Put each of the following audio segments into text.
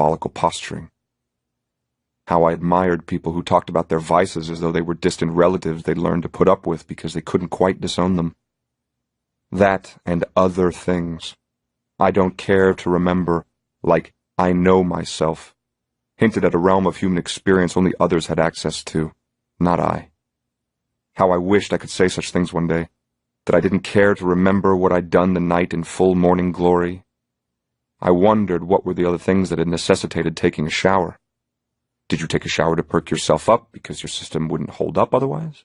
diabolical posturing. How I admired people who talked about their vices as though they were distant relatives they'd learned to put up with because they couldn't quite disown them. That and other things. I don't care to remember, like I know myself, hinted at a realm of human experience only others had access to, not I. How I wished I could say such things one day, that I didn't care to remember what I'd done the night in full morning glory. I wondered what were the other things that had necessitated taking a shower. Did you take a shower to perk yourself up because your system wouldn't hold up otherwise?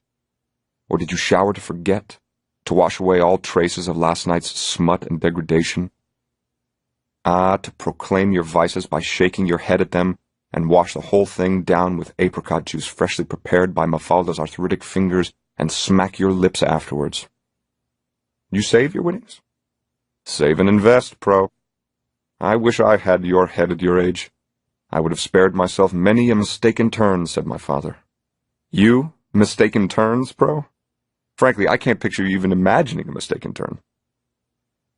Or did you shower to forget, to wash away all traces of last night's smut and degradation? Ah, to proclaim your vices by shaking your head at them and wash the whole thing down with apricot juice freshly prepared by Mafalda's arthritic fingers and smack your lips afterwards. You save your winnings? Save and invest, Pro. I wish I had your head at your age. I would have spared myself many a mistaken turn, said my father. You, mistaken turns, Pro? Frankly, I can't picture you even imagining a mistaken turn.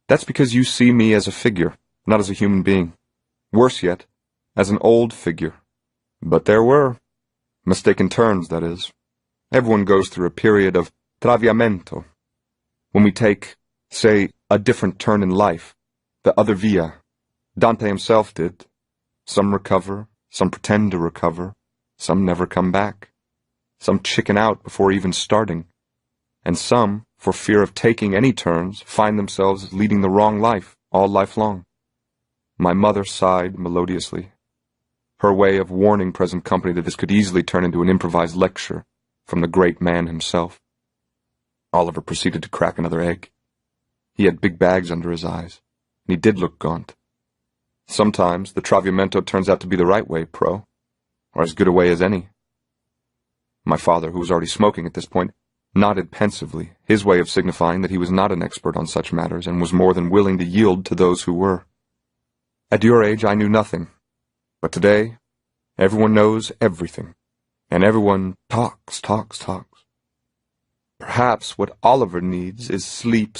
That's because you see me as a figure, not as a human being. Worse yet, as an old figure. But there were. Mistaken turns, that is. Everyone goes through a period of traviamento. When we take, say, a different turn in life, the other via. Dante himself did. Some recover, some pretend to recover, some never come back. Some chicken out before even starting. And some, for fear of taking any turns, find themselves leading the wrong life, all life long. My mother sighed melodiously, her way of warning present company that this could easily turn into an improvised lecture from the great man himself. Oliver proceeded to crack another egg. He had big bags under his eyes, and he did look gaunt. Sometimes the traviamento turns out to be the right way, Pro, or as good a way as any. My father, who was already smoking at this point, nodded pensively, his way of signifying that he was not an expert on such matters and was more than willing to yield to those who were. At your age I knew nothing, but today everyone knows everything, and everyone talks. Perhaps what Oliver needs is sleep.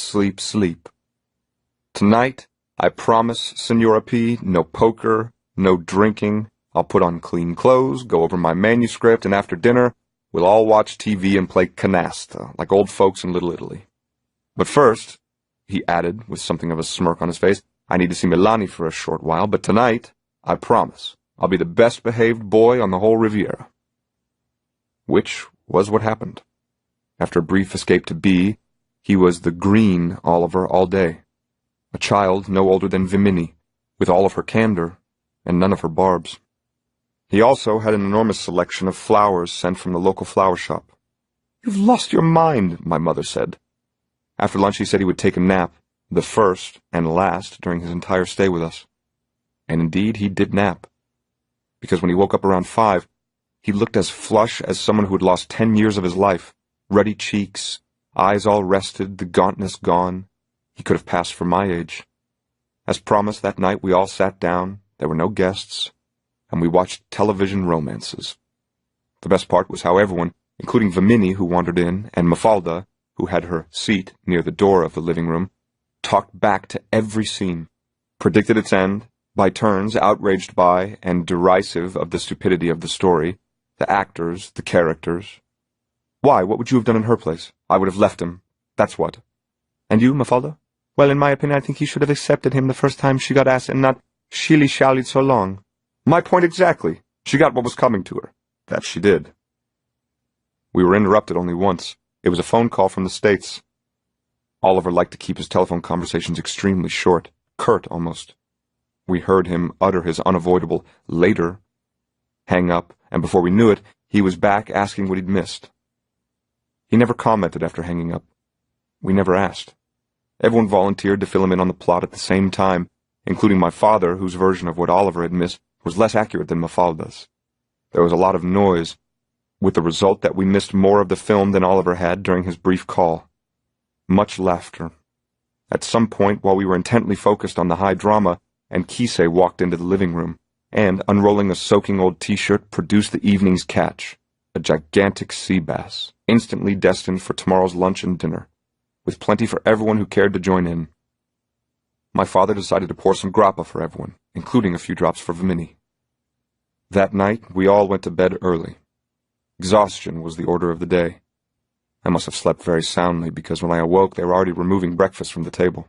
Tonight, I promise, Senora P, no poker, no drinking. I'll put on clean clothes, go over my manuscript, and after dinner, we'll all watch TV and play canasta, like old folks in Little Italy. But first, he added, with something of a smirk on his face, I need to see Milani for a short while, but tonight, I promise, I'll be the best-behaved boy on the whole Riviera. Which was what happened. After a brief escape to B, he was the green Oliver all day. A child no older than Vimini, with all of her candor and none of her barbs. He also had an enormous selection of flowers sent from the local flower shop. You've lost your mind, my mother said. After lunch he said he would take a nap, the first and last during his entire stay with us. And indeed he did nap. Because when he woke up around 5, he looked as flush as someone who had lost 10 years of his life, ruddy cheeks, eyes all rested, the gauntness gone. He could have passed for my age. As promised, that night we all sat down, there were no guests, and we watched television romances. The best part was how everyone, including Vimini, who wandered in, and Mafalda, who had her seat near the door of the living room, talked back to every scene, predicted its end, by turns outraged by and derisive of the stupidity of the story, the actors, the characters. Why, what would you have done in her place? I would have left him, that's what. And you, Mafalda? Well, in my opinion, I think he should have accepted him the first time she got asked and not shilly-shallied so long. My point exactly. She got what was coming to her. That she did. We were interrupted only once. It was a phone call from the States. Oliver liked to keep his telephone conversations extremely short, curt almost. We heard him utter his unavoidable later, hang up, and before we knew it, he was back asking what he'd missed. He never commented after hanging up. We never asked. Everyone volunteered to fill him in on the plot at the same time, including my father, whose version of what Oliver had missed was less accurate than Mafalda's. There was a lot of noise, with the result that we missed more of the film than Oliver had during his brief call. Much laughter. At some point, while we were intently focused on the high drama, Ankise walked into the living room, and, unrolling a soaking old T-shirt, produced the evening's catch, a gigantic sea bass, instantly destined for tomorrow's lunch and dinner, with plenty for everyone who cared to join in. My father decided to pour some grappa for everyone, including a few drops for Vimini. That night, we all went to bed early. Exhaustion was the order of the day. I must have slept very soundly, because when I awoke, they were already removing breakfast from the table.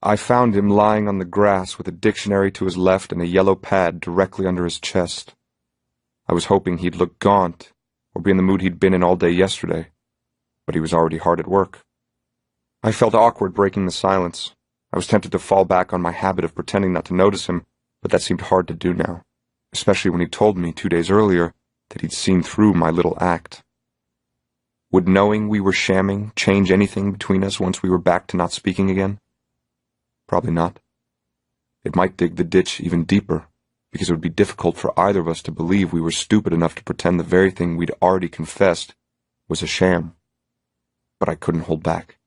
I found him lying on the grass with a dictionary to his left and a yellow pad directly under his chest. I was hoping he'd look gaunt, or be in the mood he'd been in all day yesterday, but he was already hard at work. I felt awkward breaking the silence. I was tempted to fall back on my habit of pretending not to notice him, but that seemed hard to do now, especially when he told me 2 days earlier that he'd seen through my little act. Would knowing we were shamming change anything between us once we were back to not speaking again? Probably not. It might dig the ditch even deeper, because it would be difficult for either of us to believe we were stupid enough to pretend the very thing we'd already confessed was a sham. But I couldn't hold back.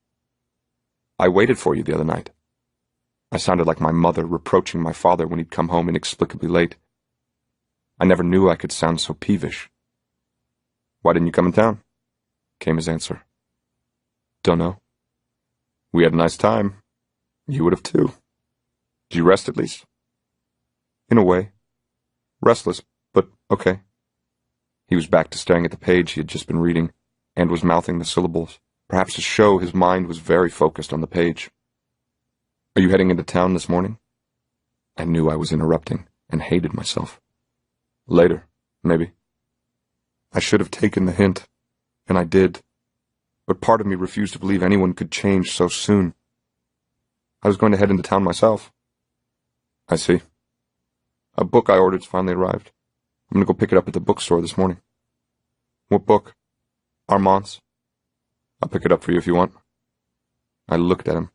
I waited for you the other night. I sounded like my mother reproaching my father when he'd come home inexplicably late. I never knew I could sound so peevish. Why didn't you come in town? Came his answer. Dunno. We had a nice time. You would have too. Did you rest at least? In a way. Restless, but okay. He was back to staring at the page he had just been reading, and was mouthing the syllables, perhaps to show his mind was very focused on the page. Are you heading into town this morning? I knew I was interrupting, and hated myself. Later, maybe. I should have taken the hint, and I did, but part of me refused to believe anyone could change so soon. I was going to head into town myself. I see. A book I ordered's finally arrived. I'm going to go pick it up at the bookstore this morning. What book? Armand's. I'll pick it up for you if you want. I looked at him.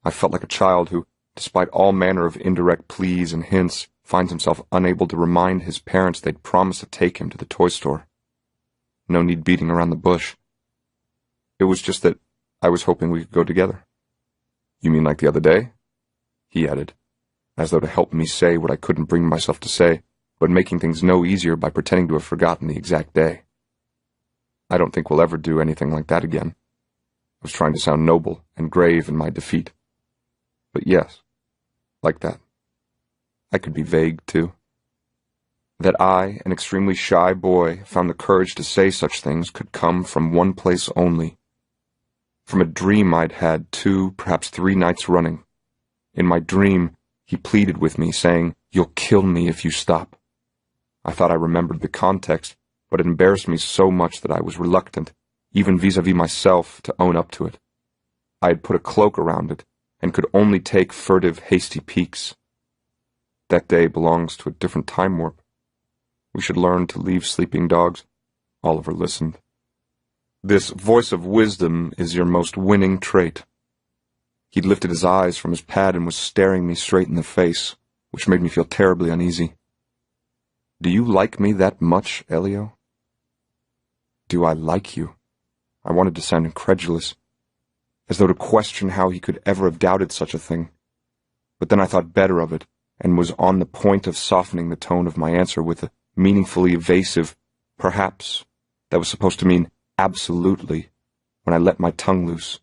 I felt like a child who, despite all manner of indirect pleas and hints, finds himself unable to remind his parents they'd promised to take him to the toy store. No need beating around the bush. It was just that I was hoping we could go together. You mean like the other day? He added, as though to help me say what I couldn't bring myself to say, but making things no easier by pretending to have forgotten the exact day. I don't think we'll ever do anything like that again. I was trying to sound noble and grave in my defeat. But yes, like that. I could be vague, too. That I, an extremely shy boy, found the courage to say such things could come from one place only. From a dream I'd had 2, perhaps 3 nights running. In my dream, he pleaded with me, saying, "You'll kill me if you stop." I thought I remembered the context, but it embarrassed me so much that I was reluctant, even vis-à-vis myself, to own up to it. I had put a cloak around it, and could only take furtive, hasty peeks. That day belongs to a different time warp. We should learn to leave sleeping dogs. Oliver listened. This voice of wisdom is your most winning trait. He'd lifted his eyes from his pad and was staring me straight in the face, which made me feel terribly uneasy. Do you like me that much, Elio? Do I like you? I wanted to sound incredulous, as though to question how he could ever have doubted such a thing. But then I thought better of it, and was on the point of softening the tone of my answer with a meaningfully evasive perhaps that was supposed to mean absolutely, when I let my tongue loose.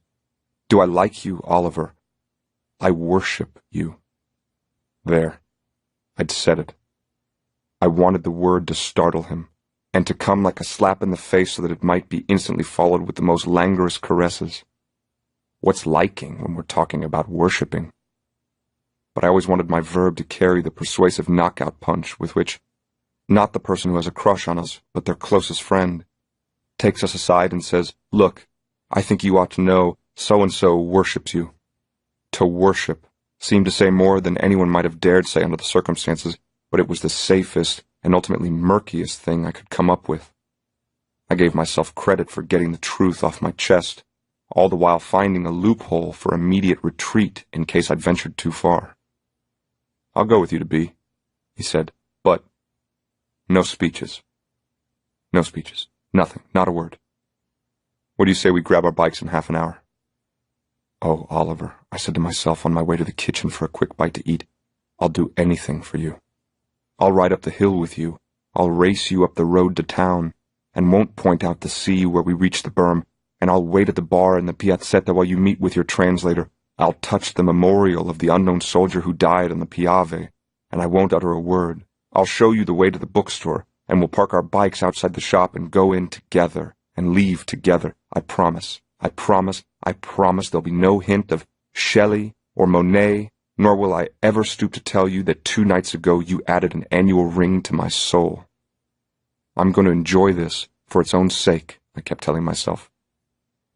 Do I like you, Oliver? I worship you. There. I'd said it. I wanted the word to startle him, and to come like a slap in the face so that it might be instantly followed with the most languorous caresses. What's liking when we're talking about worshipping? But I always wanted my verb to carry the persuasive knockout punch with which, not the person who has a crush on us, but their closest friend, takes us aside and says, "Look, I think you ought to know so-and-so worships you." To worship seemed to say more than anyone might have dared say under the circumstances, but it was the safest and ultimately murkiest thing I could come up with. I gave myself credit for getting the truth off my chest, all the while finding a loophole for immediate retreat in case I'd ventured too far. "I'll go with you to B," he said, "but no speeches. No speeches. Nothing. Not a word. What do you say we grab our bikes in half an hour?" "Oh, Oliver," I said to myself on my way to the kitchen for a quick bite to eat, "I'll do anything for you. I'll ride up the hill with you. I'll race you up the road to town, and won't point out the sea where we reach the berm, and I'll wait at the bar in the Piazzetta while you meet with your translator. I'll touch the memorial of the unknown soldier who died on the Piave, and I won't utter a word. I'll show you the way to the bookstore, and we'll park our bikes outside the shop and go in together and leave together. I promise. I promise. I promise there'll be no hint of Shelley or Monet, nor will I ever stoop to tell you that 2 nights ago you added an annual ring to my soul. I'm going to enjoy this for its own sake, I kept telling myself.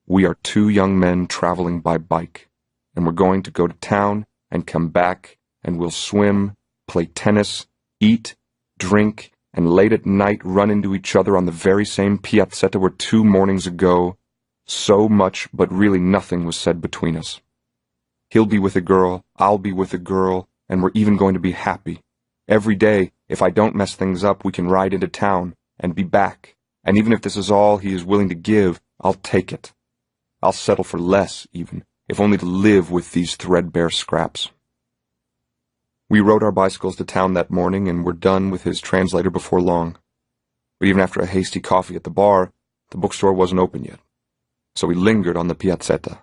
We are 2 young men traveling by bike, and we're going to go to town and come back, and we'll swim, play tennis, eat, drink, and late at night run into each other on the very same piazzetta where 2 mornings ago so much but really nothing was said between us. He'll be with a girl, I'll be with a girl, and we're even going to be happy. Every day, if I don't mess things up, we can ride into town and be back, and even if this is all he is willing to give, I'll take it. I'll settle for less, even, if only to live with these threadbare scraps. We rode our bicycles to town that morning and were done with his translator before long. But even after a hasty coffee at the bar, the bookstore wasn't open yet. So we lingered on the piazzetta.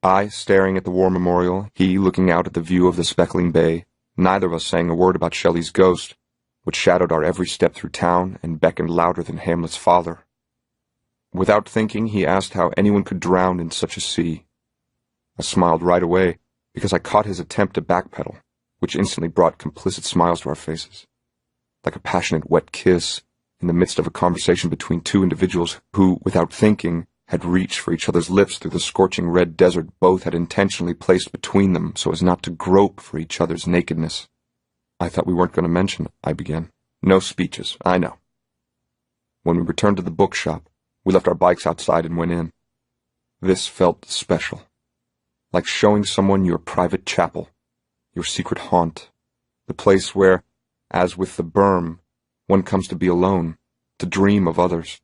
I staring at the war memorial, he looking out at the view of the speckling bay, neither of us saying a word about Shelley's ghost, which shadowed our every step through town and beckoned louder than Hamlet's father. Without thinking, he asked how anyone could drown in such a sea. I smiled right away, because I caught his attempt to backpedal, which instantly brought complicit smiles to our faces, like a passionate wet kiss in the midst of a conversation between 2 individuals who, without thinking, had reached for each other's lips through the scorching red desert both had intentionally placed between them so as not to grope for each other's nakedness. I thought we weren't going to mention it, I began. No speeches, I know. When we returned to the bookshop, we left our bikes outside and went in. This felt special, like showing someone your private chapel, your secret haunt, the place where, as with the berm, one comes to be alone, to dream of others.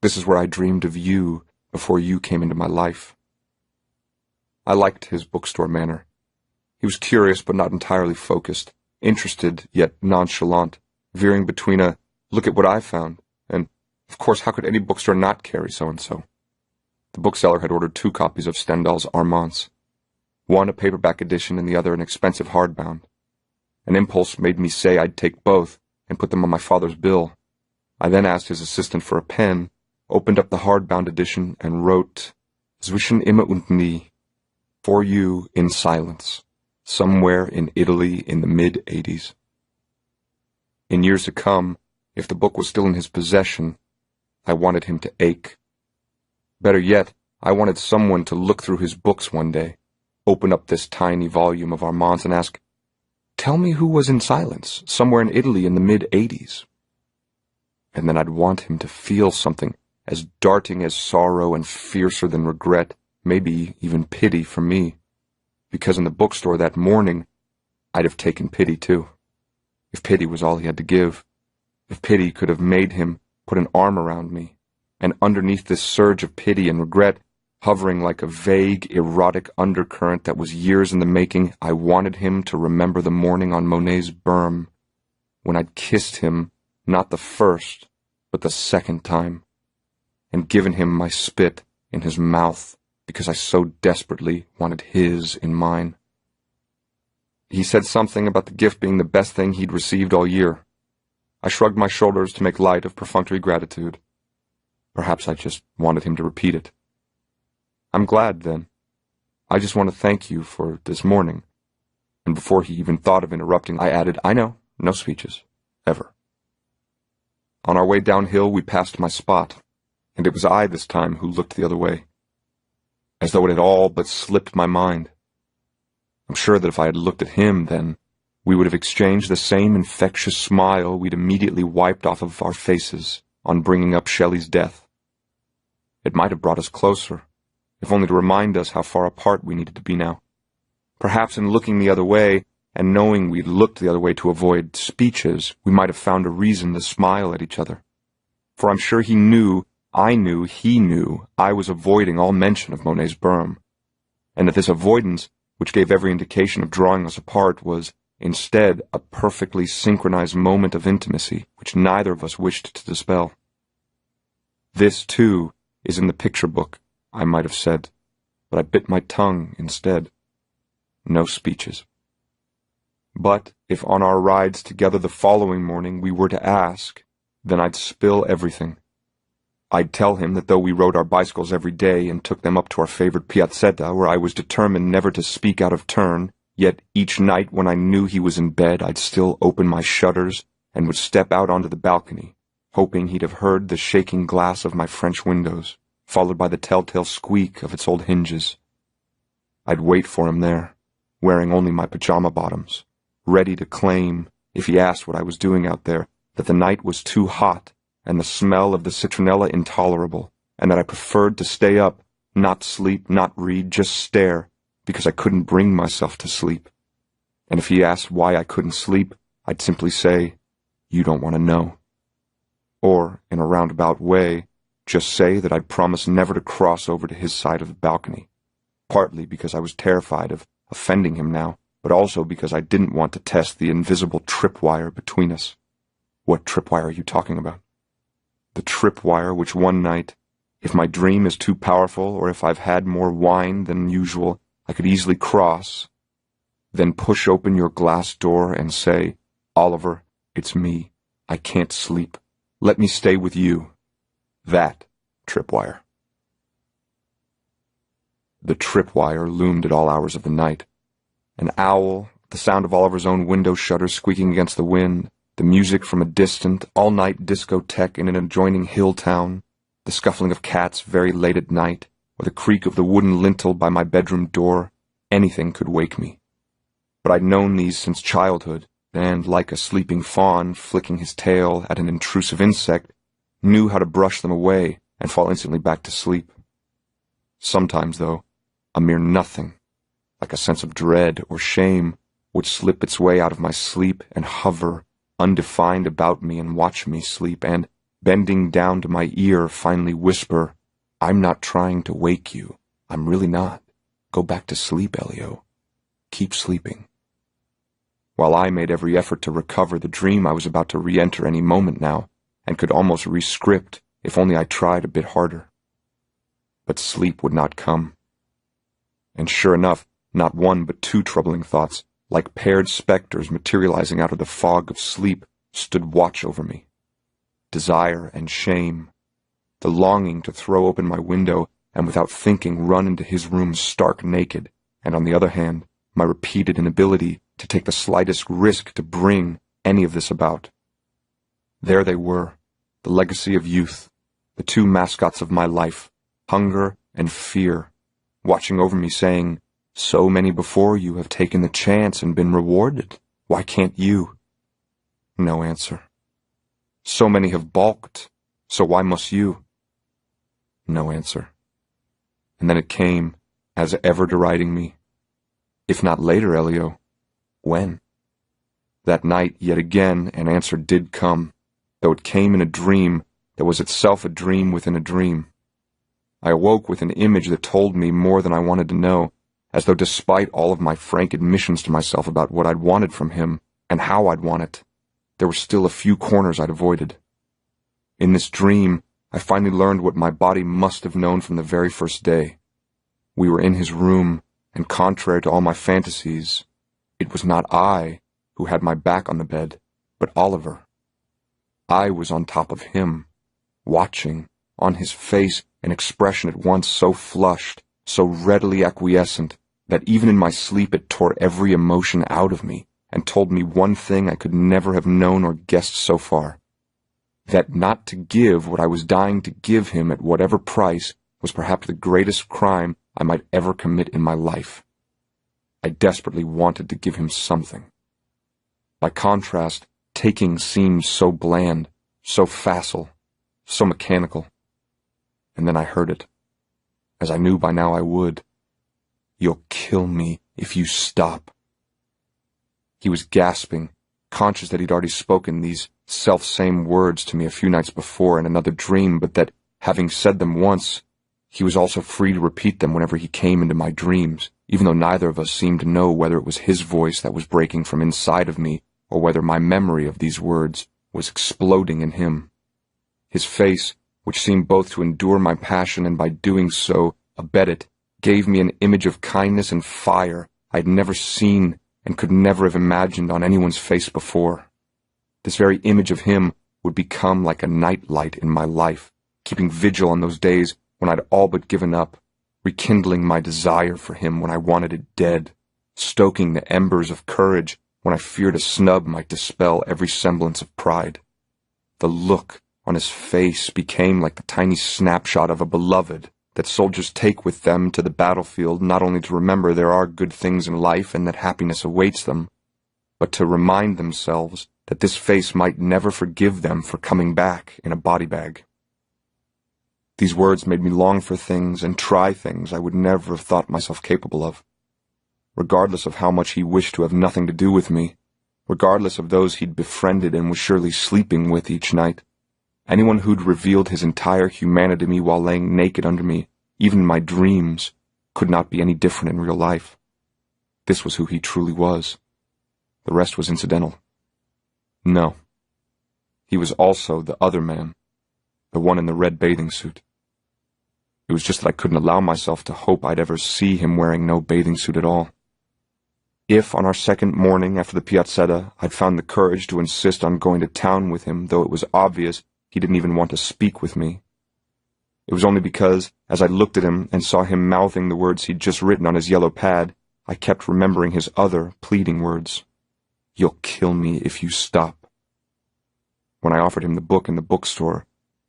This is where I dreamed of you before you came into my life. I liked his bookstore manner. He was curious but not entirely focused, interested yet nonchalant, veering between a look at what I found and, of course, how could any bookstore not carry so-and-so? The bookseller had ordered 2 copies of Stendhal's Armance, one a paperback edition and the other an expensive hardbound. An impulse made me say I'd take both and put them on my father's bill. I then asked his assistant for a pen, opened up the hardbound edition, and wrote, Zwischen Immer und Nie, for you in silence, somewhere in Italy in the mid-'80s. In years to come, if the book was still in his possession, I wanted him to ache. Better yet, I wanted someone to look through his books one day, open up this tiny volume of Armance and ask, tell me who was in silence, somewhere in Italy in the mid-'80s. And then I'd want him to feel something as darting as sorrow and fiercer than regret, maybe even pity for me, because in the bookstore that morning, I'd have taken pity too. If pity was all he had to give, if pity could have made him put an arm around me, and underneath this surge of pity and regret, hovering like a vague, erotic undercurrent that was years in the making, I wanted him to remember the morning on Monet's berm, when I'd kissed him, not the first, but the second time, and given him my spit in his mouth because I so desperately wanted his in mine. He said something about the gift being the best thing he'd received all year. I shrugged my shoulders to make light of perfunctory gratitude. Perhaps I just wanted him to repeat it. I'm glad, then. I just want to thank you for this morning. And before he even thought of interrupting, I added, I know, no speeches. Ever. On our way downhill, we passed my spot, and it was I this time who looked the other way, as though it had all but slipped my mind. I'm sure that if I had looked at him then, we would have exchanged the same infectious smile we'd immediately wiped off of our faces on bringing up Shelley's death. It might have brought us closer, if only to remind us how far apart we needed to be now. Perhaps in looking the other way, and knowing we'd looked the other way to avoid speeches, we might have found a reason to smile at each other. For I'm sure he knew, I knew, he knew, I was avoiding all mention of Monet's berm, and that this avoidance, which gave every indication of drawing us apart, was, instead, a perfectly synchronized moment of intimacy, which neither of us wished to dispel. This, too, is in the picture book, I might have said, but I bit my tongue instead. No speeches. But if on our rides together the following morning we were to ask, then I'd spill everything. I'd tell him that though we rode our bicycles every day and took them up to our favorite piazzetta where I was determined never to speak out of turn, yet each night when I knew he was in bed I'd still open my shutters and would step out onto the balcony, hoping he'd have heard the shaking glass of my French windows, followed by the telltale squeak of its old hinges. I'd wait for him there, wearing only my pajama bottoms, ready to claim, if he asked what I was doing out there, that the night was too hot and the smell of the citronella intolerable, and that I preferred to stay up, not sleep, not read, just stare, because I couldn't bring myself to sleep. And if he asked why I couldn't sleep, I'd simply say, "You don't want to know." Or, in a roundabout way, just say that I'd promised never to cross over to his side of the balcony, partly because I was terrified of offending him now, but also because I didn't want to test the invisible tripwire between us. What tripwire are you talking about? The tripwire which one night, if my dream is too powerful or if I've had more wine than usual, I could easily cross, then push open your glass door and say, "Oliver, it's me. I can't sleep. Let me stay with you." That tripwire. The tripwire loomed at all hours of the night. An owl, the sound of Oliver's own window shutters squeaking against the wind, the music from a distant, all-night discotheque in an adjoining hill town, the scuffling of cats very late at night, or the creak of the wooden lintel by my bedroom door, anything could wake me. But I'd known these since childhood, and, like a sleeping fawn flicking his tail at an intrusive insect, knew how to brush them away and fall instantly back to sleep. Sometimes, though, a mere nothing, like a sense of dread or shame, would slip its way out of my sleep and hover, undefined, about me and watch me sleep, and, bending down to my ear, finally whisper, "I'm not trying to wake you. I'm really not. Go back to sleep, Elio. Keep sleeping." While I made every effort to recover the dream I was about to re-enter any moment now, and could almost re-script if only I tried a bit harder. But sleep would not come. And sure enough, not one but two troubling thoughts, like paired specters materializing out of the fog of sleep, stood watch over me. Desire and shame. The longing to throw open my window and without thinking run into his room stark naked, and on the other hand, my repeated inability to take the slightest risk to bring any of this about. There they were, the legacy of youth, the two mascots of my life, hunger and fear, watching over me saying, "So many before you have taken the chance and been rewarded. Why can't you?" No answer. "So many have balked, so why must you?" No answer. And then it came, as ever deriding me. "If not later, Elio, when?" That night, yet again, an answer did come, though it came in a dream that was itself a dream within a dream. I awoke with an image that told me more than I wanted to know, as though despite all of my frank admissions to myself about what I'd wanted from him, and how I'd want it, there were still a few corners I'd avoided. In this dream, I finally learned what my body must have known from the very first day. We were in his room, and contrary to all my fantasies, it was not I who had my back on the bed, but Oliver. I was on top of him, watching, on his face an expression at once so flushed, so readily acquiescent, that even in my sleep it tore every emotion out of me, and told me one thing I could never have known or guessed so far. That not to give what I was dying to give him at whatever price was perhaps the greatest crime I might ever commit in my life. I desperately wanted to give him something. By contrast, taking seemed so bland, so facile, so mechanical. And then I heard it, as I knew by now I would. "You'll kill me if you stop." He was gasping, conscious that he'd already spoken these self-same words to me a few nights before in another dream, but that, having said them once, he was also free to repeat them whenever he came into my dreams, even though neither of us seemed to know whether it was his voice that was breaking from inside of me, or whether my memory of these words was exploding in him. His face, which seemed both to endure my passion and by doing so abet it, gave me an image of kindness and fire I had never seen and could never have imagined on anyone's face before. This very image of him would become like a night light in my life, keeping vigil on those days when I'd all but given up, rekindling my desire for him when I wanted it dead, stoking the embers of courage when I feared a snub might dispel every semblance of pride. The look on his face became like the tiny snapshot of a beloved that soldiers take with them to the battlefield, not only to remember there are good things in life and that happiness awaits them, but to remind themselves that this face might never forgive them for coming back in a body bag. These words made me long for things and try things I would never have thought myself capable of. Regardless of how much he wished to have nothing to do with me, regardless of those he'd befriended and was surely sleeping with each night, anyone who'd revealed his entire humanity to me while laying naked under me, even in my dreams, could not be any different in real life. This was who he truly was. The rest was incidental. No. He was also the other man, the one in the red bathing suit. It was just that I couldn't allow myself to hope I'd ever see him wearing no bathing suit at all. If, on our second morning after the piazzetta, I'd found the courage to insist on going to town with him, though it was obvious he didn't even want to speak with me, it was only because, as I looked at him and saw him mouthing the words he'd just written on his yellow pad, I kept remembering his other pleading words. "You'll kill me if you stop." When I offered him the book in the bookstore,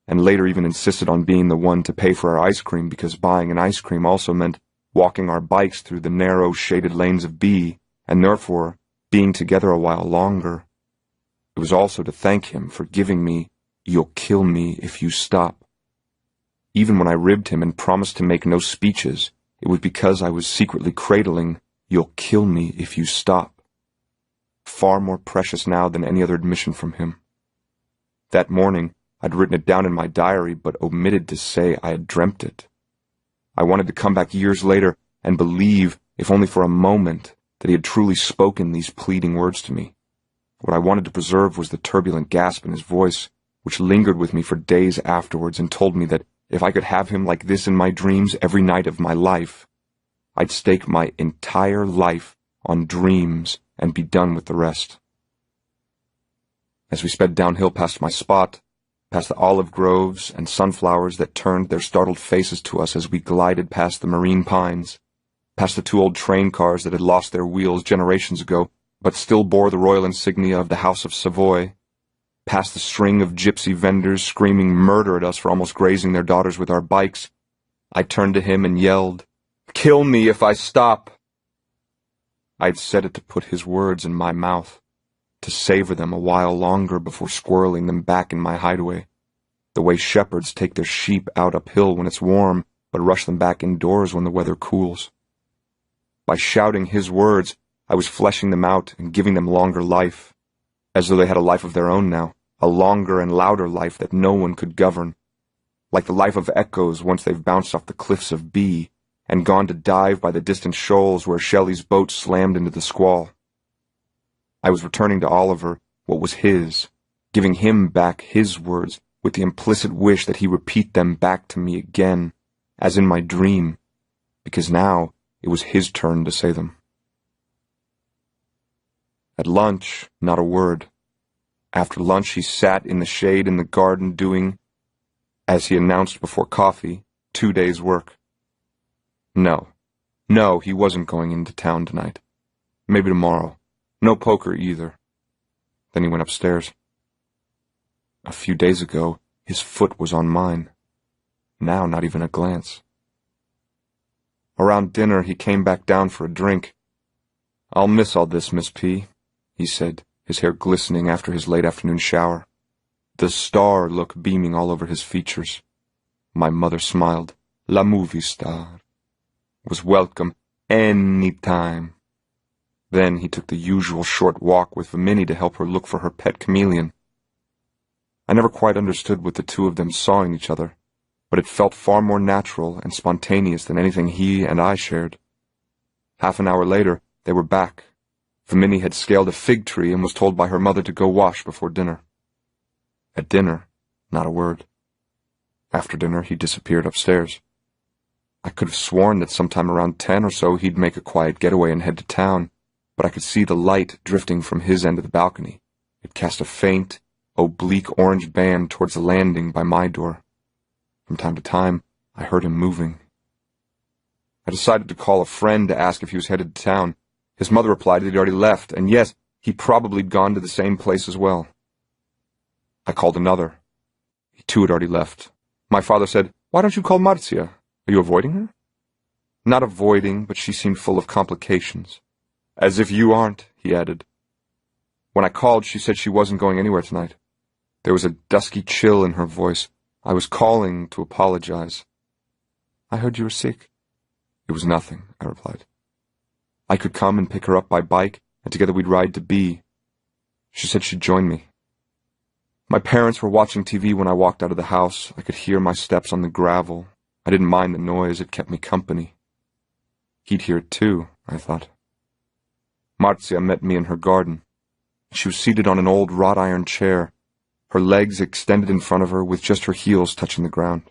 and later even insisted on being the one to pay for our ice cream because buying an ice cream also meant walking our bikes through the narrow, shaded lanes of B, and therefore being together a while longer, it was also to thank him for giving me, "You'll kill me if you stop." Even when I ribbed him and promised to make no speeches, it was because I was secretly cradling, "You'll kill me if you stop." Far more precious now than any other admission from him. That morning, I'd written it down in my diary, but omitted to say I had dreamt it. I wanted to come back years later and believe, if only for a moment, that he had truly spoken these pleading words to me. What I wanted to preserve was the turbulent gasp in his voice, which lingered with me for days afterwards and told me that if I could have him like this in my dreams every night of my life, I'd stake my entire life on dreams and be done with the rest. As we sped downhill past my spot, past the olive groves and sunflowers that turned their startled faces to us as we glided past the marine pines, past the two old train cars that had lost their wheels generations ago, but still bore the royal insignia of the House of Savoy, past the string of gypsy vendors screaming murder at us for almost grazing their daughters with our bikes, I turned to him and yelled, "Kill me if I stop!" I had said it to put his words in my mouth, to savor them a while longer before squirreling them back in my hideaway, the way shepherds take their sheep out uphill when it's warm, but rush them back indoors when the weather cools. By shouting his words, I was fleshing them out and giving them longer life, as though they had a life of their own now, a longer and louder life that no one could govern, like the life of echoes once they've bounced off the cliffs of B and gone to dive by the distant shoals where Shelley's boat slammed into the squall. I was returning to Oliver what was his, giving him back his words with the implicit wish that he repeat them back to me again, as in my dream, because now it was his turn to say them. At lunch, not a word. After lunch, he sat in the shade in the garden doing, as he announced before coffee, 2 days' work. No, he wasn't going into town tonight. Maybe tomorrow. No poker either. Then he went upstairs. A few days ago, his foot was on mine. Now, not even a glance. Around dinner, he came back down for a drink. "I'll miss all this, Miss P," he said, his hair glistening after his late afternoon shower. The star look beaming all over his features. My mother smiled. La movie star was welcome any time. Then he took the usual short walk with Vimini to help her look for her pet chameleon. I never quite understood what the two of them saw in each other, but it felt far more natural and spontaneous than anything he and I shared. Half an hour later, they were back. Vimini had scaled a fig tree and was told by her mother to go wash before dinner. At dinner, not a word. After dinner, he disappeared upstairs. I could have sworn that sometime around 10 or so he'd make a quiet getaway and head to town, but I could see the light drifting from his end of the balcony. It cast a faint, oblique orange band towards the landing by my door. From time to time, I heard him moving. I decided to call a friend to ask if he was headed to town. His mother replied that he'd already left, and yes, he probably had gone to the same place as well. I called another. He too had already left. My father said, "Why don't you call Marcia? Are you avoiding her?" Not avoiding, but she seemed full of complications. "As if you aren't," he added. When I called, she said she wasn't going anywhere tonight. There was a dusky chill in her voice. I was calling to apologize. "I heard you were sick." "It was nothing," I replied. I could come and pick her up by bike, and together we'd ride to B. She said she'd join me. My parents were watching TV when I walked out of the house. I could hear my steps on the gravel. I didn't mind the noise. It kept me company. He'd hear it too, I thought. Marcia met me in her garden. She was seated on an old wrought-iron chair, her legs extended in front of her with just her heels touching the ground.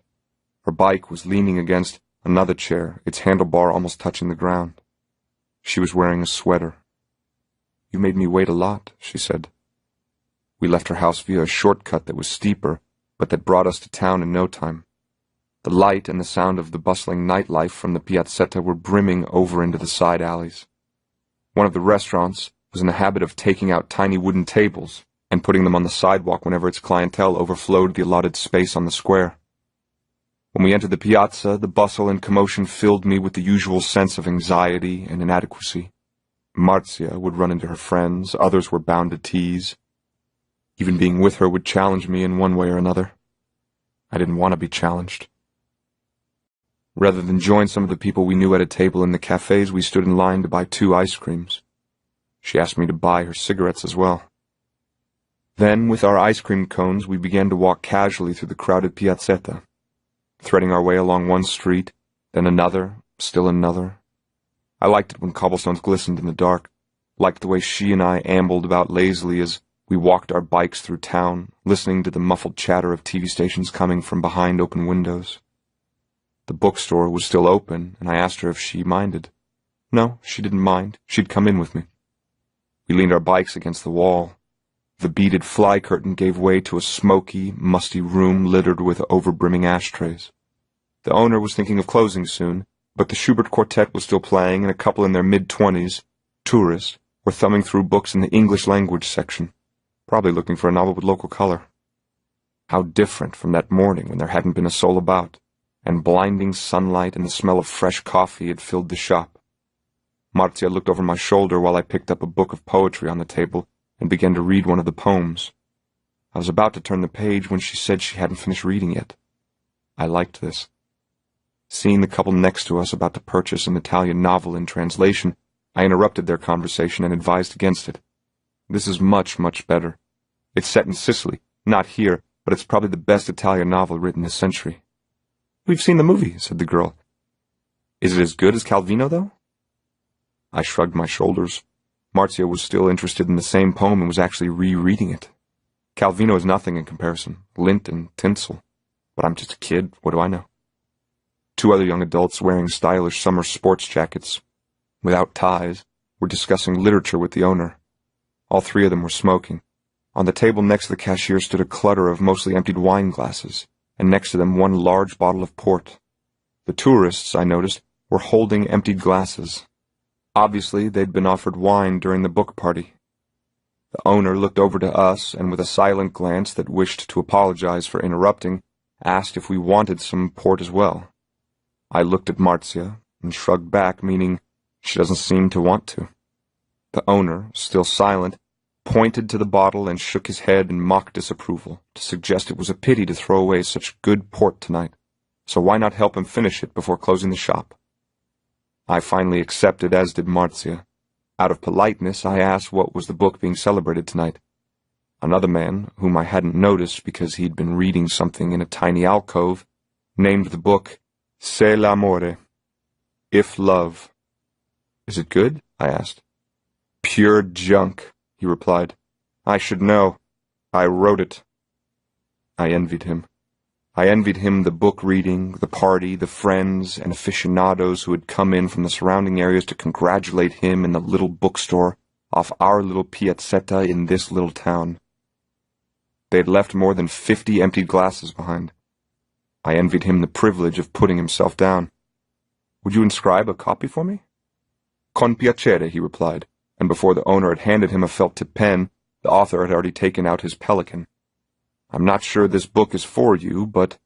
Her bike was leaning against another chair, its handlebar almost touching the ground. She was wearing a sweater. "You made me wait a lot," she said. We left her house via a shortcut that was steeper, but that brought us to town in no time. The light and the sound of the bustling nightlife from the piazzetta were brimming over into the side alleys. One of the restaurants was in the habit of taking out tiny wooden tables and putting them on the sidewalk whenever its clientele overflowed the allotted space on the square. When we entered the piazza, the bustle and commotion filled me with the usual sense of anxiety and inadequacy. Marcia would run into her friends, others were bound to tease. Even being with her would challenge me in one way or another. I didn't want to be challenged. Rather than join some of the people we knew at a table in the cafes, we stood in line to buy 2 ice creams. She asked me to buy her cigarettes as well. Then, with our ice cream cones, we began to walk casually through the crowded piazzetta, threading our way along one street, then another, still another. I liked it when cobblestones glistened in the dark, liked the way she and I ambled about lazily as we walked our bikes through town, listening to the muffled chatter of TV stations coming from behind open windows. The bookstore was still open, and I asked her if she minded. No, she didn't mind. She'd come in with me. We leaned our bikes against the wall. The beaded fly curtain gave way to a smoky, musty room littered with over-brimming ashtrays. The owner was thinking of closing soon, but the Schubert Quartet was still playing, and a couple in their mid-20s, tourists, were thumbing through books in the English language section, probably looking for a novel with local color. How different from that morning when there hadn't been a soul about, and blinding sunlight and the smell of fresh coffee had filled the shop. Marcia looked over my shoulder while I picked up a book of poetry on the table and began to read one of the poems. I was about to turn the page when she said she hadn't finished reading yet. I liked this. Seeing the couple next to us about to purchase an Italian novel in translation, I interrupted their conversation and advised against it. This is much, much better. It's set in Sicily, not here, but it's probably the best Italian novel written this century. "We've seen the movie," said the girl. "Is it as good as Calvino, though?" I shrugged my shoulders. Marcia was still interested in the same poem and was actually rereading it. Calvino is nothing in comparison, lint and tinsel. But I'm just a kid, what do I know? 2 other young adults wearing stylish summer sports jackets, without ties, were discussing literature with the owner. All 3 of them were smoking. On the table next to the cashier stood a clutter of mostly emptied wine glasses, and next to them one large bottle of port. The tourists, I noticed, were holding emptied glasses. Obviously, they'd been offered wine during the book party. The owner looked over to us, and with a silent glance that wished to apologize for interrupting, asked if we wanted some port as well. I looked at Marcia and shrugged back, meaning she doesn't seem to want to. The owner, still silent, pointed to the bottle and shook his head in mock disapproval to suggest it was a pity to throw away such good port tonight, so why not help him finish it before closing the shop? I finally accepted, as did Marcia. Out of politeness, I asked what was the book being celebrated tonight. Another man, whom I hadn't noticed because he'd been reading something in a tiny alcove, named the book Se l'amore, If Love. "Is it good?" I asked. "Pure junk," he replied. "I should know. I wrote it." I envied him. I envied him the book reading, the party, the friends, and aficionados who had come in from the surrounding areas to congratulate him in the little bookstore off our little piazzetta in this little town. They had left more than 50 emptied glasses behind. I envied him the privilege of putting himself down. "Would you inscribe a copy for me?" "Con piacere," he replied, and before the owner had handed him a felt-tip pen, the author had already taken out his Pelican. "I'm not sure this book is for you, but—"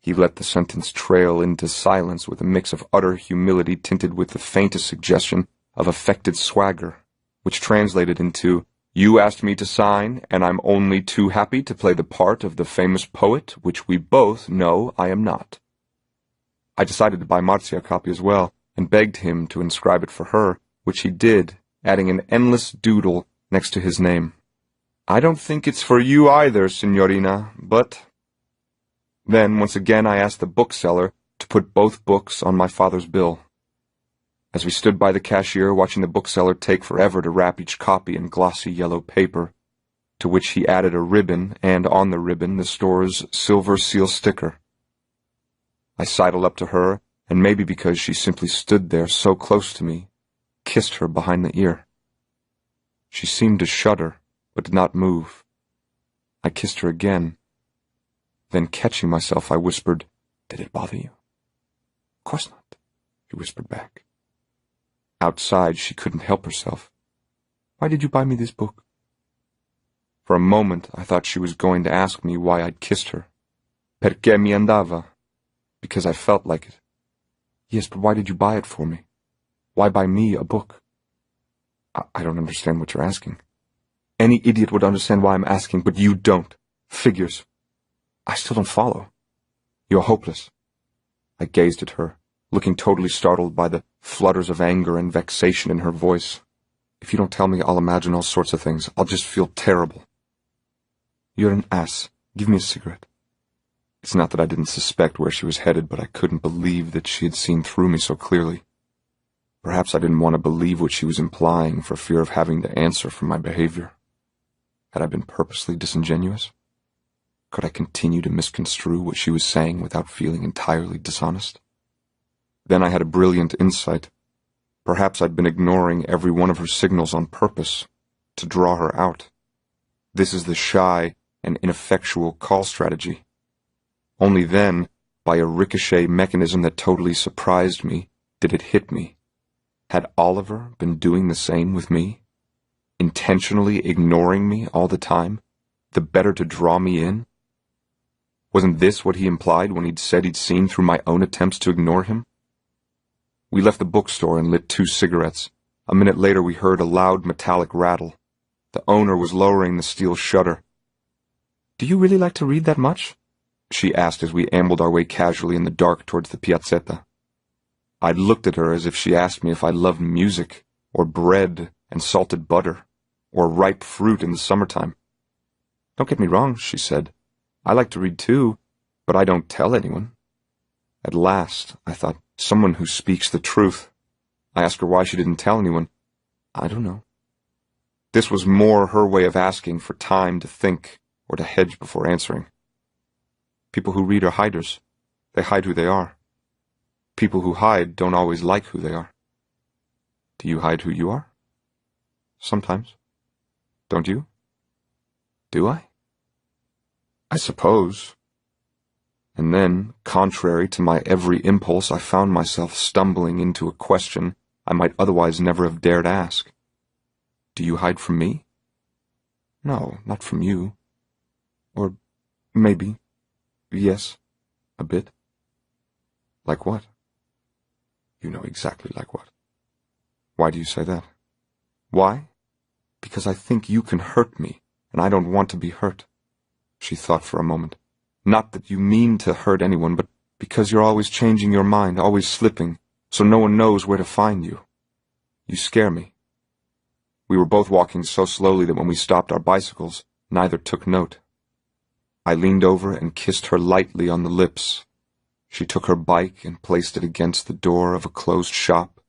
He let the sentence trail into silence with a mix of utter humility tinted with the faintest suggestion of affected swagger, which translated into, "You asked me to sign, and I'm only too happy to play the part of the famous poet, which we both know I am not." I decided to buy Marcia a copy as well, and begged him to inscribe it for her, which he did, adding an endless doodle next to his name. "I don't think it's for you either, signorina, but—" Then, once again, I asked the bookseller to put both books on my father's bill. As we stood by the cashier watching the bookseller take forever to wrap each copy in glossy yellow paper, to which he added a ribbon, and on the ribbon the store's silver seal sticker, I sidled up to her, and maybe because she simply stood there so close to me, kissed her behind the ear. She seemed to shudder, but did not move. I kissed her again. Then, catching myself, I whispered, "Did it bother you?" "Of course not," she whispered back. Outside, she couldn't help herself. "Why did you buy me this book?" For a moment, I thought she was going to ask me why I'd kissed her. "Perché mi andava?" Because I felt like it. "Yes, but why did you buy it for me? Why buy me a book?" I don't understand what you're asking." "Any idiot would understand why I'm asking, but you don't. Figures." "I still don't follow." "You're hopeless." I gazed at her, looking totally startled by the flutters of anger and vexation in her voice. "If you don't tell me, I'll imagine all sorts of things. I'll just feel terrible." "You're an ass. Give me a cigarette." It's not that I didn't suspect where she was headed, but I couldn't believe that she had seen through me so clearly. Perhaps I didn't want to believe what she was implying for fear of having to answer for my behavior. Had I been purposely disingenuous? Could I continue to misconstrue what she was saying without feeling entirely dishonest? Then I had a brilliant insight. Perhaps I'd been ignoring every one of her signals on purpose, to draw her out. This is the shy and ineffectual call strategy. Only then, by a ricochet mechanism that totally surprised me, did it hit me. Had Oliver been doing the same with me? Intentionally ignoring me all the time, the better to draw me in? Wasn't this what he implied when he'd said he'd seen through my own attempts to ignore him? We left the bookstore and lit 2 cigarettes. A minute later we heard a loud metallic rattle. The owner was lowering the steel shutter. "Do you really like to read that much?" she asked as we ambled our way casually in the dark towards the piazzetta. I'd looked at her as if she asked me if I loved music, or bread and salted butter, or ripe fruit in the summertime. "Don't get me wrong," she said. "I like to read too, but I don't tell anyone." At last, I thought, someone who speaks the truth. I asked her why she didn't tell anyone. "I don't know." This was more her way of asking for time to think or to hedge before answering. People who read are hiders. They hide who they are. People who hide don't always like who they are. Do you hide who you are? Sometimes. Don't you? Do I? I suppose. And then, contrary to my every impulse, I found myself stumbling into a question I might otherwise never have dared ask. Do you hide from me? No, not from you. Or maybe, yes, a bit. Like what? You know exactly like what. Why do you say that? Why? Because I think you can hurt me, and I don't want to be hurt. She thought for a moment. Not that you mean to hurt anyone, but because you're always changing your mind, always slipping, so no one knows where to find you. You scare me. We were both walking so slowly that when we stopped our bicycles, neither took note. I leaned over and kissed her lightly on the lips. She took her bike and placed it against the door of a closed shop,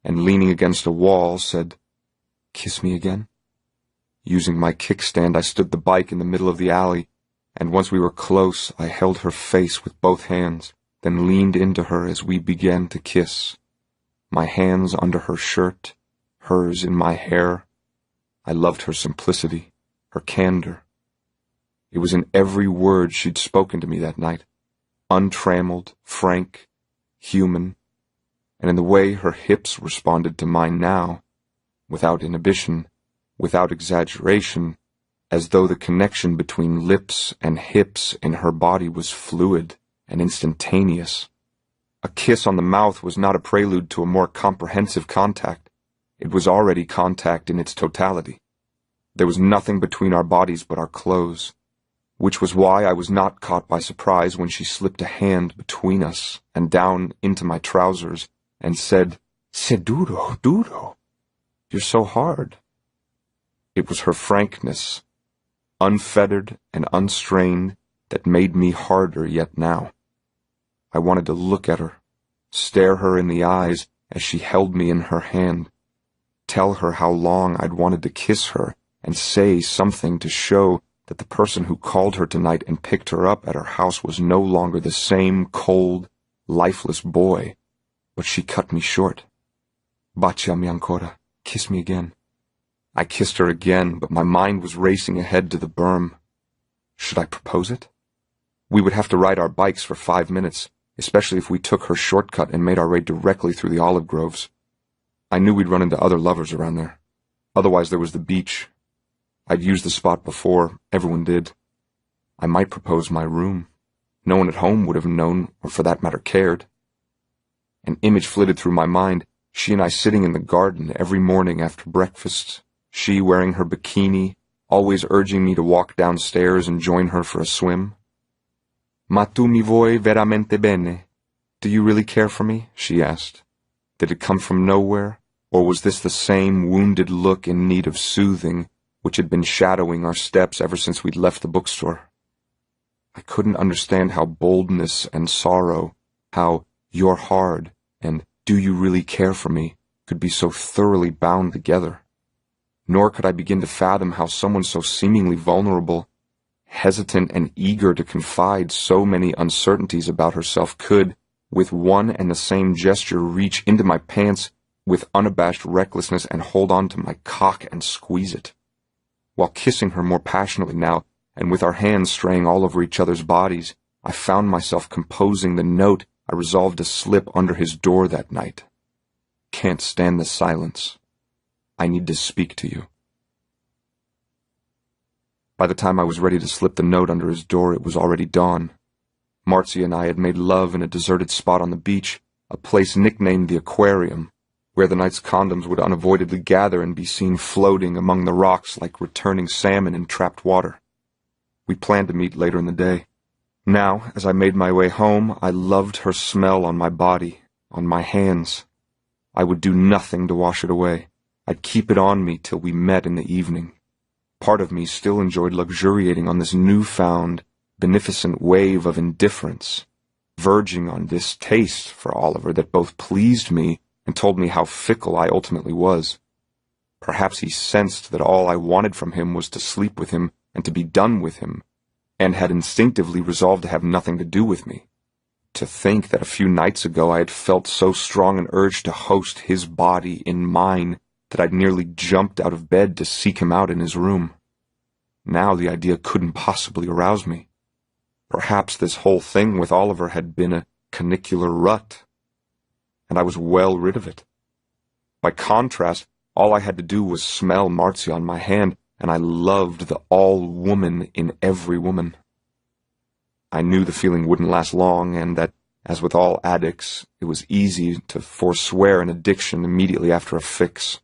and leaning against a wall, said, "Kiss me again?" Using my kickstand, I stood the bike in the middle of the alley and once we were close, I held her face with both hands, then leaned into her as we began to kiss. My hands under her shirt, hers in my hair. I loved her simplicity, her candor. It was in every word she'd spoken to me that night, untrammeled, frank, human, and in the way her hips responded to mine now, without inhibition, without exaggeration, as though the connection between lips and hips in her body was fluid and instantaneous. A kiss on the mouth was not a prelude to a more comprehensive contact. It was already contact in its totality. There was nothing between our bodies but our clothes, which was why I was not caught by surprise when she slipped a hand between us and down into my trousers and said, "Se duro, duro. You're so hard." It was her frankness, unfettered and unstrained, that made me harder yet now. I wanted to look at her, stare her in the eyes as she held me in her hand, tell her how long I'd wanted to kiss her, and say something to show that the person who called her tonight and picked her up at her house was no longer the same cold, lifeless boy. But she cut me short. "Baciami ancora. Kiss me again." I kissed her again, but my mind was racing ahead to the berm. Should I propose it? We would have to ride our bikes for 5 minutes, especially if we took her shortcut and made our way directly through the olive groves. I knew we'd run into other lovers around there. Otherwise there was the beach. I'd used the spot before, everyone did. I might propose my room. No one at home would have known, or for that matter cared. An image flitted through my mind, she and I sitting in the garden every morning after breakfast, she wearing her bikini, always urging me to walk downstairs and join her for a swim. "Ma tu mi vuoi veramente bene? Do you really care for me?" she asked. Did it come from nowhere, or was this the same wounded look in need of soothing which had been shadowing our steps ever since we'd left the bookstore? I couldn't understand how boldness and sorrow, how "you're hard" and "do you really care for me" could be so thoroughly bound together. Nor could I begin to fathom how someone so seemingly vulnerable, hesitant and eager to confide so many uncertainties about herself could, with one and the same gesture, reach into my pants with unabashed recklessness and hold on to my cock and squeeze it. While kissing her more passionately now, and with our hands straying all over each other's bodies, I found myself composing the note I resolved to slip under his door that night. Can't stand the silence. I need to speak to you. By the time I was ready to slip the note under his door, it was already dawn. Marcia and I had made love in a deserted spot on the beach, a place nicknamed the Aquarium, where the night's condoms would unavoidably gather and be seen floating among the rocks like returning salmon in trapped water. We planned to meet later in the day. Now, as I made my way home, I loved her smell on my body, on my hands. I would do nothing to wash it away. I'd keep it on me till we met in the evening. Part of me still enjoyed luxuriating on this newfound, beneficent wave of indifference, verging on distaste for Oliver that both pleased me and told me how fickle I ultimately was. Perhaps he sensed that all I wanted from him was to sleep with him and to be done with him, and had instinctively resolved to have nothing to do with me. To think that a few nights ago I had felt so strong an urge to host his body in mine that I'd nearly jumped out of bed to seek him out in his room. Now the idea couldn't possibly arouse me. Perhaps this whole thing with Oliver had been a canicular rut, and I was well rid of it. By contrast, all I had to do was smell Marcia on my hand, and I loved the all-woman in every woman. I knew the feeling wouldn't last long, and that, as with all addicts, it was easy to forswear an addiction immediately after a fix.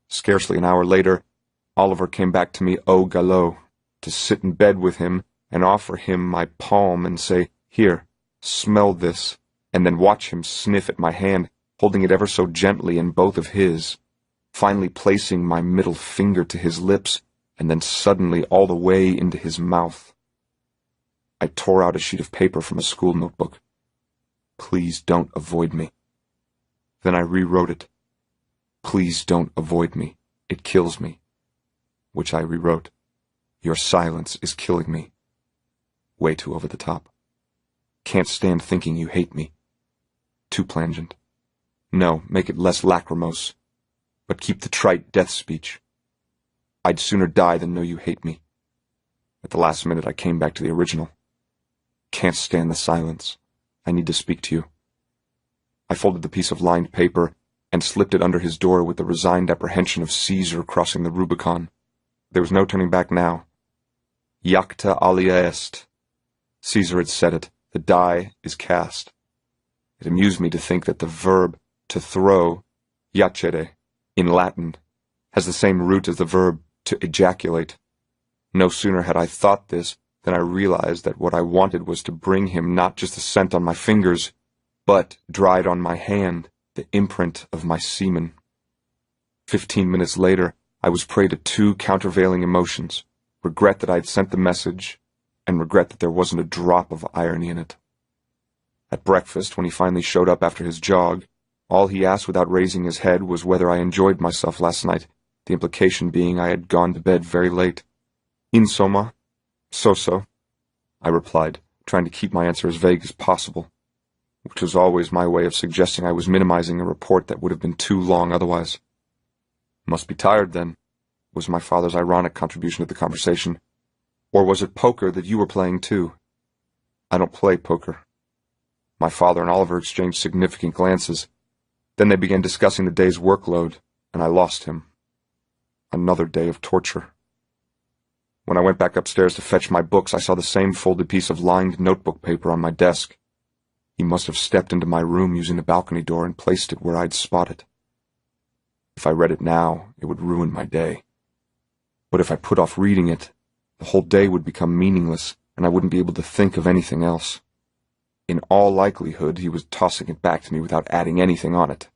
Scarcely an hour later, Oliver came back to me au galop, to sit in bed with him and offer him my palm and say, "Here, smell this," and then watch him sniff at my hand, holding it ever so gently in both of his, finally placing my middle finger to his lips, and then suddenly all the way into his mouth. I tore out a sheet of paper from a school notebook. "Please don't avoid me." Then I rewrote it. "Please don't avoid me. It kills me." Which I rewrote. "Your silence is killing me. Way too over the top. Can't stand thinking you hate me. Too plangent. No, make it less lachrymose. But keep the trite death speech. I'd sooner die than know you hate me. At the last minute I came back to the original. Can't stand the silence. I need to speak to you. I folded the piece of lined paper and slipped it under his door with the resigned apprehension of Caesar crossing the Rubicon. There was no turning back now. Jacta alia est. Caesar had said it. The die is cast. It amused me to think that the verb to throw, jacere, in Latin, has the same root as the verb to ejaculate. No sooner had I thought this than I realized that what I wanted was to bring him not just the scent on my fingers, but, dried on my hand, the imprint of my semen. 15 minutes later, I was prey to two countervailing emotions, regret that I had sent the message, and regret that there wasn't a drop of irony in it. At breakfast, when he finally showed up after his jog, all he asked without raising his head was whether I enjoyed myself last night, the implication being I had gone to bed very late. Insomma, so-so, I replied, trying to keep my answer as vague as possible, which was always my way of suggesting I was minimizing a report that would have been too long otherwise. Must be tired, then, was my father's ironic contribution to the conversation. Or was it poker that you were playing, too? I don't play poker. My father and Oliver exchanged significant glances. Then they began discussing the day's workload, and I lost him. Another day of torture. When I went back upstairs to fetch my books, I saw the same folded piece of lined notebook paper on my desk. He must have stepped into my room using the balcony door and placed it where I'd spot it. If I read it now, it would ruin my day. But if I put off reading it, the whole day would become meaningless, and I wouldn't be able to think of anything else. In all likelihood, he was tossing it back to me without adding anything on it.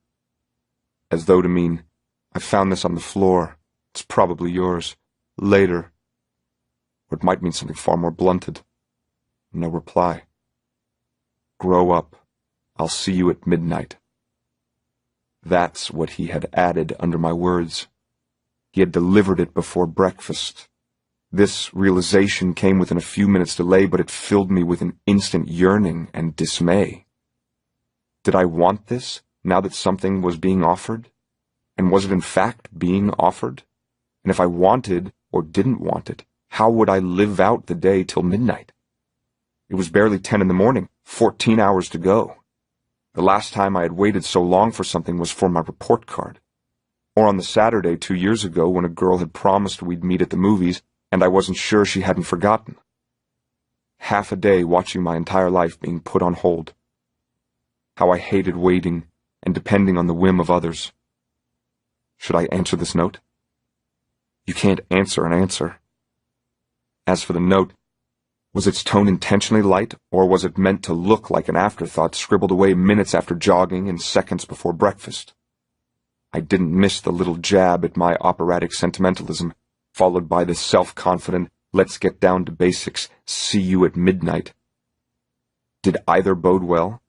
As though to mean, I found this on the floor. It's probably yours. Later. Or it might mean something far more blunted. No reply. Grow up. I'll see you at midnight. That's what he had added under my words. He had delivered it before breakfast. This realization came within a few minutes' delay, but it filled me with an instant yearning and dismay. Did I want this, now that something was being offered? And was it in fact being offered? And if I wanted or didn't want it, how would I live out the day till midnight? It was barely 10 in the morning, 14 hours to go. The last time I had waited so long for something was for my report card. Or on the Saturday 2 years ago when a girl had promised we'd meet at the movies, and I wasn't sure she hadn't forgotten. Half a day watching my entire life being put on hold. How I hated waiting and depending on the whim of others. Should I answer this note? You can't answer an answer. As for the note, was its tone intentionally light, or was it meant to look like an afterthought scribbled away minutes after jogging and seconds before breakfast? I didn't miss the little jab at my operatic sentimentalism, followed by the self-confident, let's get down to basics, see you at midnight. Did either bode well?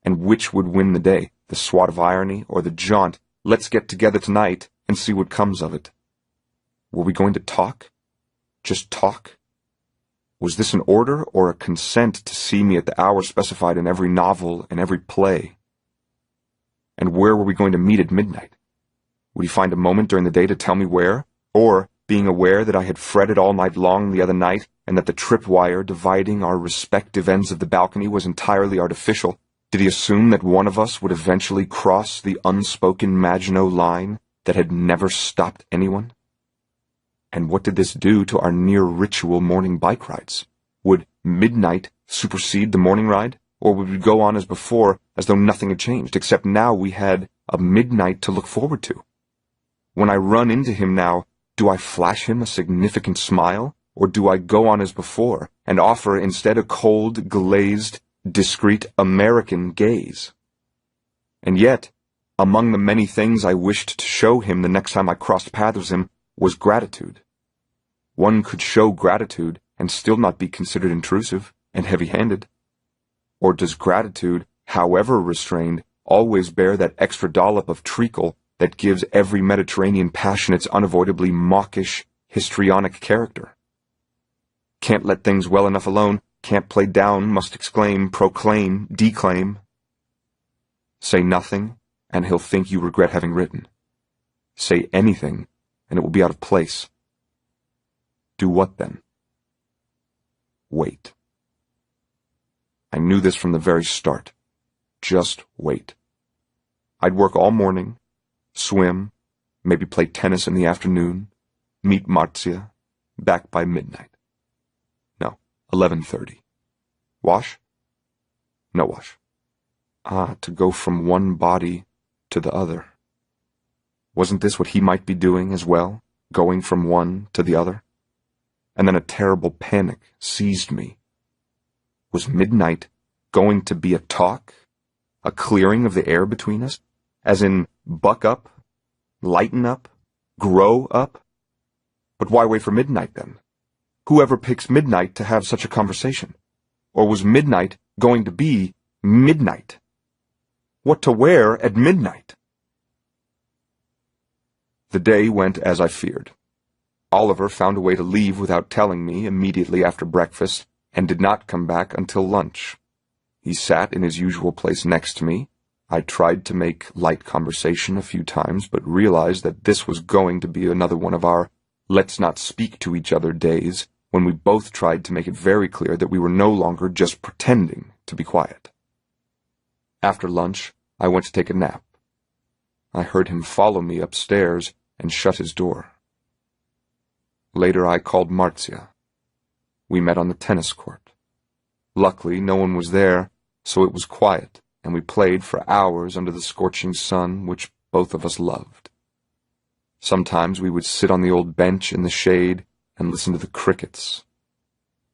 And which would win the day, the swat of irony or the jaunt, let's get together tonight and see what comes of it? Were we going to talk? Just talk? Was this an order or a consent to see me at the hour specified in every novel and every play? And where were we going to meet at midnight? Would he find a moment during the day to tell me where? Or, being aware that I had fretted all night long the other night, and that the tripwire dividing our respective ends of the balcony was entirely artificial, did he assume that one of us would eventually cross the unspoken Maginot line that had never stopped anyone? And what did this do to our near-ritual morning bike rides? Would midnight supersede the morning ride? Or would we go on as before, as though nothing had changed, except now we had a midnight to look forward to? When I run into him now, do I flash him a significant smile, or do I go on as before, and offer instead a cold, glazed, discreet American gaze? And yet, among the many things I wished to show him the next time I crossed paths with him was gratitude. One could show gratitude and still not be considered intrusive and heavy-handed. Or does gratitude, however restrained, always bear that extra dollop of treacle that gives every Mediterranean passion its unavoidably mawkish, histrionic character? Can't let things well enough alone. Can't play down, must exclaim, proclaim, declaim. Say nothing, and he'll think you regret having written. Say anything, and it will be out of place. Do what then? Wait. I knew this from the very start. Just wait. I'd work all morning, swim, maybe play tennis in the afternoon, meet Marzia, back by midnight. No, 11:30. Wash? No wash. To go from one body to the other. Wasn't this what he might be doing as well, going from one to the other? And then a terrible panic seized me. Was midnight going to be a talk? A clearing of the air between us? As in, buck up, lighten up, grow up? But why wait for midnight then? Whoever picks midnight to have such a conversation? Or was midnight going to be midnight? What to wear at midnight? The day went as I feared. Oliver found a way to leave without telling me immediately after breakfast, and did not come back until lunch. He sat in his usual place next to me. I tried to make light conversation a few times, but realized that this was going to be another one of our let's not speak to each other days, when we both tried to make it very clear that we were no longer just pretending to be quiet. After lunch, I went to take a nap. I heard him follow me upstairs and shut his door. Later I called Marzia. We met on the tennis court. Luckily, no one was there, so it was quiet, and we played for hours under the scorching sun, which both of us loved. Sometimes we would sit on the old bench in the shade and listen to the crickets.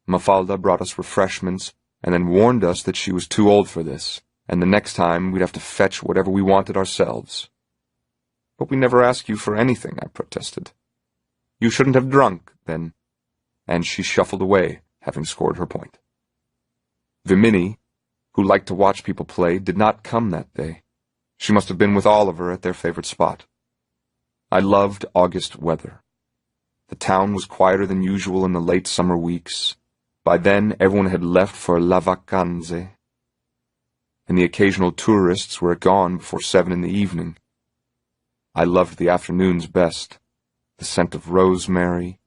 Mafalda brought us refreshments and then warned us that she was too old for this, and the next time we'd have to fetch whatever we wanted ourselves. But we never ask you for anything, I protested. You shouldn't have drunk, then. And she shuffled away, having scored her point. Vimini, who liked to watch people play, did not come that day. She must have been with Oliver at their favorite spot. I loved August weather. The town was quieter than usual in the late summer weeks. By then, everyone had left for La Vacanze, and the occasional tourists were gone before 7 in the evening. I loved the afternoons best. The scent of rosemary,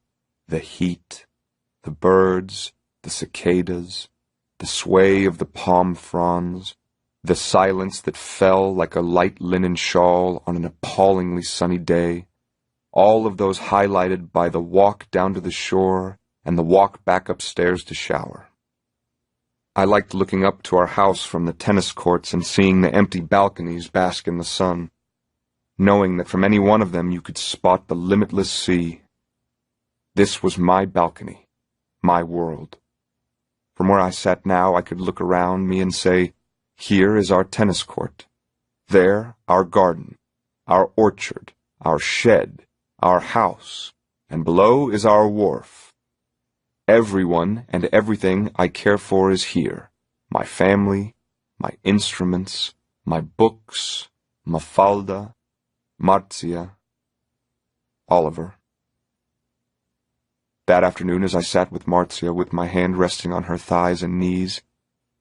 the heat, the birds, the cicadas, the sway of the palm fronds, the silence that fell like a light linen shawl on an appallingly sunny day, all of those highlighted by the walk down to the shore and the walk back upstairs to shower. I liked looking up to our house from the tennis courts and seeing the empty balconies bask in the sun, knowing that from any one of them you could spot the limitless sea. This was my balcony, my world. From where I sat now, I could look around me and say, here is our tennis court. There, our garden, our orchard, our shed, our house, and below is our wharf. Everyone and everything I care for is here. My family, my instruments, my books, Mafalda, Marzia, Oliver. That afternoon, as I sat with Marzia with my hand resting on her thighs and knees,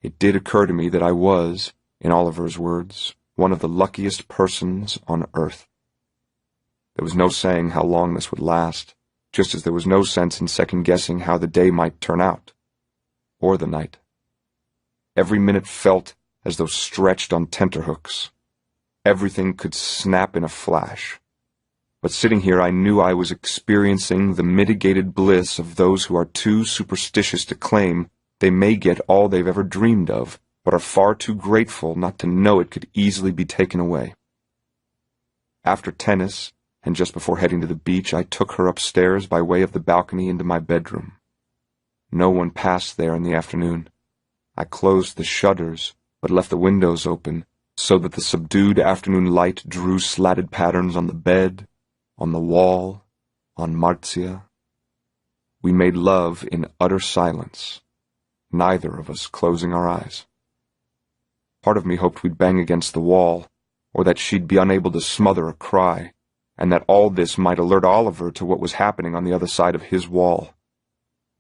it did occur to me that I was, in Oliver's words, one of the luckiest persons on earth. There was no saying how long this would last, just as there was no sense in second-guessing how the day might turn out, or the night. Every minute felt as though stretched on tenterhooks. Everything could snap in a flash. But sitting here, I knew I was experiencing the mitigated bliss of those who are too superstitious to claim they may get all they've ever dreamed of, but are far too grateful not to know it could easily be taken away. After tennis, and just before heading to the beach, I took her upstairs by way of the balcony into my bedroom. No one passed there in the afternoon. I closed the shutters, but left the windows open, so that the subdued afternoon light drew slatted patterns on the bed, on the wall, on Marzia. We made love in utter silence, neither of us closing our eyes. Part of me hoped we'd bang against the wall, or that she'd be unable to smother a cry, and that all this might alert Oliver to what was happening on the other side of his wall.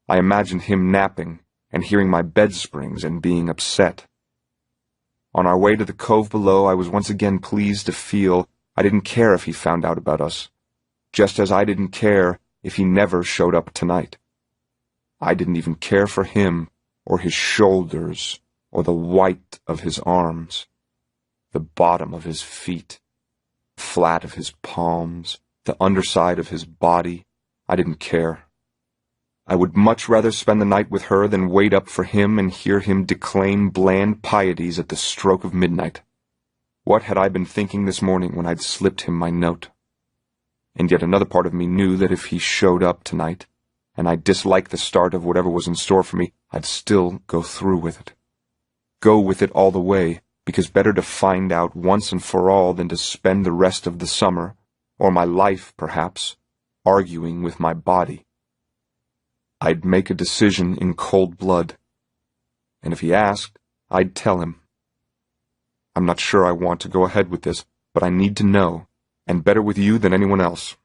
I imagined him napping and hearing my bed springs and being upset. On our way to the cove below, I was once again pleased to feel I didn't care if he found out about us, just as I didn't care if he never showed up tonight. I didn't even care for him or his shoulders or the white of his arms, the bottom of his feet, flat of his palms, the underside of his body. I didn't care. I would much rather spend the night with her than wait up for him and hear him declaim bland pieties at the stroke of midnight. What had I been thinking this morning when I'd slipped him my note? And yet another part of me knew that if he showed up tonight, and I disliked the start of whatever was in store for me, I'd still go through with it. Go with it all the way, because better to find out once and for all than to spend the rest of the summer, or my life, perhaps, arguing with my body. I'd make a decision in cold blood, and if he asked, I'd tell him. I'm not sure I want to go ahead with this, but I need to know, and better with you than anyone else.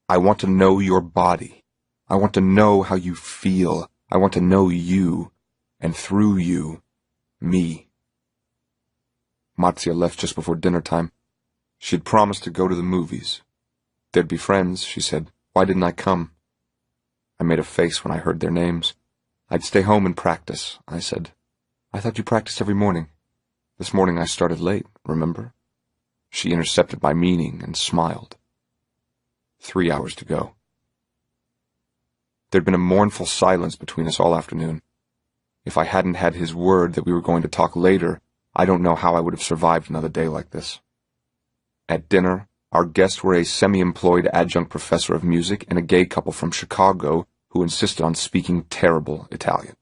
I want to know your body. I want to know how you feel. I want to know you, and through you, me. Marzia left just before dinner time. She'd promised to go to the movies. They'd be friends, she said. Why didn't I come? I made a face when I heard their names. I'd stay home and practice, I said. I thought you practiced every morning. This morning I started late, remember? She intercepted my meaning and smiled. 3 hours to go. There'd been a mournful silence between us all afternoon. If I hadn't had his word that we were going to talk later, I don't know how I would have survived another day like this. At dinner, our guests were a semi-employed adjunct professor of music and a gay couple from Chicago who insisted on speaking terrible Italian.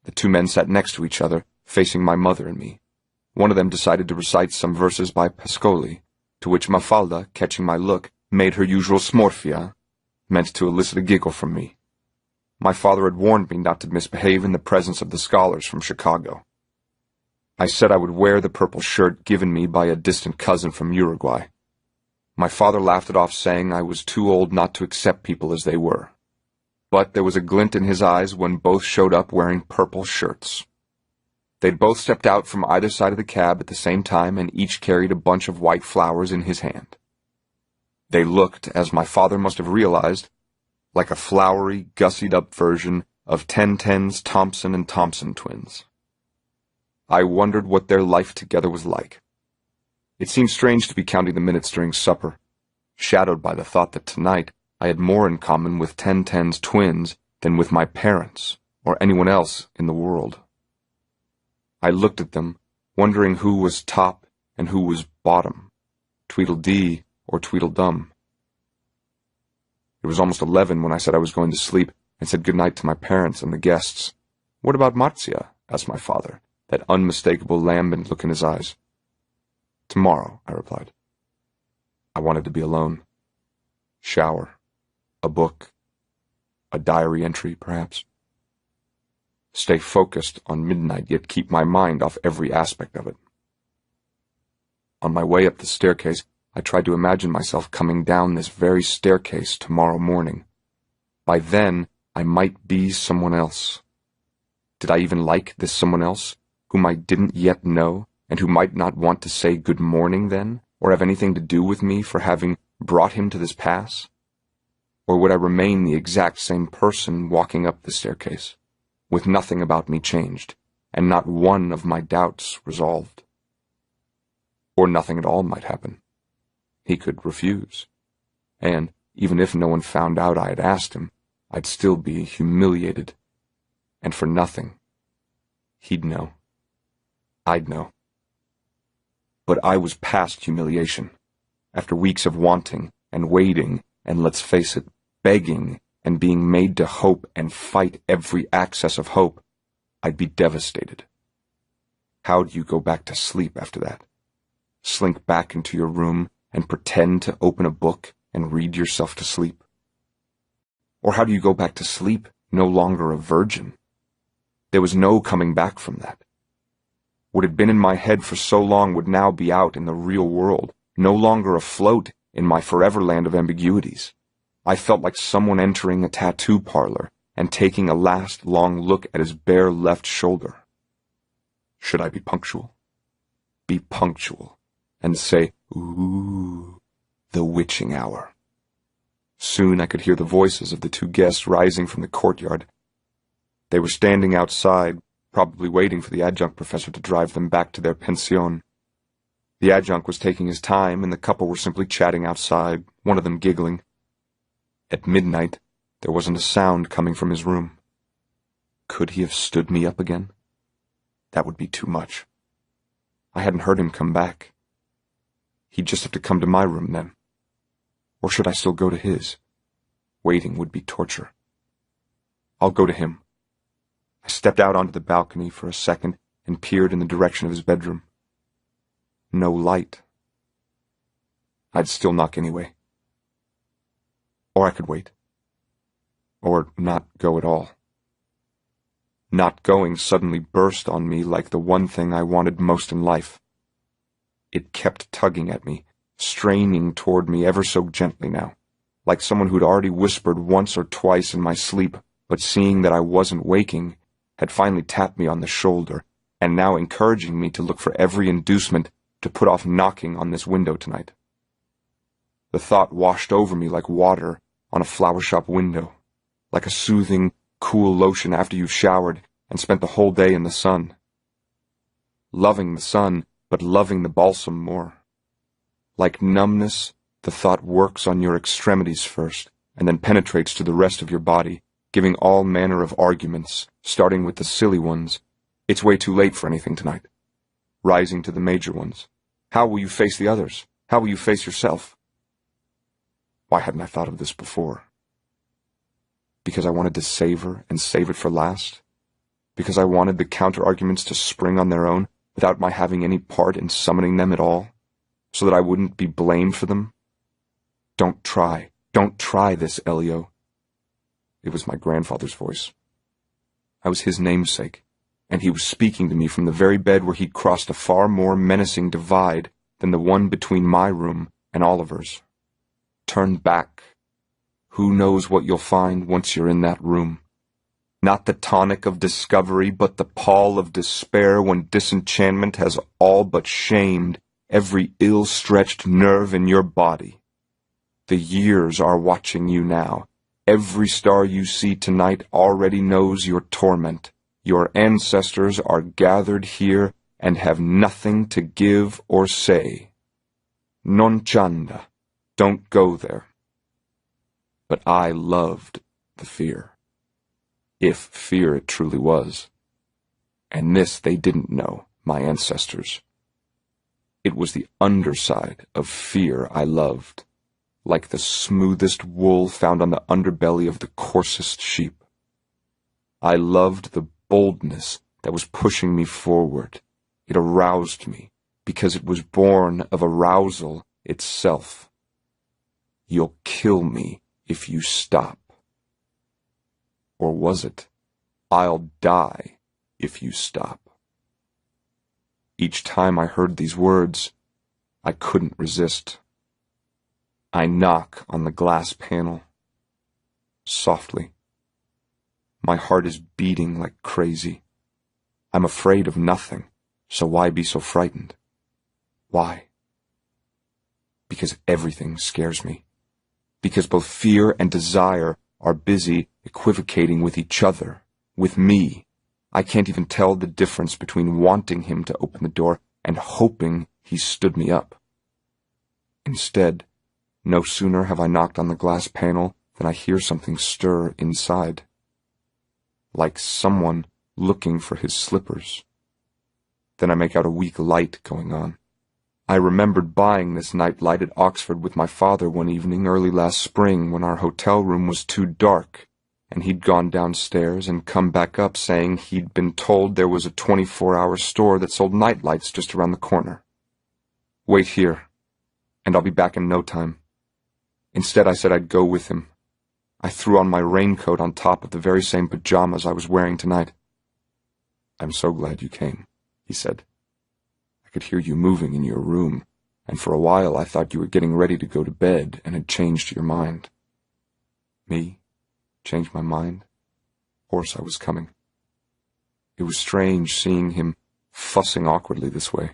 The two men sat next to each other, facing my mother and me. One of them decided to recite some verses by Pascoli, to which Mafalda, catching my look, made her usual smorfia, meant to elicit a giggle from me. My father had warned me not to misbehave in the presence of the scholars from Chicago. I said I would wear the purple shirt given me by a distant cousin from Uruguay. My father laughed it off, saying I was too old not to accept people as they were. But there was a glint in his eyes when both showed up wearing purple shirts. They'd both stepped out from either side of the cab at the same time, and each carried a bunch of white flowers in his hand. They looked, as my father must have realized, like a flowery, gussied-up version of 1010's Thompson and Thompson twins. I wondered what their life together was like. It seemed strange to be counting the minutes during supper, shadowed by the thought that tonight I had more in common with 1010's twins than with my parents or anyone else in the world. I looked at them, wondering who was top and who was bottom, Tweedledee or Tweedledum. It was almost 11 when I said I was going to sleep and said good night to my parents and the guests. What about Marzia? Asked my father, that unmistakable lambent look in his eyes. Tomorrow, I replied. I wanted to be alone. Shower. A book. A diary entry, perhaps. Stay focused on midnight, yet keep my mind off every aspect of it. On my way up the staircase, I tried to imagine myself coming down this very staircase tomorrow morning. By then, I might be someone else. Did I even like this someone else, whom I didn't yet know, and who might not want to say good morning then, or have anything to do with me for having brought him to this pass? Or would I remain the exact same person walking up the staircase, with nothing about me changed, and not one of my doubts resolved? Or nothing at all might happen. He could refuse, and, even if no one found out I had asked him, I'd still be humiliated, and for nothing. He'd know. I'd know. But I was past humiliation. After weeks of wanting and waiting and, let's face it, begging and being made to hope and fight every access of hope, I'd be devastated. How do you go back to sleep after that? Slink back into your room and pretend to open a book and read yourself to sleep? Or how do you go back to sleep no longer a virgin? There was no coming back from that. What had been in my head for so long would now be out in the real world, no longer afloat in my forever land of ambiguities. I felt like someone entering a tattoo parlor, and taking a last long look at his bare left shoulder. Should I be punctual? Be punctual, and say, "Ooh, the witching hour." Soon I could hear the voices of the two guests rising from the courtyard. They were standing outside, probably waiting for the adjunct professor to drive them back to their pension. The adjunct was taking his time, and the couple were simply chatting outside, one of them giggling. At midnight, there wasn't a sound coming from his room. Could he have stood me up again? That would be too much. I hadn't heard him come back. He'd just have to come to my room then. Or should I still go to his? Waiting would be torture. I'll go to him. I stepped out onto the balcony for a second and peered in the direction of his bedroom. No light. I'd still knock anyway. Or I could wait. Or not go at all. Not going suddenly burst on me like the one thing I wanted most in life. It kept tugging at me, straining toward me ever so gently now, like someone who'd already whispered once or twice in my sleep, but seeing that I wasn't waking, had finally tapped me on the shoulder, and now encouraging me to look for every inducement to put off knocking on this window tonight. The thought washed over me like water on a flower shop window, like a soothing, cool lotion after you've showered and spent the whole day in the sun. Loving the sun, but loving the balsam more. Like numbness, the thought works on your extremities first, and then penetrates to the rest of your body, giving all manner of arguments, starting with the silly ones. It's way too late for anything tonight. Rising to the major ones. How will you face the others? How will you face yourself? Why hadn't I thought of this before? Because I wanted to savor and save it for last? Because I wanted the counter-arguments to spring on their own without my having any part in summoning them at all, so that I wouldn't be blamed for them? Don't try this, Elio. It was my grandfather's voice. I was his namesake, and he was speaking to me from the very bed where he'd crossed a far more menacing divide than the one between my room and Oliver's. Turn back. Who knows what you'll find once you're in that room? Not the tonic of discovery, but the pall of despair when disenchantment has all but shamed every ill-stretched nerve in your body. The years are watching you now. Every star you see tonight already knows your torment. Your ancestors are gathered here and have nothing to give or say. Non chanda. Don't go there. But I loved the fear. If fear it truly was. And this they didn't know, my ancestors. It was the underside of fear I loved, like the smoothest wool found on the underbelly of the coarsest sheep. I loved the boldness that was pushing me forward. It aroused me, because it was born of arousal itself. You'll kill me if you stop. Or was it, I'll die if you stop? Each time I heard these words, I couldn't resist. I knock on the glass panel. Softly. My heart is beating like crazy. I'm afraid of nothing, so why be so frightened? Why? Because everything scares me. Because both fear and desire are busy equivocating with each other, with me. I can't even tell the difference between wanting him to open the door and hoping he stood me up. Instead, no sooner have I knocked on the glass panel than I hear something stir inside. Like someone looking for his slippers. Then I make out a weak light going on. I remembered buying this night light at Oxford with my father one evening early last spring when our hotel room was too dark, and he'd gone downstairs and come back up saying he'd been told there was a 24-hour store that sold night lights just around the corner. Wait here, and I'll be back in no time. Instead, I said I'd go with him. I threw on my raincoat on top of the very same pajamas I was wearing tonight. I'm so glad you came, he said. I could hear you moving in your room, and for a while I thought you were getting ready to go to bed and had changed your mind. Me? Change my mind? course I was coming. It was strange seeing him fussing awkwardly this way.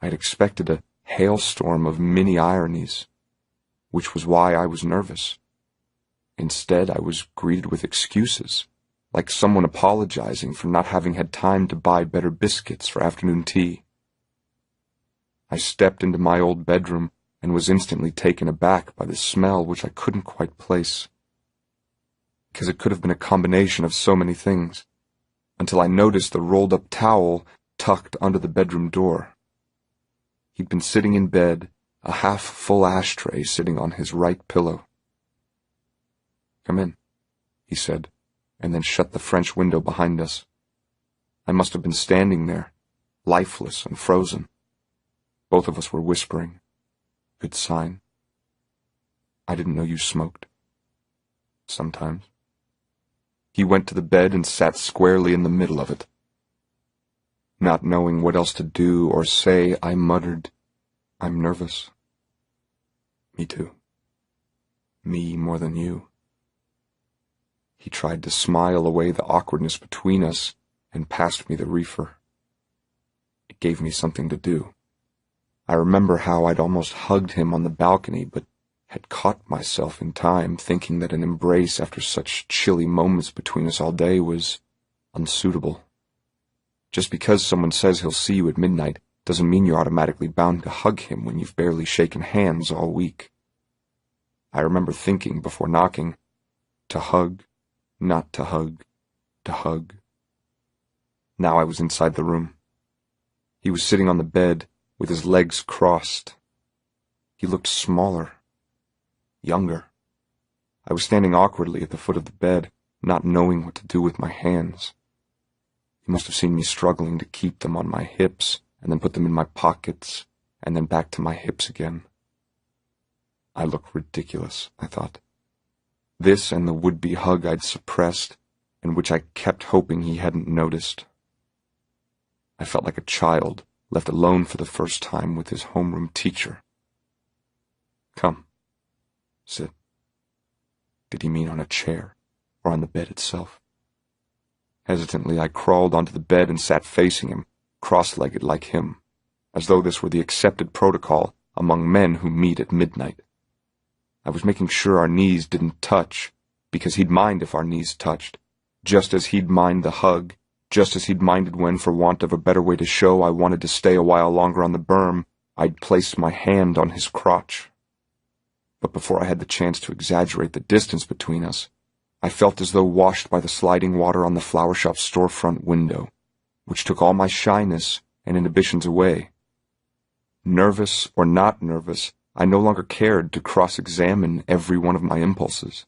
I had expected a hailstorm of mini-ironies, which was why I was nervous. Instead, I was greeted with excuses, like someone apologizing for not having had time to buy better biscuits for afternoon tea. I stepped into my old bedroom and was instantly taken aback by the smell which I couldn't quite place, because it could have been a combination of so many things, until I noticed the rolled-up towel tucked under the bedroom door. He'd been sitting in bed, a half-full ashtray sitting on his right pillow. "Come in," he said, and then shut the French window behind us. I must have been standing there, lifeless and frozen. Both of us were whispering. Good sign. "I didn't know you smoked." "Sometimes." He went to the bed and sat squarely in the middle of it. Not knowing what else to do or say, I muttered, "I'm nervous." "Me too. Me more than you." He tried to smile away the awkwardness between us and passed me the reefer. It gave me something to do. I remember how I'd almost hugged him on the balcony, but had caught myself in time thinking that an embrace after such chilly moments between us all day was unsuitable. Just because someone says he'll see you at midnight doesn't mean you're automatically bound to hug him when you've barely shaken hands all week. I remember thinking before knocking, to hug, not to hug, to hug. Now I was inside the room. He was sitting on the bed with his legs crossed. He looked smaller, younger. I was standing awkwardly at the foot of the bed, not knowing what to do with my hands. He must have seen me struggling to keep them on my hips, and then put them in my pockets, and then back to my hips again. I look ridiculous, I thought. This and the would-be hug I'd suppressed, and which I kept hoping he hadn't noticed. I felt like a child, left alone for the first time with his homeroom teacher. "Come. Sit." Did he mean on a chair, or on the bed itself? Hesitantly, I crawled onto the bed and sat facing him, cross-legged like him, as though this were the accepted protocol among men who meet at midnight. I was making sure our knees didn't touch, because he'd mind if our knees touched, just as he'd mind the hug, just as he'd minded when, for want of a better way to show I wanted to stay a while longer on the berm, I'd placed my hand on his crotch. But before I had the chance to exaggerate the distance between us, I felt as though washed by the sliding water on the flower shop storefront window, which took all my shyness and inhibitions away. Nervous or not nervous, I no longer cared to cross-examine every one of my impulses.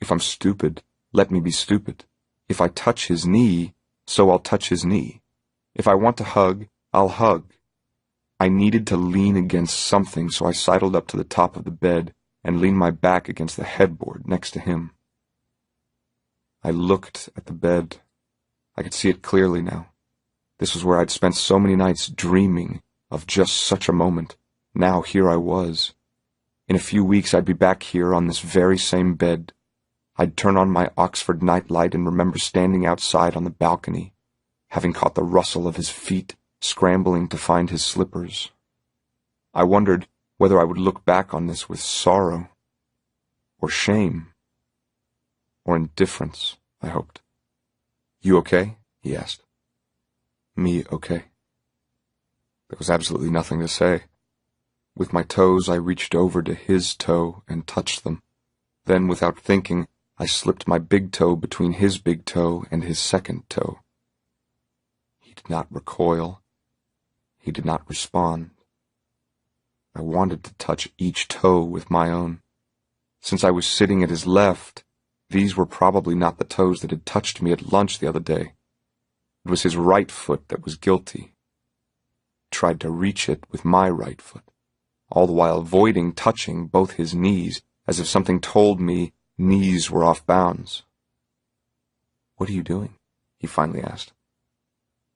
If I'm stupid, let me be stupid. If I touch his knee, so I'll touch his knee. If I want to hug, I'll hug. I needed to lean against something, so I sidled up to the top of the bed and leaned my back against the headboard next to him. I looked at the bed. I could see it clearly now. This was where I'd spent so many nights dreaming of just such a moment. Now here I was. In a few weeks I'd be back here on this very same bed. I'd turn on my Oxford nightlight and remember standing outside on the balcony, having caught the rustle of his feet, scrambling to find his slippers. I wondered whether I would look back on this with sorrow, or shame, or indifference, I hoped. "You okay?" he asked. "Me okay." There was absolutely nothing to say. With my toes, I reached over to his toe and touched them. Then, without thinking, I slipped my big toe between his big toe and his second toe. He did not recoil. He did not respond. I wanted to touch each toe with my own. Since I was sitting at his left, these were probably not the toes that had touched me at lunch the other day. It was his right foot that was guilty. I tried to reach it with my right foot, all the while avoiding touching both his knees, as if something told me knees were off bounds. "What are you doing?" he finally asked.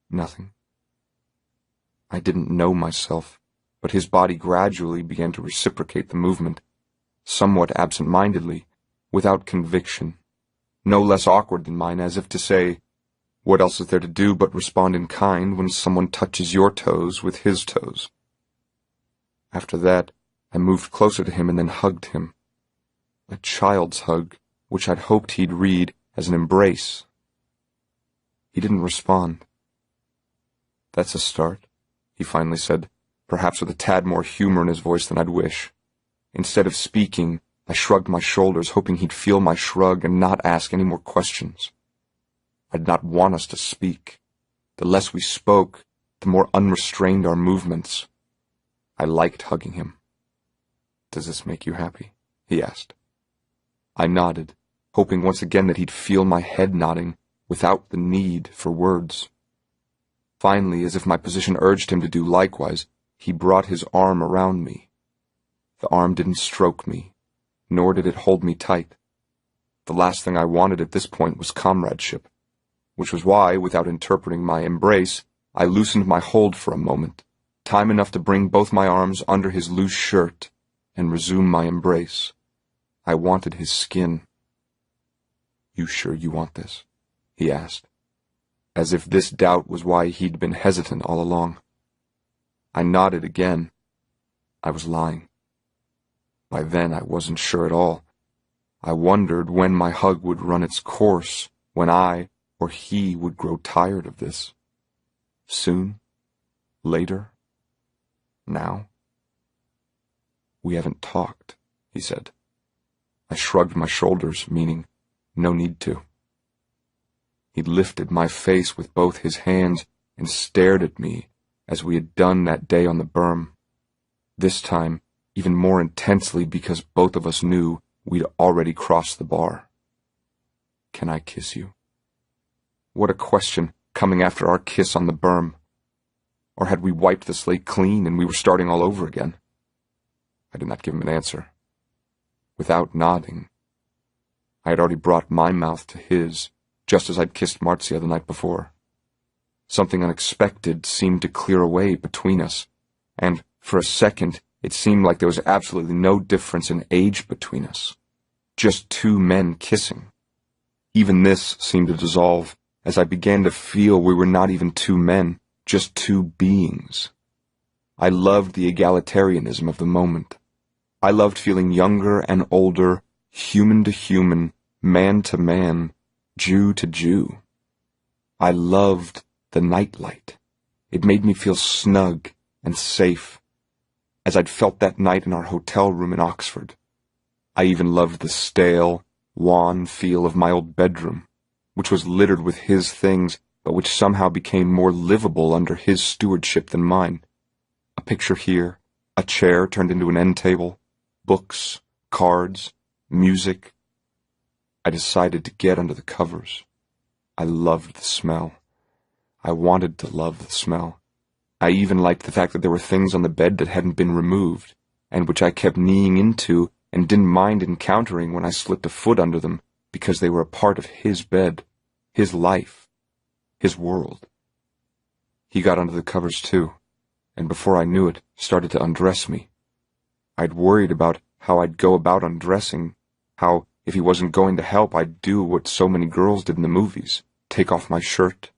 "Nothing." I didn't know myself, but his body gradually began to reciprocate the movement, somewhat absent-mindedly, without conviction, no less awkward than mine, as if to say, what else is there to do but respond in kind when someone touches your toes with his toes? After that, I moved closer to him and then hugged him. A child's hug, which I'd hoped he'd read as an embrace. He didn't respond. That's a start, he finally said, perhaps with a tad more humor in his voice than I'd wish. Instead of speaking, I shrugged my shoulders, hoping he'd feel my shrug and not ask any more questions. I did not want us to speak. The less we spoke, the more unrestrained our movements. I liked hugging him. Does this make you happy? He asked. I nodded, hoping once again that he'd feel my head nodding, without the need for words. Finally, as if my position urged him to do likewise, he brought his arm around me. The arm didn't stroke me, nor did it hold me tight. The last thing I wanted at this point was comradeship, which was why, without interpreting my embrace, I loosened my hold for a moment, time enough to bring both my arms under his loose shirt and resume my embrace. I wanted his skin. You sure you want this? He asked, as if this doubt was why he'd been hesitant all along. I nodded again. I was lying. By then I wasn't sure at all. I wondered when my hug would run its course, when I or he would grow tired of this. Soon? Later? Now? We haven't talked, he said. I shrugged my shoulders, meaning no need to. He lifted my face with both his hands and stared at me as we had done that day on the berm. This time, even more intensely because both of us knew we'd already crossed the bar. Can I kiss you? What a question, coming after our kiss on the berm. Or had we wiped the slate clean and we were starting all over again? I did not give him an answer. Without nodding, I had already brought my mouth to his, just as I'd kissed Marcia the night before. Something unexpected seemed to clear away between us, and for a second it seemed like there was absolutely no difference in age between us. Just two men kissing. Even this seemed to dissolve, as I began to feel we were not even two men, just two beings. I loved the egalitarianism of the moment. I loved feeling younger and older, human to human, man to man, Jew to Jew. I loved the nightlight. It made me feel snug and safe, as I'd felt that night in our hotel room in Oxford. I even loved the stale, wan feel of my old bedroom, which was littered with his things, but which somehow became more livable under his stewardship than mine. A picture here, a chair turned into an end table, books, cards, music. I decided to get under the covers. I loved the smell. I wanted to love the smell. I even liked the fact that there were things on the bed that hadn't been removed, and which I kept kneeing into and didn't mind encountering when I slipped a foot under them, because they were a part of his bed, his life, his world. He got under the covers too, and before I knew it, started to undress me. I'd worried about how I'd go about undressing, how, if he wasn't going to help, I'd do what so many girls did in the movies, take off my shirt,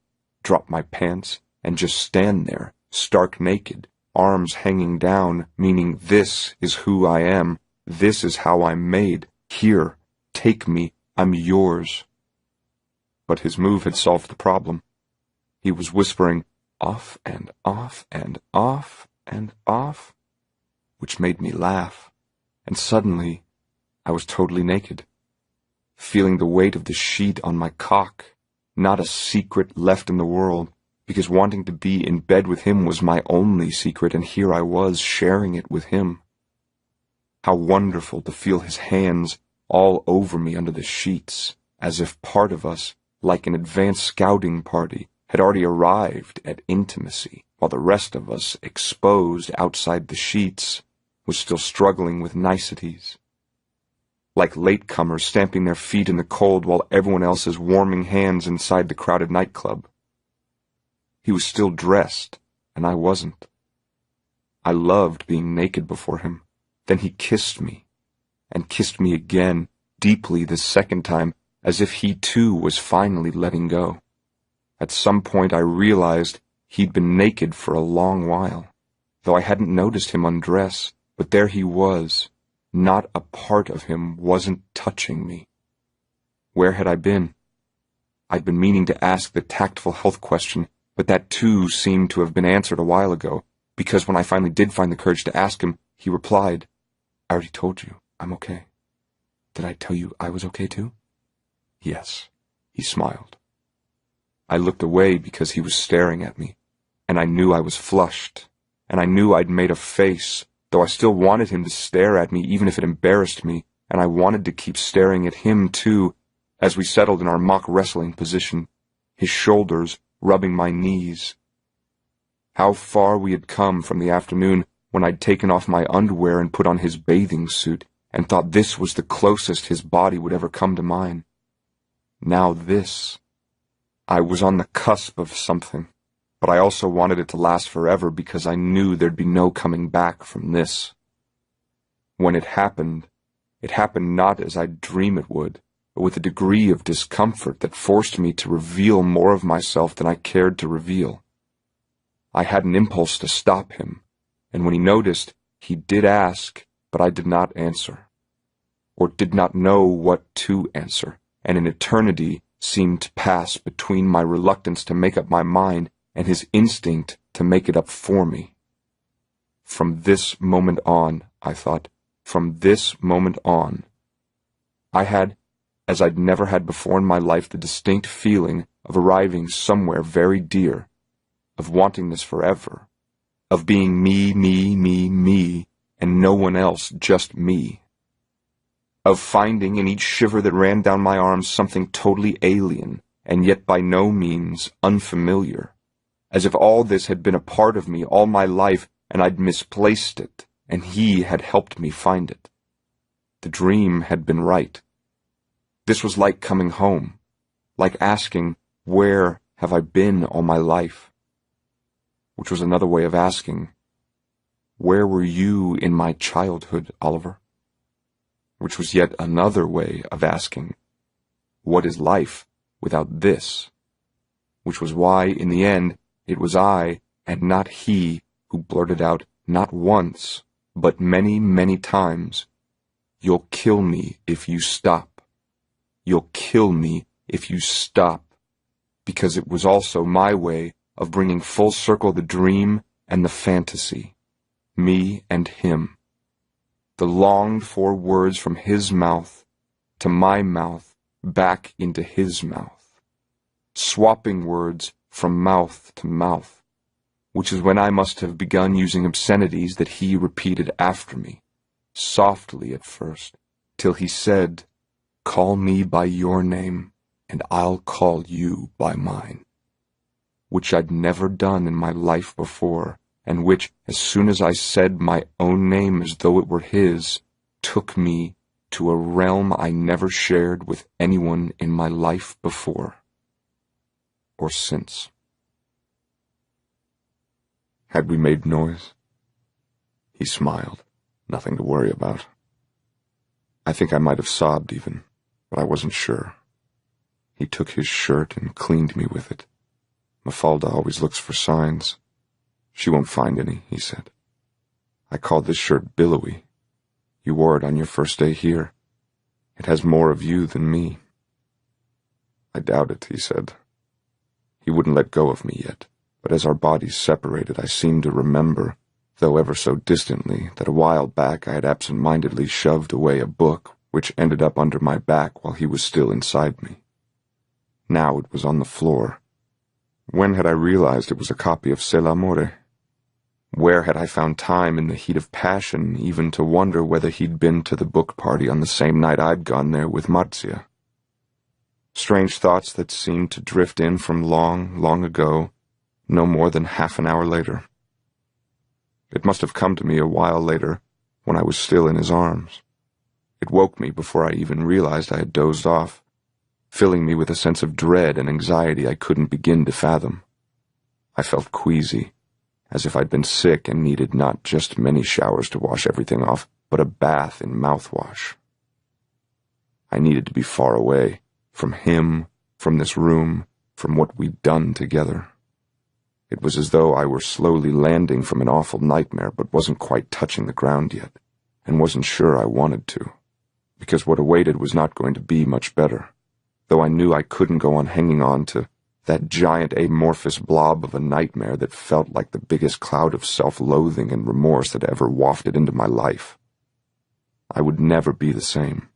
drop my pants, and just stand there, stark naked, arms hanging down, meaning this is who I am, this is how I'm made, here, take me, I'm yours. But his move had solved the problem. He was whispering, off and off and off and off, which made me laugh, and suddenly I was totally naked, feeling the weight of the sheet on my cock, not a secret left in the world, because wanting to be in bed with him was my only secret, and here I was sharing it with him. How wonderful to feel his hands all over me under the sheets, as if part of us, like an advanced scouting party, had already arrived at intimacy, while the rest of us, exposed outside the sheets, was still struggling with niceties. Like latecomers stamping their feet in the cold while everyone else is warming hands inside the crowded nightclub. He was still dressed, and I wasn't. I loved being naked before him. Then he kissed me, and kissed me again, deeply this second time, as if he too was finally letting go. At some point I realized he'd been naked for a long while, though I hadn't noticed him undress, but there he was. Not a part of him wasn't touching me. Where had I been? I'd been meaning to ask the tactful health question, but that too seemed to have been answered a while ago, because when I finally did find the courage to ask him, he replied, "I already told you, I'm okay." "Did I tell you I was okay too?" "Yes," he smiled. I looked away because he was staring at me, and I knew I was flushed, and I knew I'd made a face, though I still wanted him to stare at me even if it embarrassed me, and I wanted to keep staring at him too, as we settled in our mock wrestling position, his shoulders rubbing my knees. How far we had come from the afternoon when I'd taken off my underwear and put on his bathing suit, and thought this was the closest his body would ever come to mine. Now this. I was on the cusp of something, but I also wanted it to last forever because I knew there'd be no coming back from this. When it happened not as I'd dream it would, but with a degree of discomfort that forced me to reveal more of myself than I cared to reveal. I had an impulse to stop him, and when he noticed, he did ask, but I did not answer, or did not know what to answer, and an eternity seemed to pass between my reluctance to make up my mind and his instinct to make it up for me. From this moment on, I thought, from this moment on, I had, as I'd never had before in my life, the distinct feeling of arriving somewhere very dear, of wanting this forever, of being me, and no one else, just me, of finding in each shiver that ran down my arms something totally alien, and yet by no means unfamiliar, as if all this had been a part of me all my life, and I'd misplaced it, and he had helped me find it. The dream had been right. This was like coming home, like asking, where have I been all my life? Which was another way of asking, where were you in my childhood, Oliver? Which was yet another way of asking, what is life without this? Which was why, in the end, it was I, and not he, who blurted out, not once, but many, many times, "You'll kill me if you stop. You'll kill me if you stop," because it was also my way of bringing full circle the dream and the fantasy, me and him, the longed-for words from his mouth to my mouth back into his mouth, swapping words from mouth to mouth, which is when I must have begun using obscenities that he repeated after me, softly at first, till he said, "Call me by your name, and I'll call you by mine," which I'd never done in my life before, and which, as soon as I said my own name as though it were his, took me to a realm I never shared with anyone in my life before or since. Had we made noise? He smiled. Nothing to worry about. I think I might have sobbed even, but I wasn't sure. He took his shirt and cleaned me with it. Mafalda always looks for signs. "She won't find any," he said. "I called this shirt billowy. You wore it on your first day here. It has more of you than me." "I doubt it," he said. He wouldn't let go of me yet, but as our bodies separated, I seemed to remember, though ever so distantly, that a while back I had absent-mindedly shoved away a book which ended up under my back while he was still inside me. Now it was on the floor. When had I realized it was a copy of C'est l'amore? Where had I found time in the heat of passion even to wonder whether he'd been to the book party on the same night I'd gone there with Marzia? Strange thoughts that seemed to drift in from long, long ago, no more than half an hour later. It must have come to me a while later, when I was still in his arms. It woke me before I even realized I had dozed off, filling me with a sense of dread and anxiety I couldn't begin to fathom. I felt queasy, as if I'd been sick and needed not just many showers to wash everything off, but a bath in mouthwash. I needed to be far away, from him, from this room, from what we'd done together. It was as though I were slowly landing from an awful nightmare but wasn't quite touching the ground yet, and wasn't sure I wanted to, because what awaited was not going to be much better, though I knew I couldn't go on hanging on to that giant amorphous blob of a nightmare that felt like the biggest cloud of self-loathing and remorse that ever wafted into my life. I would never be the same.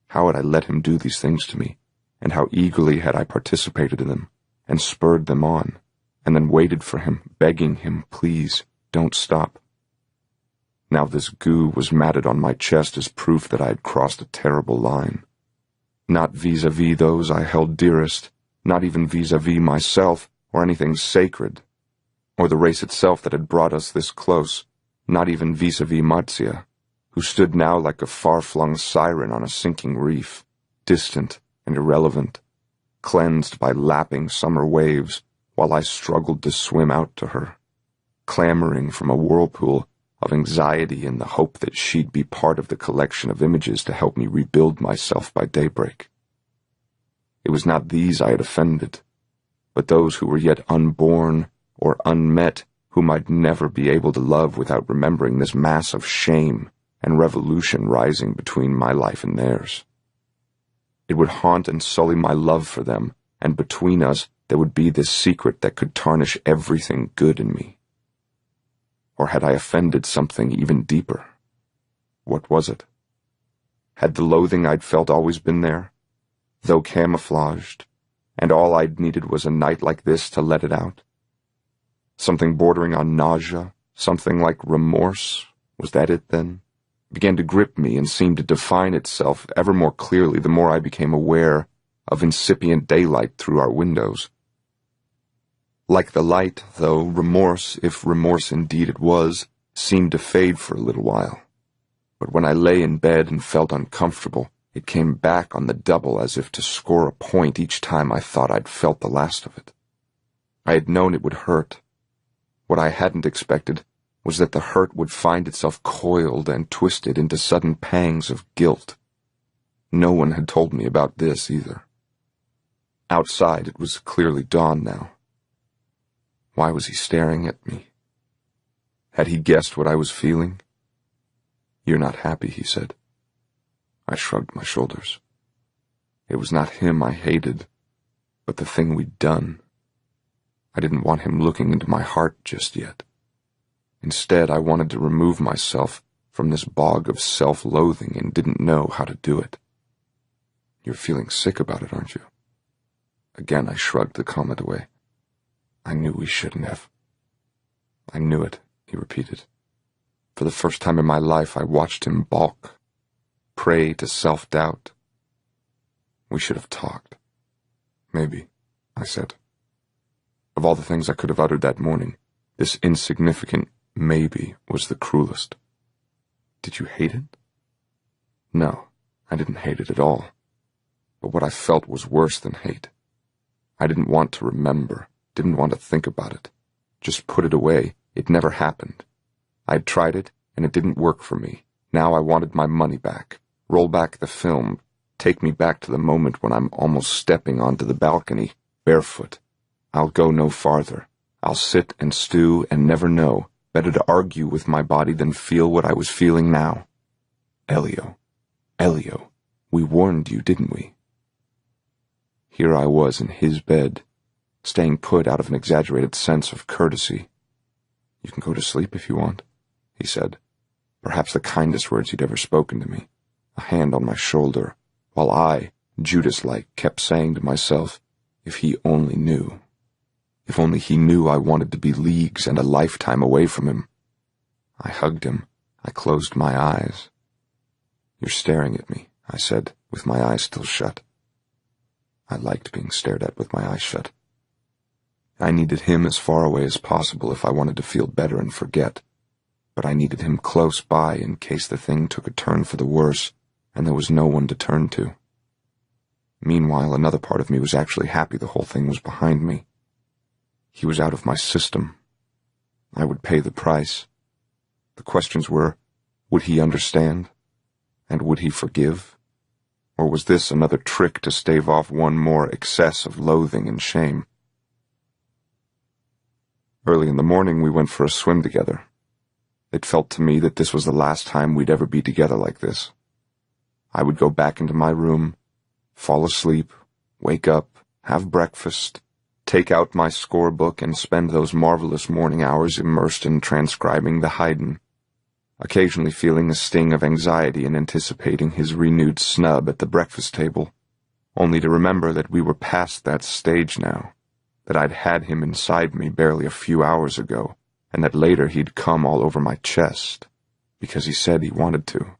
How had I let him do these things to me, and how eagerly had I participated in them, and spurred them on, and then waited for him, begging him, please, don't stop. Now this goo was matted on my chest as proof that I had crossed a terrible line. Not vis-a-vis those I held dearest, not even vis-a-vis myself, or anything sacred, or the race itself that had brought us this close, not even vis-a-vis Marcia, who stood now like a far-flung siren on a sinking reef, distant and irrelevant, cleansed by lapping summer waves, while I struggled to swim out to her, clamoring from a whirlpool of anxiety in the hope that she'd be part of the collection of images to help me rebuild myself by daybreak. It was not these I had offended, but those who were yet unborn or unmet, whom I'd never be able to love without remembering this mass of shame and revolution rising between my life and theirs. It would haunt and sully my love for them, and between us there would be this secret that could tarnish everything good in me. Or had I offended something even deeper? What was it? Had the loathing I'd felt always been there, though camouflaged, and all I'd needed was a night like this to let it out? Something bordering on nausea, something like remorse, was that it then? It began to grip me and seemed to define itself ever more clearly the more I became aware of incipient daylight through our windows. Like the light, though, remorse, if remorse indeed it was, seemed to fade for a little while. But when I lay in bed and felt uncomfortable, it came back on the double as if to score a point each time I thought I'd felt the last of it. I had known it would hurt. What I hadn't expected was that the hurt would find itself coiled and twisted into sudden pangs of guilt. No one had told me about this either. Outside it was clearly dawn now. Why was he staring at me? Had he guessed what I was feeling? "You're not happy," he said. I shrugged my shoulders. It was not him I hated, but the thing we'd done. I didn't want him looking into my heart just yet. Instead, I wanted to remove myself from this bog of self-loathing and didn't know how to do it. "You're feeling sick about it, aren't you?" Again, I shrugged the comment away. "I knew we shouldn't have." "I knew it," he repeated. For the first time in my life, I watched him balk, prey to self-doubt. "We should have talked." "Maybe," I said. Of all the things I could have uttered that morning, this insignificant maybe was the cruelest. "Did you hate it?" No, I didn't hate it at all. But what I felt was worse than hate. I didn't want to remember, didn't want to think about it. Just put it away. It never happened. I'd tried it, and it didn't work for me. Now I wanted my money back. Roll back the film. Take me back to the moment when I'm almost stepping onto the balcony, barefoot. I'll go no farther. I'll sit and stew and never know. Better to argue with my body than feel what I was feeling now. Elio, we warned you, didn't we? Here I was in his bed, staying put out of an exaggerated sense of courtesy. "You can go to sleep if you want," he said, perhaps the kindest words he'd ever spoken to me, a hand on my shoulder, while I, Judas-like, kept saying to myself, if he only knew. If only he knew I wanted to be leagues and a lifetime away from him. I hugged him. I closed my eyes. "You're staring at me," I said, with my eyes still shut. I liked being stared at with my eyes shut. I needed him as far away as possible if I wanted to feel better and forget, but I needed him close by in case the thing took a turn for the worse and there was no one to turn to. Meanwhile, another part of me was actually happy the whole thing was behind me. He was out of my system. I would pay the price. The questions were, would he understand? And would he forgive? Or was this another trick to stave off one more excess of loathing and shame? Early in the morning, we went for a swim together. It felt to me that this was the last time we'd ever be together like this. I would go back into my room, fall asleep, wake up, have breakfast, take out my scorebook, and spend those marvelous morning hours immersed in transcribing the Haydn, occasionally feeling a sting of anxiety in anticipating his renewed snub at the breakfast table, only to remember that we were past that stage now, that I'd had him inside me barely a few hours ago, and that later he'd come all over my chest, because he said he wanted to,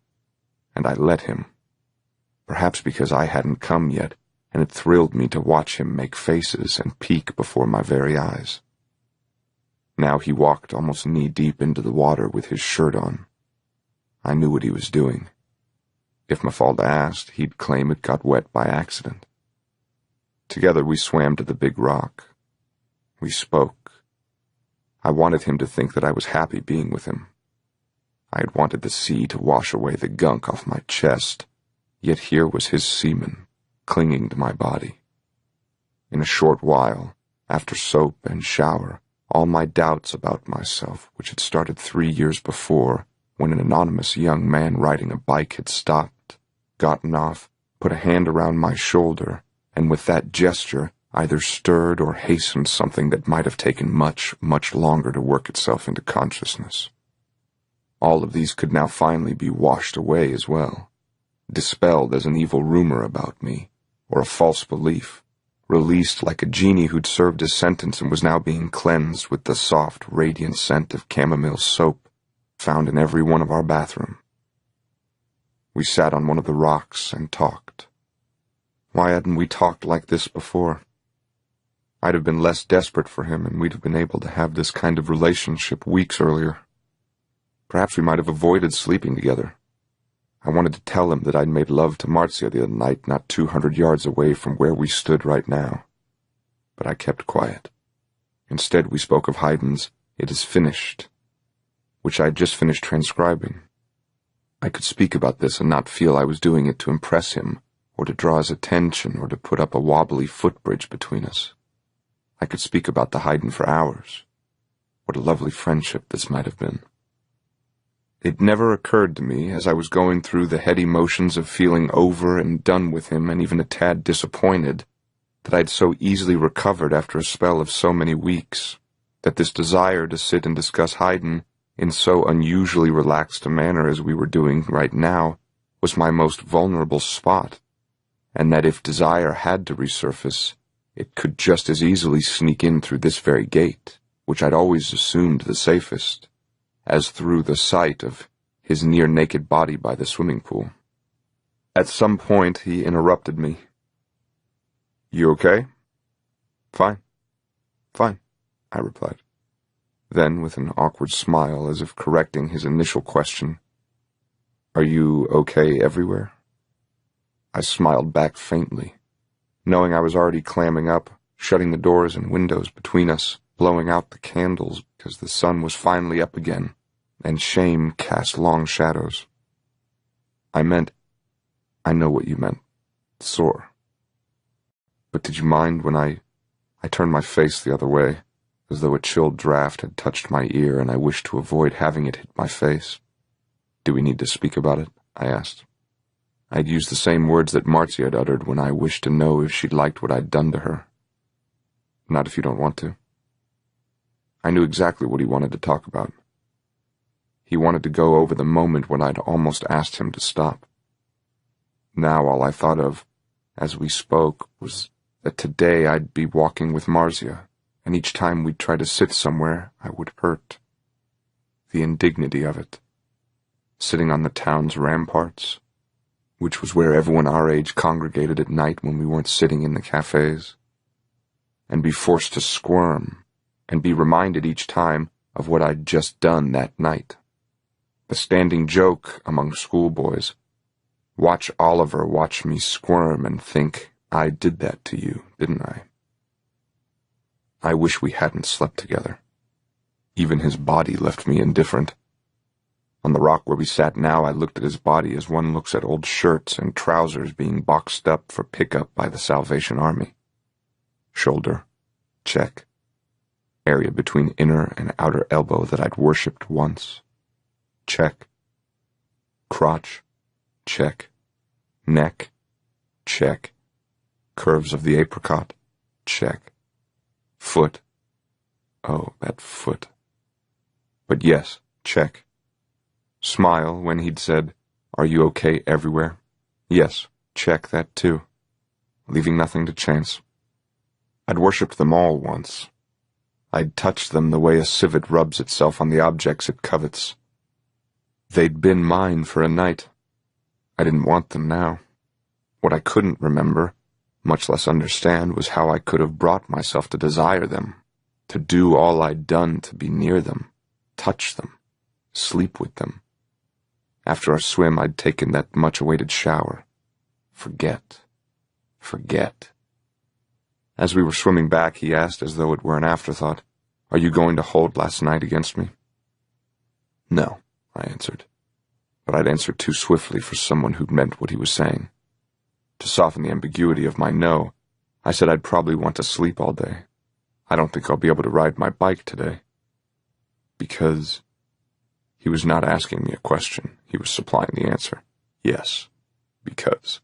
and I let him. Perhaps because I hadn't come yet, and it thrilled me to watch him make faces and peek before my very eyes. Now he walked almost knee-deep into the water with his shirt on. I knew what he was doing. If Mafalda asked, he'd claim it got wet by accident. Together we swam to the big rock. We spoke. I wanted him to think that I was happy being with him. I had wanted the sea to wash away the gunk off my chest, yet here was his semen, clinging to my body. In a short while, after soap and shower, all my doubts about myself, which had started 3 years before, when an anonymous young man riding a bike had stopped, gotten off, put a hand around my shoulder, and with that gesture either stirred or hastened something that might have taken much, much longer to work itself into consciousness. All of these could now finally be washed away as well, dispelled as an evil rumor about me, or a false belief, released like a genie who'd served his sentence and was now being cleansed with the soft, radiant scent of chamomile soap found in every one of our bathrooms. We sat on one of the rocks and talked. Why hadn't we talked like this before? I'd have been less desperate for him, and we'd have been able to have this kind of relationship weeks earlier. Perhaps we might have avoided sleeping together. I wanted to tell him that I'd made love to Marzia the other night, not 200 yards away from where we stood right now. But I kept quiet. Instead, we spoke of Haydn's "It is finished," which I'd just finished transcribing. I could speak about this and not feel I was doing it to impress him, or to draw his attention, or to put up a wobbly footbridge between us. I could speak about the Haydn for hours. What a lovely friendship this might have been. It never occurred to me, as I was going through the heady motions of feeling over and done with him and even a tad disappointed, that I'd so easily recovered after a spell of so many weeks, that this desire to sit and discuss Haydn in so unusually relaxed a manner as we were doing right now was my most vulnerable spot, and that if desire had to resurface, it could just as easily sneak in through this very gate, which I'd always assumed the safest, as through the sight of his near-naked body by the swimming pool. At some point he interrupted me. "You okay?" "Fine. Fine," I replied. Then, with an awkward smile, as if correcting his initial question, "Are you okay everywhere?" I smiled back faintly, knowing I was already clamming up, shutting the doors and windows between us, blowing out the candles because the sun was finally up again, and shame cast long shadows. I know what you meant, sore. But did you mind when I turned my face the other way, as though a chill draft had touched my ear and I wished to avoid having it hit my face? "Do we need to speak about it?" I asked. I'd used the same words that Marzia had uttered when I wished to know if she'd liked what I'd done to her. "Not if you don't want to." I knew exactly what he wanted to talk about. He wanted to go over the moment when I'd almost asked him to stop. Now all I thought of, as we spoke, was that today I'd be walking with Marzia, and each time we'd try to sit somewhere, I would hurt. The indignity of it. Sitting on the town's ramparts, which was where everyone our age congregated at night when we weren't sitting in the cafes, and be forced to squirm, and be reminded each time of what I'd just done that night. The standing joke among schoolboys. Watch Oliver watch me squirm and think, I did that to you, didn't I? I wish we hadn't slept together. Even his body left me indifferent. On the rock where we sat now, I looked at his body as one looks at old shirts and trousers being boxed up for pickup by the Salvation Army. Shoulder, check. Area between inner and outer elbow that I'd worshipped once, check. Crotch, check. Neck, check. Curves of the apricot, check. Foot. Oh, that foot. But yes, check. Smile when he'd said, "Are you okay everywhere?" Yes, check that too. Leaving nothing to chance. I'd worshipped them all once. I'd touched them the way a civet rubs itself on the objects it covets. They'd been mine for a night. I didn't want them now. What I couldn't remember, much less understand, was how I could have brought myself to desire them, to do all I'd done to be near them, touch them, sleep with them. After our swim, I'd taken that much-awaited shower. Forget. As we were swimming back, he asked, as though it were an afterthought, "Are you going to hold last night against me?" "No," I answered. But I'd answered too swiftly for someone who'd meant what he was saying. To soften the ambiguity of my no, I said I'd probably want to sleep all day. I don't think I'll be able to ride my bike today. Because... He was not asking me a question. He was supplying the answer. Yes, because.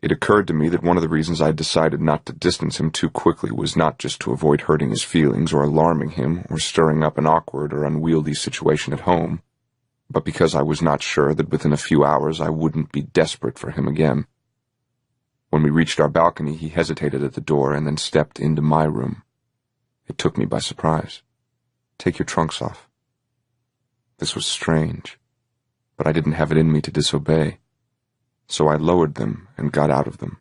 It occurred to me that one of the reasons I'd decided not to distance him too quickly was not just to avoid hurting his feelings or alarming him or stirring up an awkward or unwieldy situation at home, but because I was not sure that within a few hours I wouldn't be desperate for him again. When we reached our balcony, he hesitated at the door and then stepped into my room. It took me by surprise. "Take your trunks off." This was strange, but I didn't have it in me to disobey, so I lowered them and got out of them.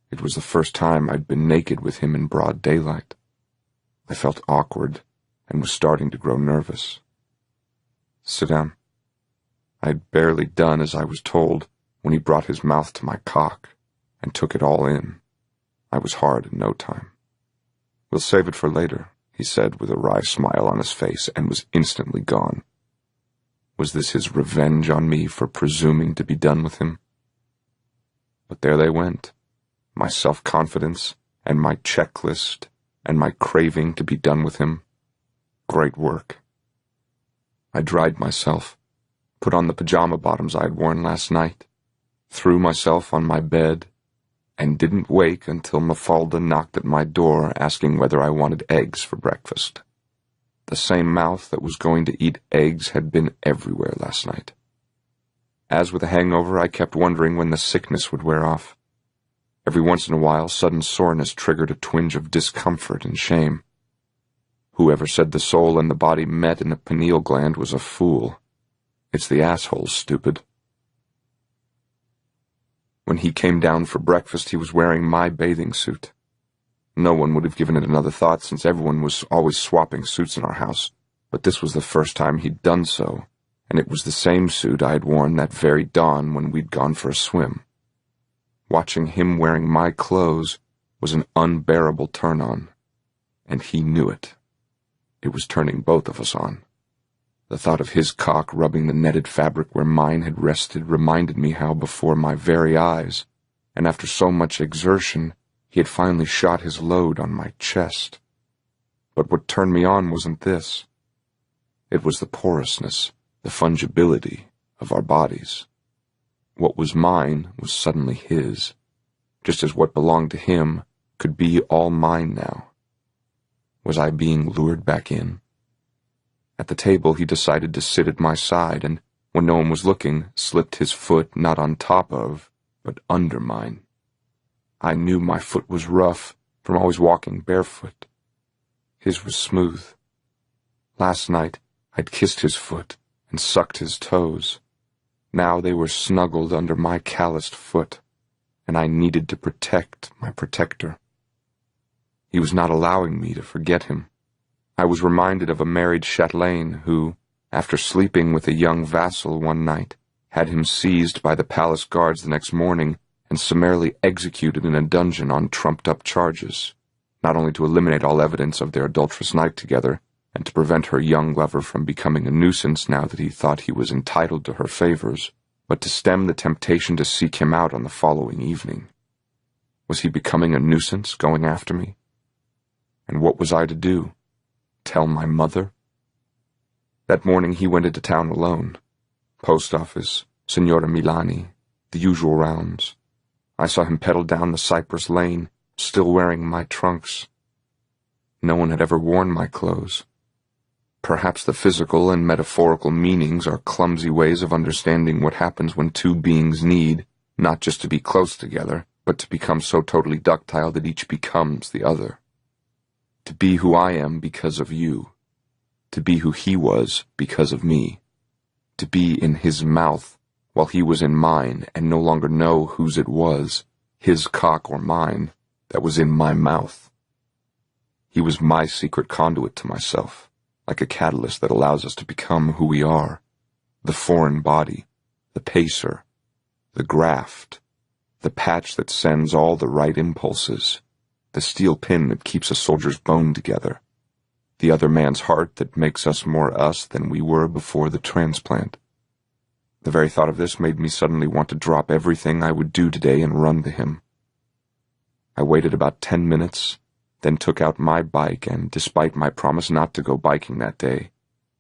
It was the first time I'd been naked with him in broad daylight. I felt awkward and was starting to grow nervous. "Sit down." I'd barely done as I was told when he brought his mouth to my cock and took it all in. I was hard in no time. "We'll save it for later," he said with a wry smile on his face, and was instantly gone. Was this his revenge on me for presuming to be done with him? But there they went, my self-confidence and my checklist and my craving to be done with him. Great work. I dried myself, put on the pajama bottoms I had worn last night, threw myself on my bed, and didn't wake until Mafalda knocked at my door asking whether I wanted eggs for breakfast. The same mouth that was going to eat eggs had been everywhere last night. As with a hangover, I kept wondering when the sickness would wear off. Every once in a while, sudden soreness triggered a twinge of discomfort and shame. Whoever said the soul and the body met in the pineal gland was a fool. It's the asshole, stupid. When he came down for breakfast, he was wearing my bathing suit. No one would have given it another thought, since everyone was always swapping suits in our house, but this was the first time he'd done so, and it was the same suit I had worn that very dawn when we'd gone for a swim. Watching him wearing my clothes was an unbearable turn-on, and he knew it. It was turning both of us on. The thought of his cock rubbing the netted fabric where mine had rested reminded me how before my very eyes, and after so much exertion, he had finally shot his load on my chest. But what turned me on wasn't this. It was the porousness, the fungibility of our bodies. What was mine was suddenly his, just as what belonged to him could be all mine now. Was I being lured back in? At the table, he decided to sit at my side, and when no one was looking, slipped his foot not on top of, but under mine. I knew my foot was rough from always walking barefoot. His was smooth. Last night, I'd kissed his foot and sucked his toes. Now they were snuggled under my calloused foot, and I needed to protect my protector. He was not allowing me to forget him. I was reminded of a married chatelaine who, after sleeping with a young vassal one night, had him seized by the palace guards the next morning and summarily executed in a dungeon on trumped-up charges, not only to eliminate all evidence of their adulterous night together, and to prevent her young lover from becoming a nuisance now that he thought he was entitled to her favors, but to stem the temptation to seek him out on the following evening. Was he becoming a nuisance, going after me? And what was I to do? Tell my mother? That morning he went into town alone. Post office, Signora Milani, the usual rounds. I saw him pedal down the cypress lane, still wearing my trunks. No one had ever worn my clothes. Perhaps the physical and metaphorical meanings are clumsy ways of understanding what happens when two beings need, not just to be close together, but to become so totally ductile that each becomes the other. To be who I am because of you. To be who he was because of me. To be in his mouth while he was in mine and no longer know whose it was, his cock or mine, that was in my mouth. He was my secret conduit to myself, like a catalyst that allows us to become who we are, the foreign body, the pacer, the graft, the patch that sends all the right impulses, the steel pin that keeps a soldier's bone together, the other man's heart that makes us more us than we were before the transplant. The very thought of this made me suddenly want to drop everything I would do today and run to him. I waited about 10 minutes, then took out my bike and, despite my promise not to go biking that day,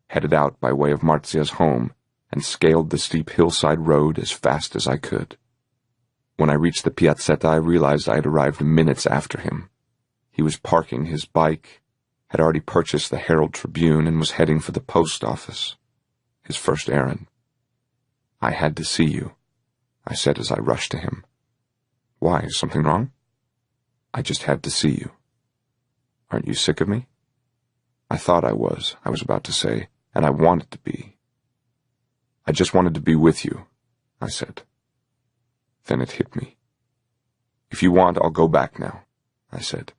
headed out by way of Marzia's home and scaled the steep hillside road as fast as I could. When I reached the piazzetta, I realized I had arrived minutes after him. He was parking his bike, had already purchased the Herald Tribune, and was heading for the post office, his first errand. I had to see you, I said as I rushed to him. Why, is something wrong? I just had to see you. Aren't you sick of me? I thought I was about to say, and I wanted to be. I just wanted to be with you, I said. Then it hit me. If you want, I'll go back now, I said.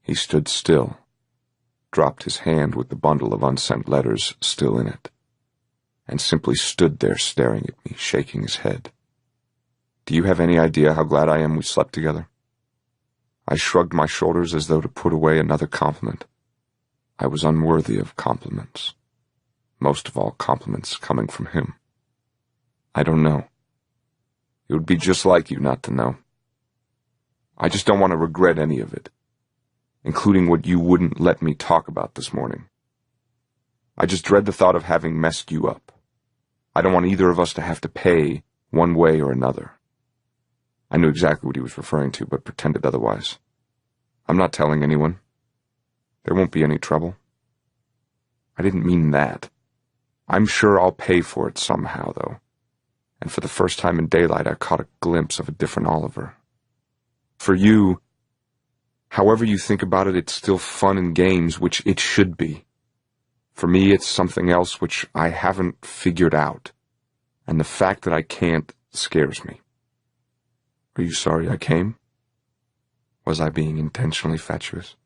He stood still, dropped his hand with the bundle of unsent letters still in it, and simply stood there staring at me, shaking his head. Do you have any idea how glad I am we slept together? I shrugged my shoulders as though to put away another compliment. I was unworthy of compliments. Most of all, compliments coming from him. I don't know. It would be just like you not to know. I just don't want to regret any of it, including what you wouldn't let me talk about this morning. I just dread the thought of having messed you up. I don't want either of us to have to pay one way or another. I knew exactly what he was referring to, but pretended otherwise. I'm not telling anyone. There won't be any trouble. I didn't mean that. I'm sure I'll pay for it somehow, though. And for the first time in daylight, I caught a glimpse of a different Oliver. For you, however you think about it, it's still fun and games, which it should be. For me, it's something else which I haven't figured out, and the fact that I can't scares me. Are you sorry I came? Was I being intentionally fatuous?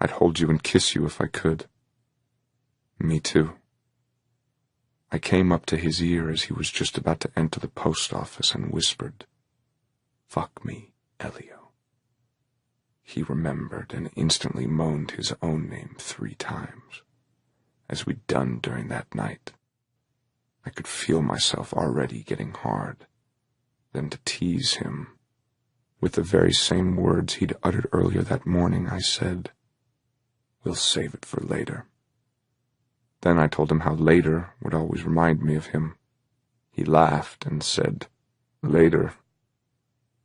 I'd hold you and kiss you if I could. Me too. I came up to his ear as he was just about to enter the post office and whispered, "Fuck me, Elio." He remembered and instantly moaned his own name 3 times, as we'd done during that night. I could feel myself already getting hard. Then to tease him, with the very same words he'd uttered earlier that morning, I said, "We'll save it for later." Then I told him how later would always remind me of him. He laughed and said, "Later,"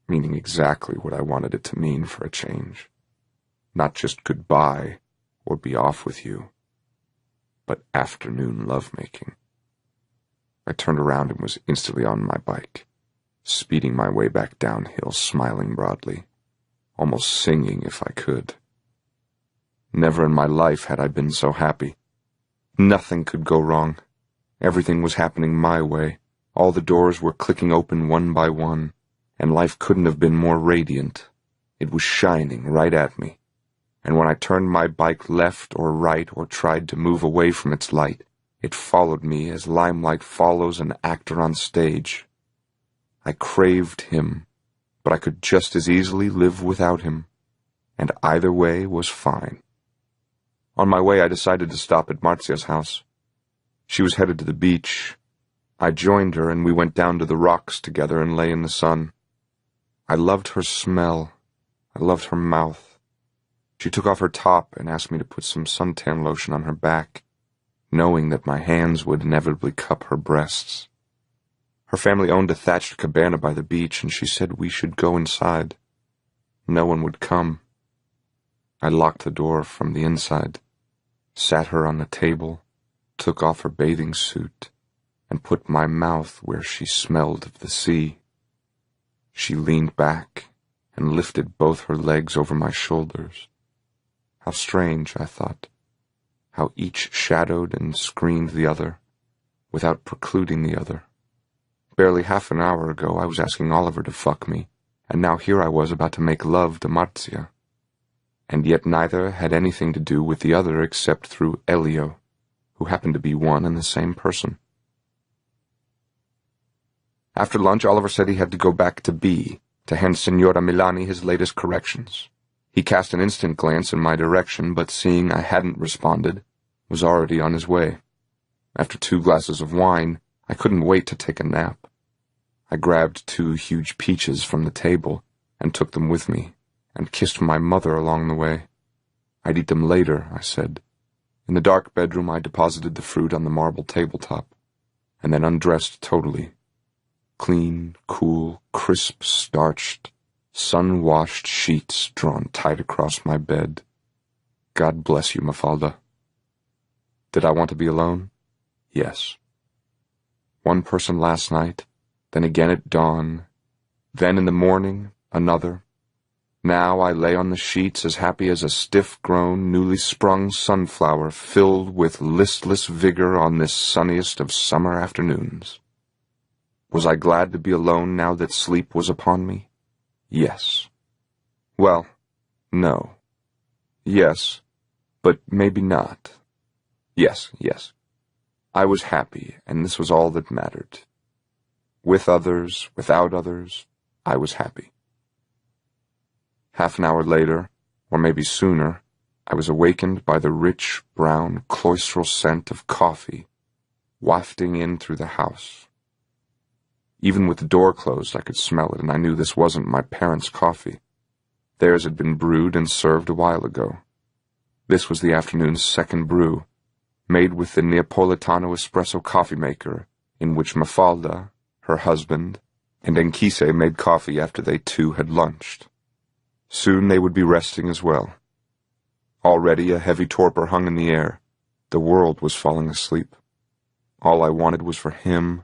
meaning exactly what I wanted it to mean for a change. Not just goodbye or be off with you, but afternoon lovemaking. I turned around and was instantly on my bike, speeding my way back downhill, smiling broadly, almost singing if I could. Never in my life had I been so happy. Nothing could go wrong. Everything was happening my way. All the doors were clicking open one by one, and life couldn't have been more radiant. It was shining right at me, and when I turned my bike left or right or tried to move away from its light, it followed me as limelight follows an actor on stage. I craved him, but I could just as easily live without him, and either way was fine. On my way, I decided to stop at Marzia's house. She was headed to the beach. I joined her, and we went down to the rocks together and lay in the sun. I loved her smell. I loved her mouth. She took off her top and asked me to put some suntan lotion on her back, knowing that my hands would inevitably cup her breasts. Her family owned a thatched cabana by the beach, and she said we should go inside. No one would come. I locked the door from the inside, sat her on the table, took off her bathing suit, and put my mouth where she smelled of the sea. She leaned back and lifted both her legs over my shoulders. How strange, I thought, how each shadowed and screened the other, without precluding the other. Barely half an hour ago I was asking Oliver to fuck me, and now here I was about to make love to Marzia. And yet neither had anything to do with the other except through Elio, who happened to be one and the same person. After lunch, Oliver said he had to go back to B, to hand Signora Milani his latest corrections. He cast an instant glance in my direction, but seeing I hadn't responded, was already on his way. After 2 glasses of wine, I couldn't wait to take a nap. I grabbed 2 huge peaches from the table and took them with me, and kissed my mother along the way. I'd eat them later, I said. In the dark bedroom, I deposited the fruit on the marble tabletop, and then undressed totally. Clean, cool, crisp, starched, sun-washed sheets drawn tight across my bed. God bless you, Mafalda. Did I want to be alone? Yes. One person last night, then again at dawn, then in the morning, another. Now I lay on the sheets as happy as a stiff-grown, newly sprung sunflower filled with listless vigor on this sunniest of summer afternoons. Was I glad to be alone now that sleep was upon me? Yes. Well, no. Yes, but maybe not. Yes. I was happy, and this was all that mattered. With others, without others, I was happy. Half an hour later, or maybe sooner, I was awakened by the rich, brown, cloistral scent of coffee wafting in through the house. Even with the door closed, I could smell it, and I knew this wasn't my parents' coffee. Theirs had been brewed and served a while ago. This was the afternoon's second brew, made with the Neapolitano espresso coffee maker, in which Mafalda, her husband, and Anchise made coffee after they too had lunched. Soon they would be resting as well. Already a heavy torpor hung in the air. The world was falling asleep. All I wanted was for him,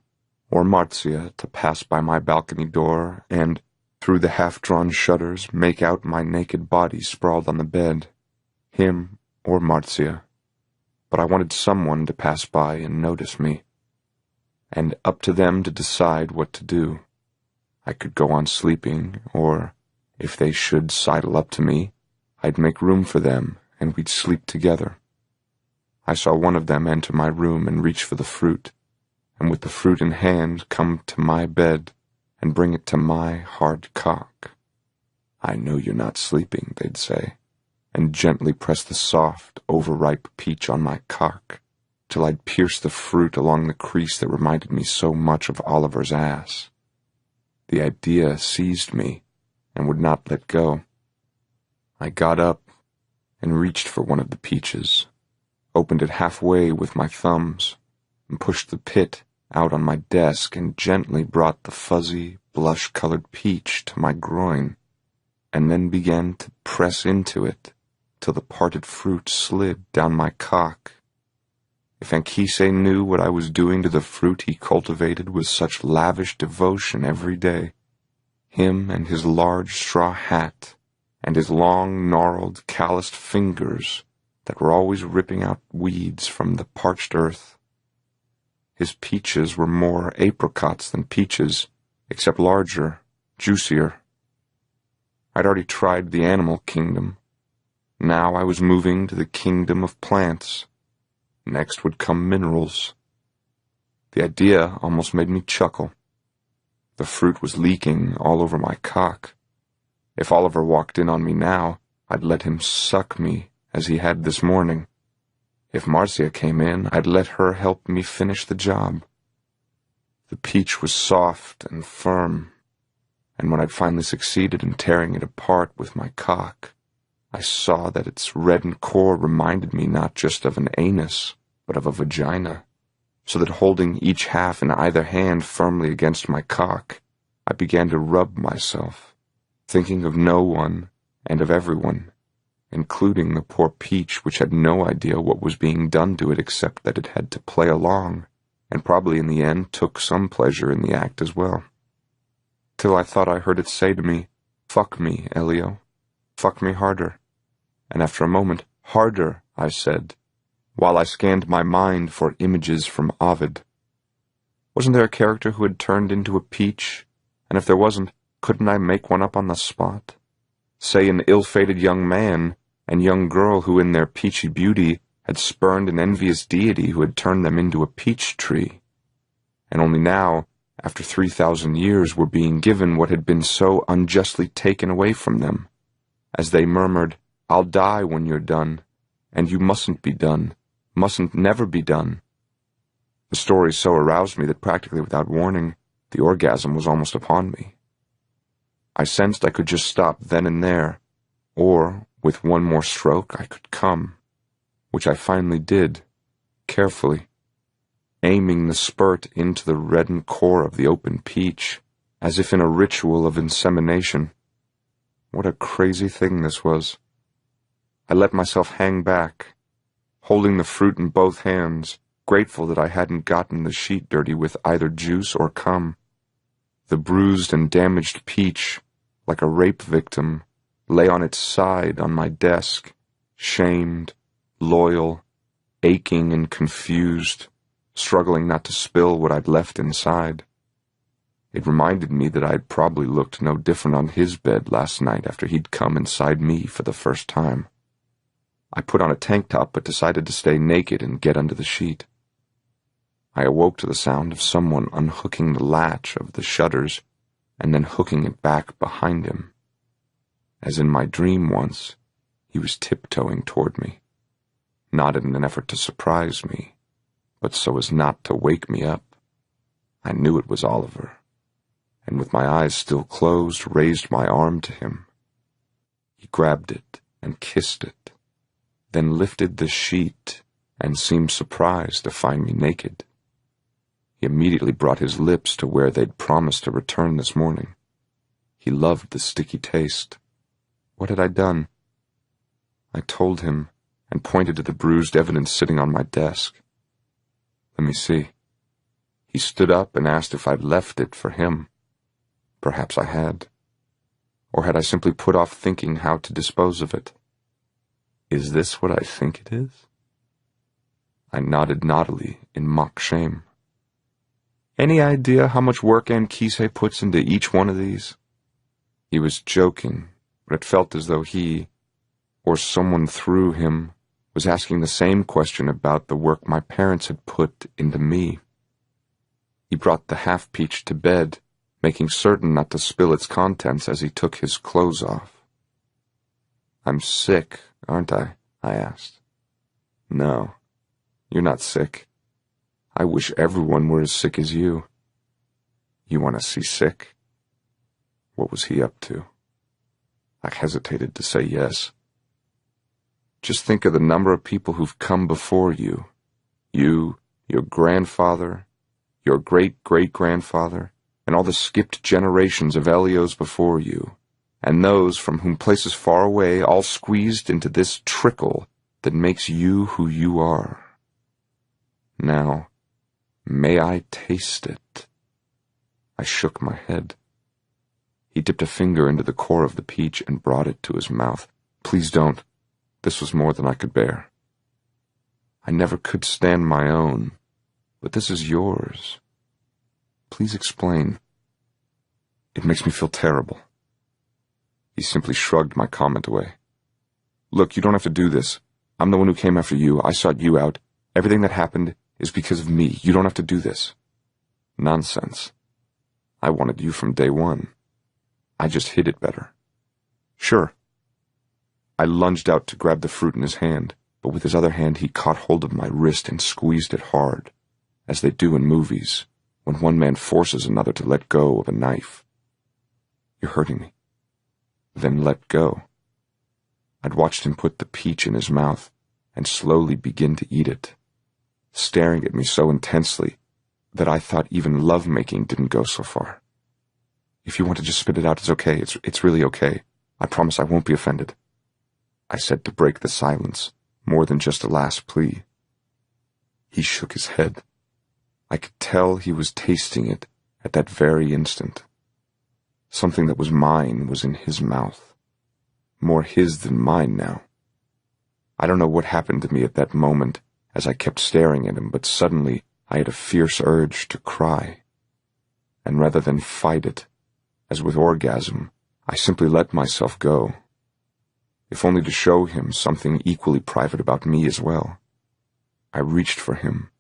or Marzia, to pass by my balcony door and, through the half-drawn shutters, make out my naked body sprawled on the bed. Him or Marzia. But I wanted someone to pass by and notice me. And up to them to decide what to do. I could go on sleeping, or, if they should sidle up to me, I'd make room for them, and we'd sleep together. I saw one of them enter my room and reach for the fruit, and with the fruit in hand come to my bed and bring it to my hard cock. "I know you're not sleeping," they'd say, and gently press the soft, overripe peach on my cock, till I'd pierce the fruit along the crease that reminded me so much of Oliver's ass. The idea seized me and would not let go. I got up and reached for one of the peaches, opened it halfway with my thumbs, and pushed the pit out on my desk and gently brought the fuzzy, blush-colored peach to my groin, and then began to press into it till the parted fruit slid down my cock. If Anchise knew what I was doing to the fruit he cultivated with such lavish devotion every day, him and his large straw hat, and his long, gnarled, calloused fingers that were always ripping out weeds from the parched earth. His peaches were more apricots than peaches, except larger, juicier. I'd already tried the animal kingdom. Now I was moving to the kingdom of plants. Next would come minerals. The idea almost made me chuckle. The fruit was leaking all over my cock. If Oliver walked in on me now, I'd let him suck me as he had this morning, If Marcia came in, I'd let her help me finish the job. The peach was soft and firm, and when I'd finally succeeded in tearing it apart with my cock, I saw that its reddened core reminded me not just of an anus, but of a vagina, so that holding each half in either hand firmly against my cock, I began to rub myself, thinking of no one and of everyone, including the poor peach which had no idea what was being done to it except that it had to play along, and probably in the end took some pleasure in the act as well. Till I thought I heard it say to me, "Fuck me, Elio. Fuck me harder." And after a moment, "Harder," I said, while I scanned my mind for images from Ovid. Wasn't there a character who had turned into a peach? And if there wasn't, couldn't I make one up on the spot? Say an ill-fated young man and young girl who in their peachy beauty had spurned an envious deity who had turned them into a peach tree, and only now, after 3,000 years, were being given what had been so unjustly taken away from them, as they murmured, "I'll die when you're done, and you mustn't be done, mustn't never be done." The story so aroused me that practically without warning, the orgasm was almost upon me. I sensed I could just stop then and there, or, with one more stroke, I could come, which I finally did, carefully, aiming the spurt into the reddened core of the open peach, as if in a ritual of insemination. What a crazy thing this was. I let myself hang back, holding the fruit in both hands, grateful that I hadn't gotten the sheet dirty with either juice or cum. The bruised and damaged peach, like a rape victim, lay on its side on my desk, shamed, loyal, aching and confused, struggling not to spill what I'd left inside. It reminded me that I'd probably looked no different on his bed last night after he'd come inside me for the first time. I put on a tank top but decided to stay naked and get under the sheet. I awoke to the sound of someone unhooking the latch of the shutters and then hooking it back behind him. As in my dream once, he was tiptoeing toward me, not in an effort to surprise me, but so as not to wake me up. I knew it was Oliver, and with my eyes still closed, raised my arm to him. He grabbed it and kissed it, then lifted the sheet and seemed surprised to find me naked. He immediately brought his lips to where they'd promised to return this morning. He loved the sticky taste. What had I done? I told him and pointed to the bruised evidence sitting on my desk. Let me see. He stood up and asked if I'd left it for him. Perhaps I had. Or had I simply put off thinking how to dispose of it? Is this what I think it is? I nodded naughtily in mock shame. Any idea how much work Anchise puts into each one of these? He was joking, but it felt as though he, or someone through him, was asking the same question about the work my parents had put into me. He brought the half-peach to bed, making certain not to spill its contents as he took his clothes off. "I'm sick, aren't I?" I asked. "No, you're not sick. I wish everyone were as sick as you." "You want to see sick?" What was he up to? I hesitated to say yes. "Just think of the number of people who've come before you. You, your grandfather, your great-great-grandfather, and all the skipped generations of Elios before you, and those from whom places far away, all squeezed into this trickle that makes you who you are. Now, may I taste it?" I shook my head. He dipped a finger into the core of the peach and brought it to his mouth. "Please don't. This was more than I could bear. I never could stand my own, but this is yours. Please explain. It makes me feel terrible." He simply shrugged my comment away. "Look, you don't have to do this. I'm the one who came after you. I sought you out. Everything that happened is because of me. You don't have to do this." "Nonsense. I wanted you from day one. I just hid it better." "Sure." I lunged out to grab the fruit in his hand. but with his other hand he caught hold of my wrist and squeezed it hard, as they do in movies, when one man forces another to let go of a knife. "You're hurting me." "Then let go." I'd watched him put the peach in his mouth and slowly begin to eat it, staring at me so intensely that I thought even love-making didn't go so far. "If you want to just spit it out, it's okay. It's really okay. I promise I won't be offended," I said to break the silence, more than just a last plea. He shook his head. I could tell he was tasting it at that very instant. Something that was mine was in his mouth. More his than mine now. I don't know what happened to me at that moment as I kept staring at him, but suddenly I had a fierce urge to cry. And rather than fight it, as with orgasm, I simply let myself go, if only to show him something equally private about me as well. I reached for him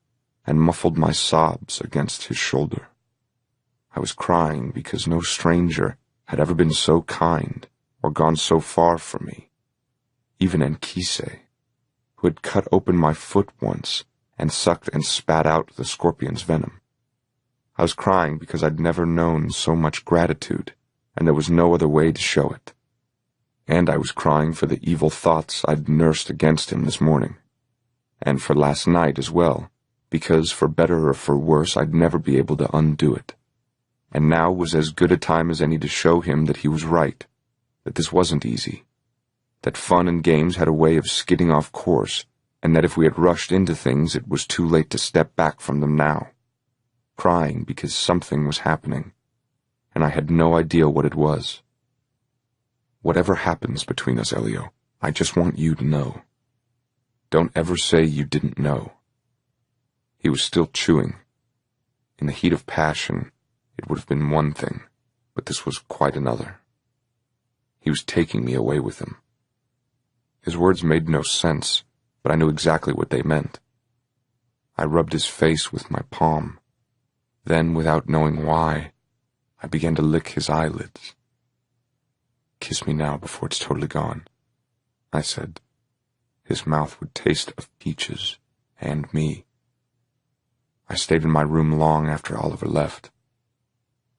and muffled my sobs against his shoulder. I was crying because no stranger had ever been so kind or gone so far for me. Even Anchise, who had cut open my foot once and sucked and spat out the scorpion's venom. I was crying because I'd never known so much gratitude, and there was no other way to show it. And I was crying for the evil thoughts I'd nursed against him this morning, and for last night as well, because for better or for worse I'd never be able to undo it. And now was as good a time as any to show him that he was right, that this wasn't easy, that fun and games had a way of skidding off course, and that if we had rushed into things it was too late to step back from them now. Crying because something was happening, and I had no idea what it was. "Whatever happens between us, Elio, I just want you to know. Don't ever say you didn't know." He was still chewing. In the heat of passion, it would have been one thing, but this was quite another. He was taking me away with him. His words made no sense, but I knew exactly what they meant. I rubbed his face with my palm. Then, without knowing why, I began to lick his eyelids. "Kiss me now before it's totally gone," I said. His mouth would taste of peaches and me. I stayed in my room long after Oliver left.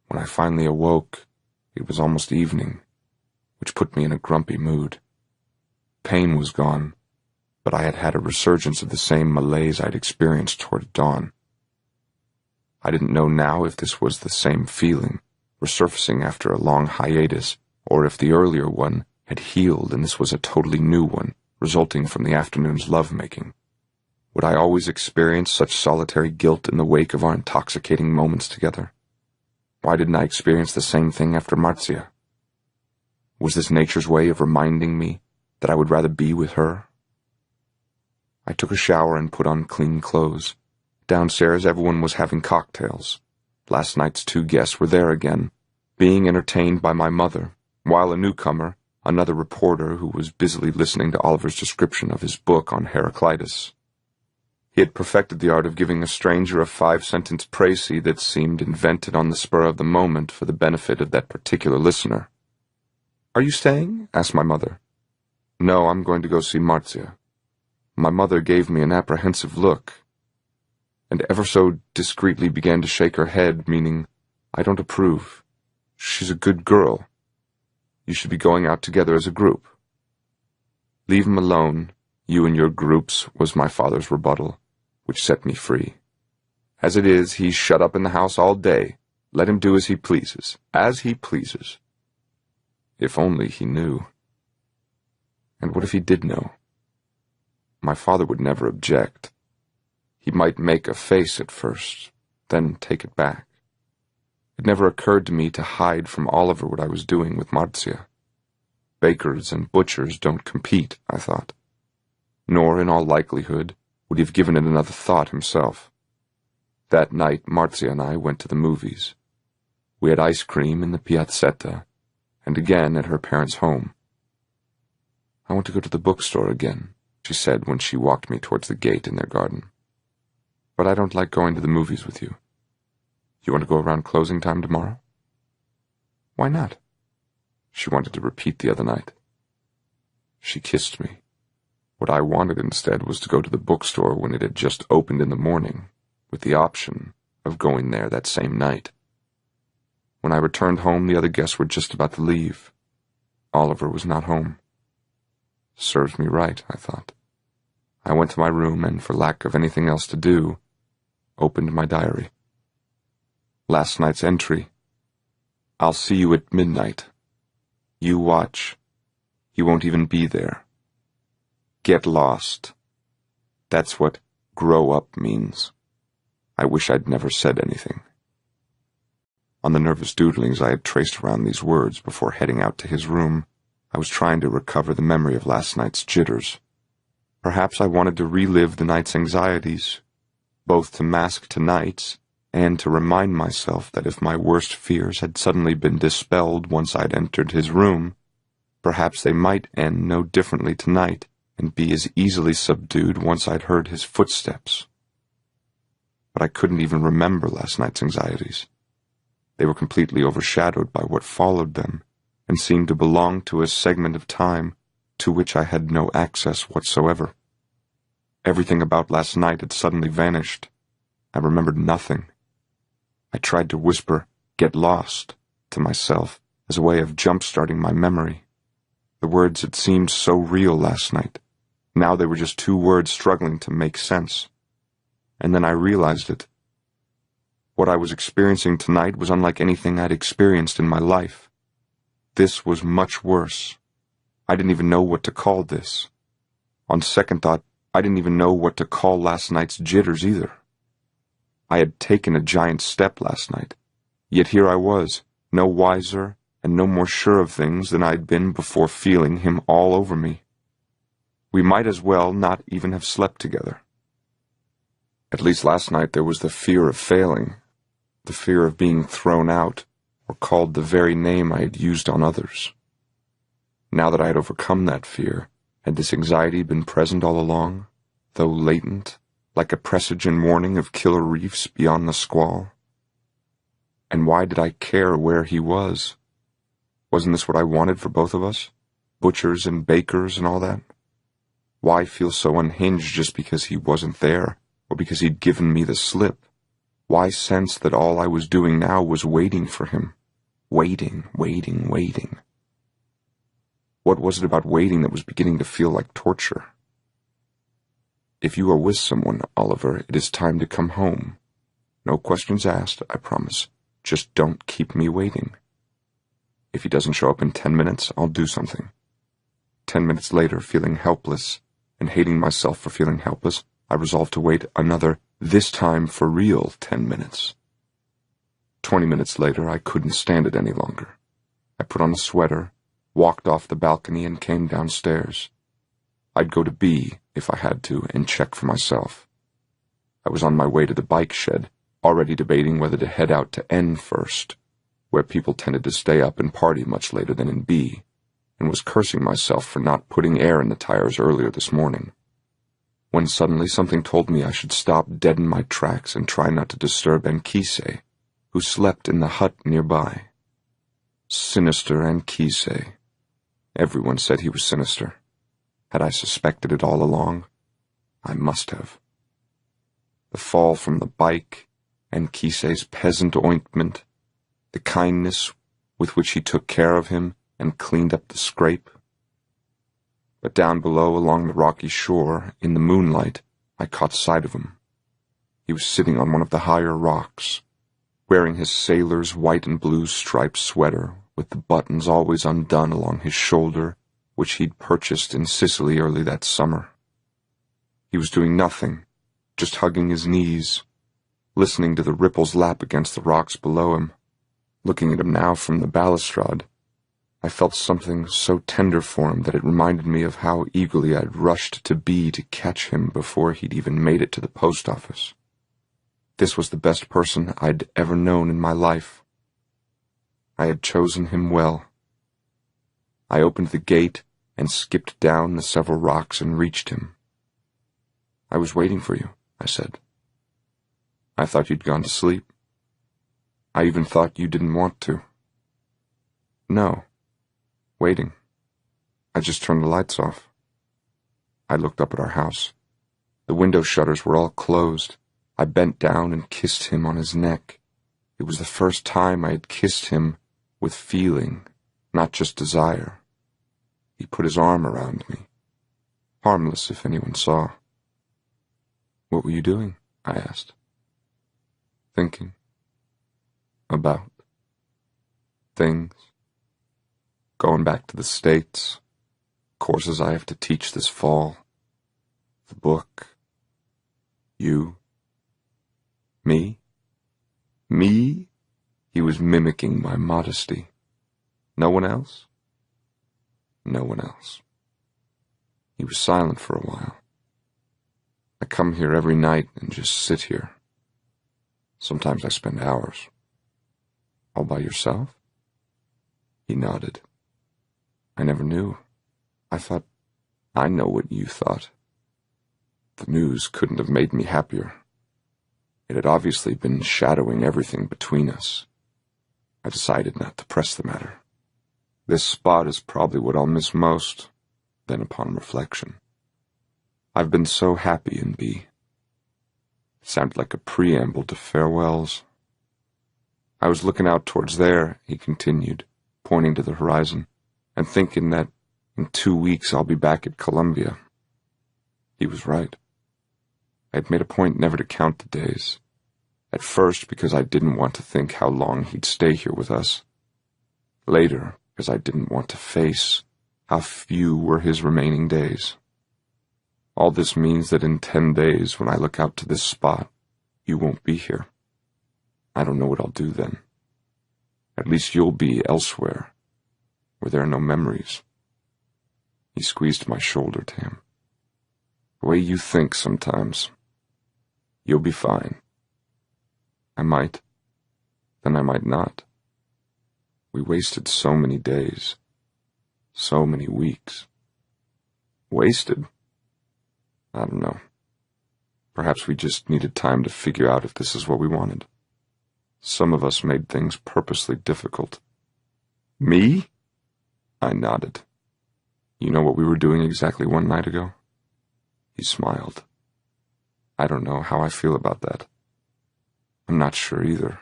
When I finally awoke, it was almost evening, which put me in a grumpy mood. Pain was gone, but I had had a resurgence of the same malaise I'd experienced toward dawn. I didn't know now if this was the same feeling, resurfacing after a long hiatus, or if the earlier one had healed and this was a totally new one, resulting from the afternoon's love-making. Would I always experience such solitary guilt in the wake of our intoxicating moments together? Why didn't I experience the same thing after Marzia? Was this nature's way of reminding me that I would rather be with her? I took a shower and put on clean clothes. Downstairs, everyone was having cocktails. Last night's 2 guests were there again, being entertained by my mother, while a newcomer, another reporter who was busily listening to Oliver's description of his book on Heraclitus. He had perfected the art of giving a stranger a 5-sentence précis that seemed invented on the spur of the moment for the benefit of that particular listener. "Are you staying?" asked my mother. "No, I'm going to go see Marzia." My mother gave me an apprehensive look, and ever so discreetly began to shake her head, meaning, "I don't approve. She's a good girl. You should be going out together as a group." "Leave him alone, you and your groups," was my father's rebuttal, which set me free. "As it is, he's shut up in the house all day. Let him do as he pleases. As he pleases." If only he knew. And what if he did know? My father would never object. He might make a face at first, then take it back. It never occurred to me to hide from Oliver what I was doing with Marzia. Bakers and butchers don't compete, I thought. Nor, in all likelihood, would he have given it another thought himself. That night, Marzia and I went to the movies. We had ice cream in the Piazzetta, and again at her parents' home. "I want to go to the bookstore again," she said when she walked me towards the gate in their garden. "But I don't like going to the movies with you. You want to go around closing time tomorrow?" "Why not?" she wanted to repeat the other night. She kissed me. What I wanted instead was to go to the bookstore when it had just opened in the morning, with the option of going there that same night. When I returned home, the other guests were just about to leave. Oliver was not home. Serves me right, I thought. I went to my room and, for lack of anything else to do, opened my diary. Last night's entry. I'll see you at midnight. You watch. He won't even be there. Get lost. That's what grow up means. I wish I'd never said anything. On the nervous doodlings I had traced around these words before heading out to his room, I was trying to recover the memory of last night's jitters. Perhaps I wanted to relive the night's anxieties, both to mask tonight's and to remind myself that if my worst fears had suddenly been dispelled once I'd entered his room, perhaps they might end no differently tonight and be as easily subdued once I'd heard his footsteps. But I couldn't even remember last night's anxieties. They were completely overshadowed by what followed them, and seemed to belong to a segment of time to which I had no access whatsoever. Everything about last night had suddenly vanished. I remembered nothing. I tried to whisper, "Get lost," to myself as a way of jump-starting my memory. The words had seemed so real last night. Now they were just two words struggling to make sense. And then I realized it. What I was experiencing tonight was unlike anything I'd experienced in my life. This was much worse. I didn't even know what to call this. On second thought, I didn't even know what to call last night's jitters either. I had taken a giant step last night, yet here I was, no wiser and no more sure of things than I'd been before feeling him all over me. We might as well not even have slept together. At least last night there was the fear of failing, the fear of being thrown out or called the very name I had used on others. Now that I had overcome that fear, had this anxiety been present all along, though latent, like a presage and warning of killer reefs beyond the squall? And why did I care where he was? Wasn't this what I wanted for both of us? Butchers and bakers and all that? Why feel so unhinged just because he wasn't there, or because he'd given me the slip? Why sense that all I was doing now was waiting for him? Waiting. What was it about waiting that was beginning to feel like torture? If you are with someone, Oliver, it is time to come home. No questions asked, I promise. Just don't keep me waiting. If he doesn't show up in 10 minutes, I'll do something. 10 minutes later, feeling helpless, and hating myself for feeling helpless, I resolved to wait another, this time for real, 10 minutes. 20 minutes later, I couldn't stand it any longer. I put on a sweater, walked off the balcony, and came downstairs. I'd go to B, if I had to, and check for myself. I was on my way to the bike shed, already debating whether to head out to N first, where people tended to stay up and party much later than in B, and was cursing myself for not putting air in the tires earlier this morning, when suddenly something told me I should stop dead in my tracks and try not to disturb Anchise, who slept in the hut nearby. Sinister Anchise. Everyone said he was sinister. Had I suspected it all along? I must have. The fall from the bike, Anchise's peasant ointment, the kindness with which he took care of him and cleaned up the scrape. But down below along the rocky shore, in the moonlight, I caught sight of him. He was sitting on one of the higher rocks, wearing his sailor's white and blue striped sweater, with the buttons always undone along his shoulder, which he'd purchased in Sicily early that summer. He was doing nothing, just hugging his knees, listening to the ripples lap against the rocks below him. Looking at him now from the balustrade, I felt something so tender for him that it reminded me of how eagerly I'd rushed to B to catch him before he'd even made it to the post office. This was the best person I'd ever known in my life. I had chosen him well. I opened the gate and skipped down the several rocks and reached him. "I was waiting for you," I said. "I thought you'd gone to sleep. I even thought you didn't want to." "No. Waiting. I just turned the lights off." I looked up at our house. The window shutters were all closed. I bent down and kissed him on his neck. It was the first time I had kissed him with feeling, not just desire. He put his arm around me, harmless if anyone saw. "What were you doing?" I asked. "Thinking. About. Things. Going back to the States. Courses I have to teach this fall. The book. You. Me? Me?" He was mimicking my modesty. "No one else?" "No one else." He was silent for a while. "I come here every night and just sit here. Sometimes I spend hours." "All by yourself?" He nodded. "I never knew. I thought, I know what you thought." The news couldn't have made me happier. It had obviously been shadowing everything between us. I decided not to press the matter. This spot is probably what I'll miss most, then upon reflection. I've been so happy in B. It sounded like a preamble to farewells. "I was looking out towards there," he continued, pointing to the horizon, "and thinking that in 2 weeks I'll be back at Columbia." He was right. I had made a point never to count the days. At first, because I didn't want to think how long he'd stay here with us. Later, because I didn't want to face how few were his remaining days. All this means that in 10 days, when I look out to this spot, you won't be here. I don't know what I'll do then. At least you'll be elsewhere, where there are no memories. He squeezed my shoulder to him. "The way you think sometimes. You'll be fine." I might. Then I might not. We wasted so many days. So many weeks. Wasted? I don't know. Perhaps we just needed time to figure out if this is what we wanted. Some of us made things purposely difficult. "Me?" I nodded. "You know what we were doing exactly 1 night ago?" He smiled. "I don't know how I feel about that. I'm not sure either.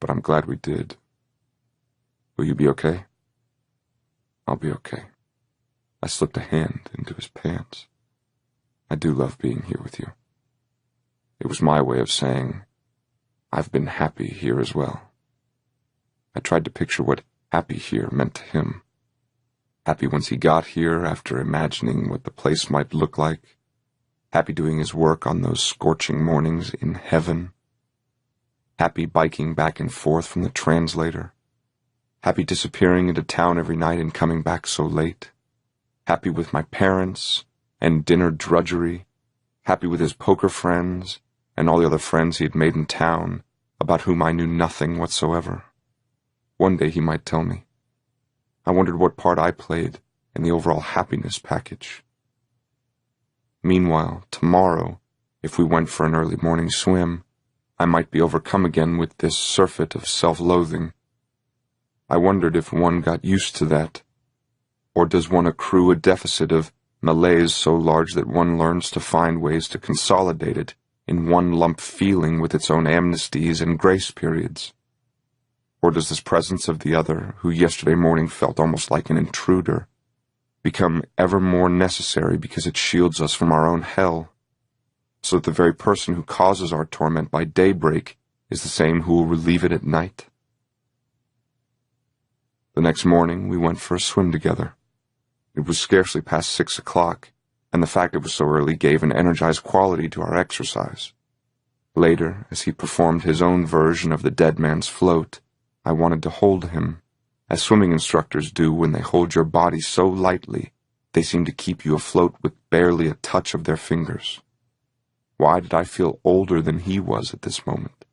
But I'm glad we did. Will you be okay?" "I'll be okay." I slipped a hand into his pants. "I do love being here with you." It was my way of saying, I've been happy here as well. I tried to picture what happy here meant to him. Happy once he got here after imagining what the place might look like. Happy doing his work on those scorching mornings in heaven. Happy biking back and forth from the translator. Happy disappearing into town every night and coming back so late. Happy with my parents and dinner drudgery. Happy with his poker friends and all the other friends he had made in town, about whom I knew nothing whatsoever. One day he might tell me. I wondered what part I played in the overall happiness package. Meanwhile, tomorrow, if we went for an early morning swim, I might be overcome again with this surfeit of self-loathing. I wondered if one got used to that, or does one accrue a deficit of malaise so large that one learns to find ways to consolidate it in one lump feeling with its own amnesties and grace periods? Or does this presence of the other, who yesterday morning felt almost like an intruder, become ever more necessary because it shields us from our own hell, so that the very person who causes our torment by daybreak is the same who will relieve it at night? The next morning we went for a swim together. It was scarcely past 6 o'clock, and the fact it was so early gave an energized quality to our exercise. Later, as he performed his own version of the dead man's float, I wanted to hold him, as swimming instructors do when they hold your body so lightly they seem to keep you afloat with barely a touch of their fingers. Why did I feel older than he was at this moment?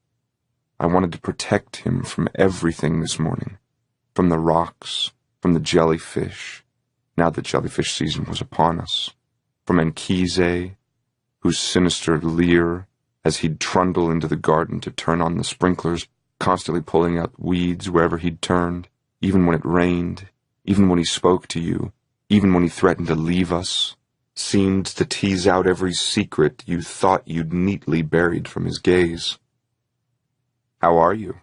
I wanted to protect him from everything this morning, from the rocks, from the jellyfish, now that jellyfish season was upon us, from Anchises, whose sinister leer, as he'd trundle into the garden to turn on the sprinklers, constantly pulling out weeds wherever he'd turned, even when it rained, even when he spoke to you, even when he threatened to leave us, seemed to tease out every secret you thought you'd neatly buried from his gaze. "How are you?"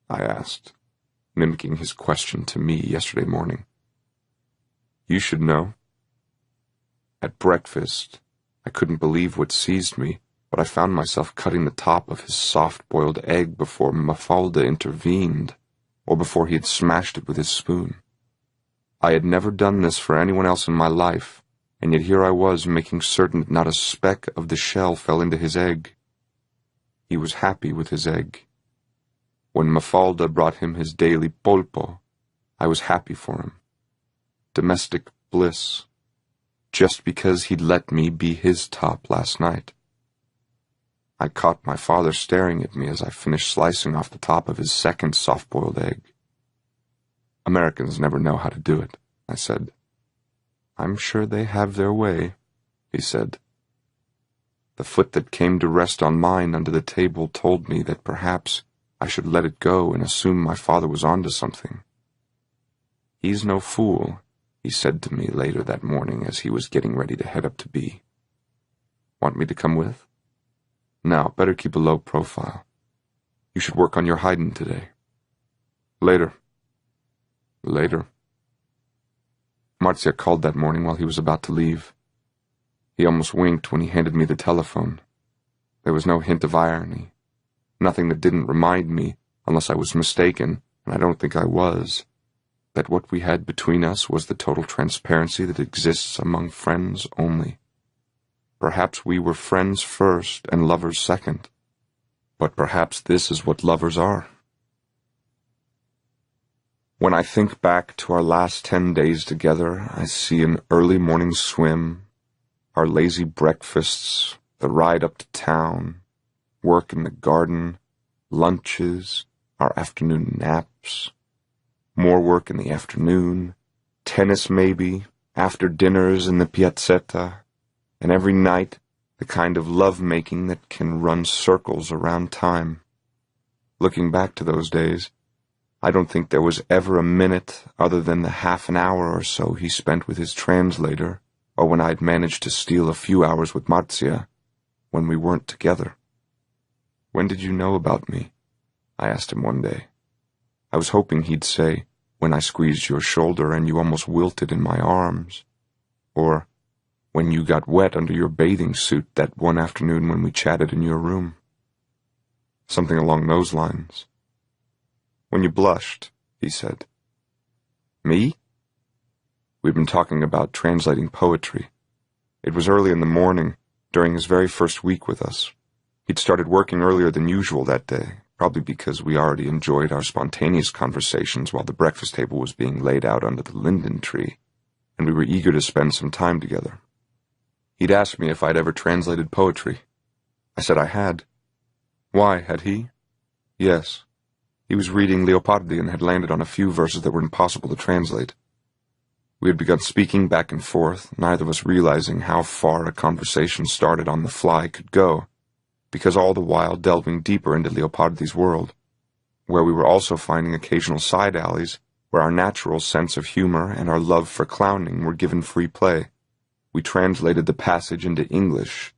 I asked, mimicking his question to me yesterday morning. "You should know." At breakfast, I couldn't believe what seized me, but I found myself cutting the top of his soft-boiled egg before Mafalda intervened, or before he had smashed it with his spoon. I had never done this for anyone else in my life, and yet here I was making certain that not a speck of the shell fell into his egg. He was happy with his egg. When Mafalda brought him his daily polpo, I was happy for him. Domestic bliss. Just because he'd let me be his top last night. I caught my father staring at me as I finished slicing off the top of his second soft-boiled egg. "Americans never know how to do it," I said. "I'm sure they have their way," he said. The foot that came to rest on mine under the table told me that perhaps I should let it go and assume my father was onto something. "He's no fool," he said to me later that morning as he was getting ready to head up to B. "Want me to come with?" "No, better keep a low profile. You should work on your hiding today." "Later." "Later." Marzia called that morning while he was about to leave. He almost winked when he handed me the telephone. There was no hint of irony. Nothing that didn't remind me, unless I was mistaken, and I don't think I was, that what we had between us was the total transparency that exists among friends only. Perhaps we were friends first and lovers second, but perhaps this is what lovers are. When I think back to our last 10 days together, I see an early morning swim, our lazy breakfasts, the ride up to town, work in the garden, lunches, our afternoon naps, more work in the afternoon, tennis maybe, after dinners in the piazzetta, and every night the kind of love-making that can run circles around time. Looking back to those days, I don't think there was ever a minute other than the half an hour or so he spent with his translator, or when I'd managed to steal a few hours with Marzia, when we weren't together. "When did you know about me?" I asked him one day. I was hoping he'd say, "When I squeezed your shoulder and you almost wilted in my arms," or "When you got wet under your bathing suit that one afternoon when we chatted in your room." Something along those lines. "When you blushed," he said. "Me?" We'd been talking about translating poetry. It was early in the morning, during his very first week with us. He'd started working earlier than usual that day, probably because we already enjoyed our spontaneous conversations while the breakfast table was being laid out under the linden tree, and we were eager to spend some time together. He'd asked me if I'd ever translated poetry. I said I had. Why, had he? Yes. He was reading Leopardi and had landed on a few verses that were impossible to translate. We had begun speaking back and forth, neither of us realizing how far a conversation started on the fly could go, because all the while delving deeper into Leopardi's world, where we were also finding occasional side alleys where our natural sense of humor and our love for clowning were given free play. We translated the passage into English,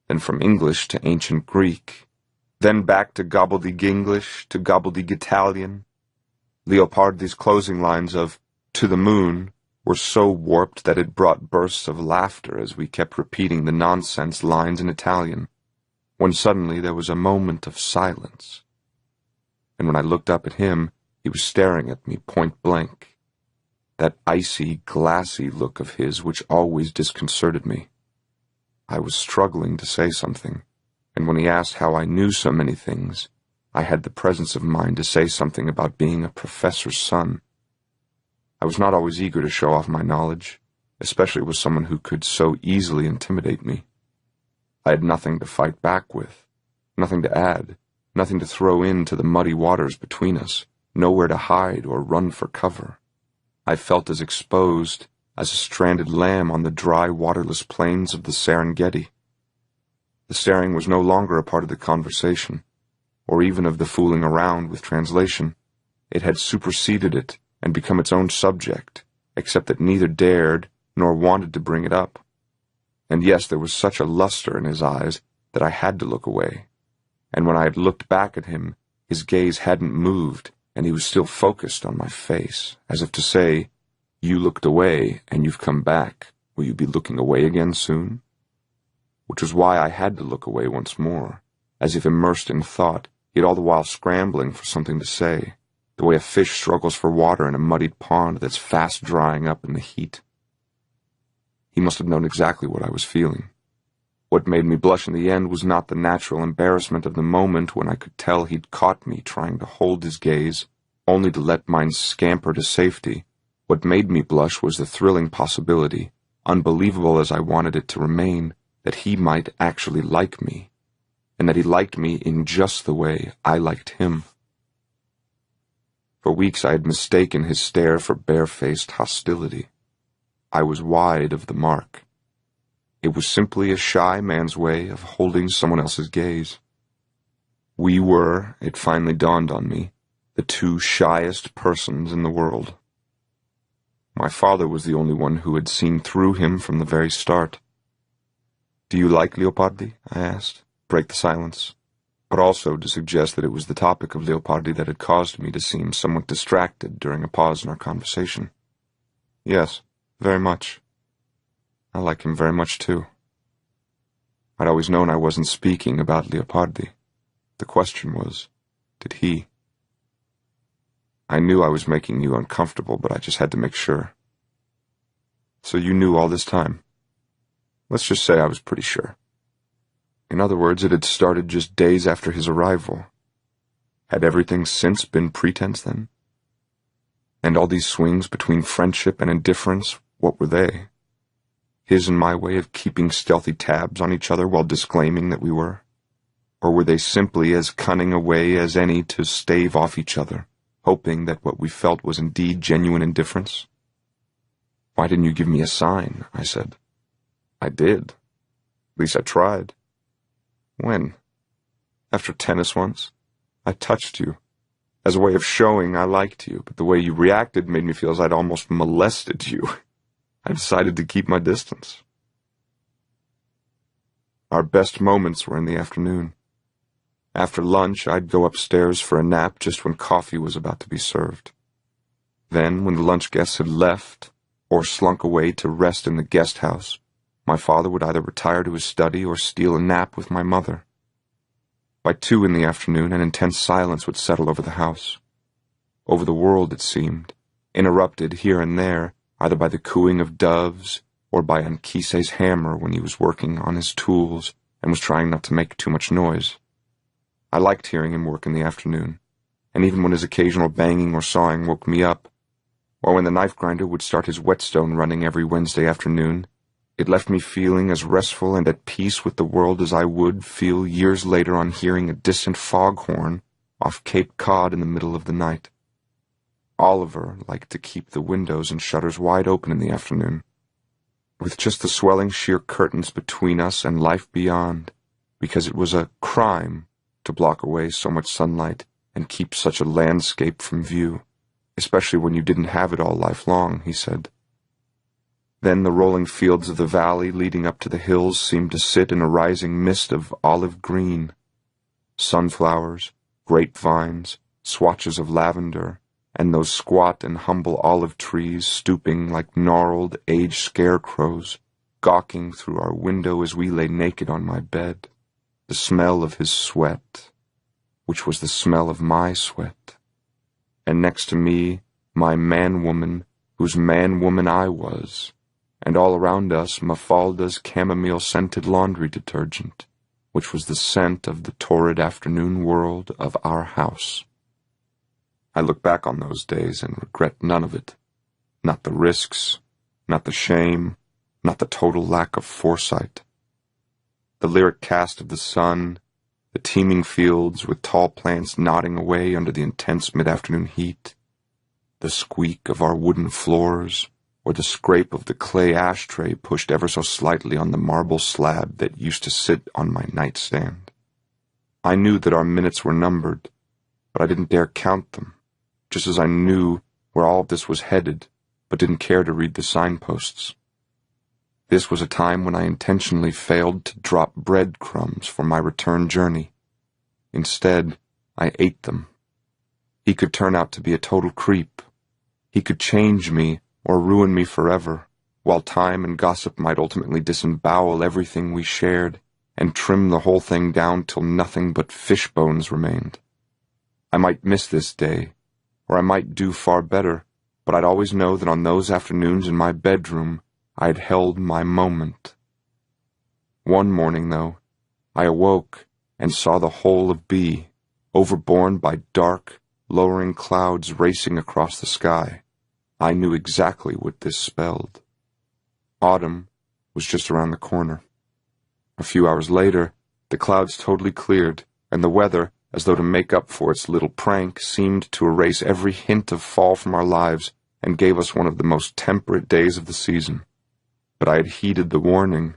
then from English to ancient Greek, then back to gobbledygook English, to gobbledygook Italian. Leopardi's closing lines of "to the moon" were so warped that it brought bursts of laughter as we kept repeating the nonsense lines in Italian, when suddenly there was a moment of silence. And when I looked up at him, he was staring at me point blank. That icy, glassy look of his which always disconcerted me. I was struggling to say something, and when he asked how I knew so many things, I had the presence of mind to say something about being a professor's son. I was not always eager to show off my knowledge, especially with someone who could so easily intimidate me. I had nothing to fight back with, nothing to add, nothing to throw into the muddy waters between us, nowhere to hide or run for cover. I felt as exposed as a stranded lamb on the dry, waterless plains of the Serengeti. The staring was no longer a part of the conversation, or even of the fooling around with translation. It had superseded it and become its own subject, except that neither dared nor wanted to bring it up. And yes, there was such a luster in his eyes that I had to look away. And when I had looked back at him, his gaze hadn't moved, and he was still focused on my face, as if to say, "You looked away, and you've come back. Will you be looking away again soon?" Which was why I had to look away once more, as if immersed in thought, yet all the while scrambling for something to say, the way a fish struggles for water in a muddied pond that's fast drying up in the heat. He must have known exactly what I was feeling. What made me blush in the end was not the natural embarrassment of the moment when I could tell he'd caught me trying to hold his gaze, only to let mine scamper to safety. What made me blush was the thrilling possibility, unbelievable as I wanted it to remain, that he might actually like me, and that he liked me in just the way I liked him. For weeks I had mistaken his stare for barefaced hostility. I was wide of the mark. It was simply a shy man's way of holding someone else's gaze. We were, it finally dawned on me, the two shyest persons in the world. My father was the only one who had seen through him from the very start. "Do you like Leopardi?" I asked, break the silence, but also to suggest that it was the topic of Leopardi that had caused me to seem somewhat distracted during a pause in our conversation. "Yes, very much. I like him very much, too." I'd always known I wasn't speaking about Leopardi. The question was, did he? "I knew I was making you uncomfortable, but I just had to make sure." "So you knew all this time?" "Let's just say I was pretty sure." In other words, it had started just days after his arrival. Had everything since been pretense, then? And all these swings between friendship and indifference, what were they? His and my way of keeping stealthy tabs on each other while disclaiming that we were? Or were they simply as cunning a way as any to stave off each other, hoping that what we felt was indeed genuine indifference? "Why didn't you give me a sign?" I said. "I did. At least I tried." "When?" "After tennis once. I touched you, as a way of showing I liked you, but the way you reacted made me feel as I'd almost molested you. I decided to keep my distance." Our best moments were in the afternoon. After lunch, I'd go upstairs for a nap just when coffee was about to be served. Then, when the lunch guests had left, or slunk away to rest in the guest house, my father would either retire to his study or steal a nap with my mother. By 2 in the afternoon, an intense silence would settle over the house. Over the world, it seemed, interrupted here and there, either by the cooing of doves or by Anchise's hammer when he was working on his tools and was trying not to make too much noise. I liked hearing him work in the afternoon, and even when his occasional banging or sawing woke me up, or when the knife grinder would start his whetstone running every Wednesday afternoon, it left me feeling as restful and at peace with the world as I would feel years later on hearing a distant foghorn off Cape Cod in the middle of the night. Oliver liked to keep the windows and shutters wide open in the afternoon, with just the swelling sheer curtains between us and life beyond, because it was a crime to block away so much sunlight and keep such a landscape from view, especially when you didn't have it all life long, he said. Then the rolling fields of the valley leading up to the hills seemed to sit in a rising mist of olive green. Sunflowers, grapevines, swatches of lavender, and those squat and humble olive trees stooping like gnarled, aged scarecrows, gawking through our window as we lay naked on my bed. The smell of his sweat, which was the smell of my sweat. And next to me, my man-woman, whose man-woman I was, and all around us Mafalda's chamomile-scented laundry detergent, which was the scent of the torrid afternoon world of our house. I look back on those days and regret none of it. Not the risks, not the shame, not the total lack of foresight. The lyric cast of the sun, the teeming fields with tall plants nodding away under the intense mid-afternoon heat, the squeak of our wooden floors, or the scrape of the clay ashtray pushed ever so slightly on the marble slab that used to sit on my nightstand. I knew that our minutes were numbered, but I didn't dare count them, just as I knew where all of this was headed, but didn't care to read the signposts. This was a time when I intentionally failed to drop breadcrumbs for my return journey. Instead, I ate them. He could turn out to be a total creep. He could change me or ruin me forever, while time and gossip might ultimately disembowel everything we shared and trim the whole thing down till nothing but fish bones remained. I might miss this day, or I might do far better, but I'd always know that on those afternoons in my bedroom, I'd held my moment. One morning, though, I awoke and saw the whole of B, overborne by dark, lowering clouds racing across the sky. I knew exactly what this spelled. Autumn was just around the corner. A few hours later, the clouds totally cleared, and the weather, as though to make up for its little prank, seemed to erase every hint of fall from our lives and gave us one of the most temperate days of the season. But I had heeded the warning,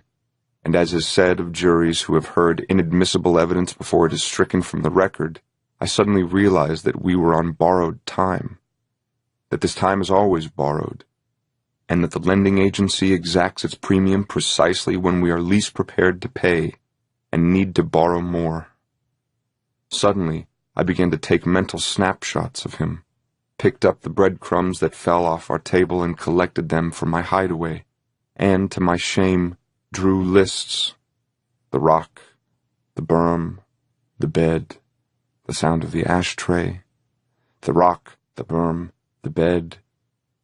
and as is said of juries who have heard inadmissible evidence before it is stricken from the record, I suddenly realized that we were on borrowed time, that this time is always borrowed, and that the lending agency exacts its premium precisely when we are least prepared to pay and need to borrow more. Suddenly, I began to take mental snapshots of him, picked up the breadcrumbs that fell off our table and collected them for my hideaway, and, to my shame, drew lists. The rock, the berm, the bed, the sound of the ashtray. The rock, the berm, the bed.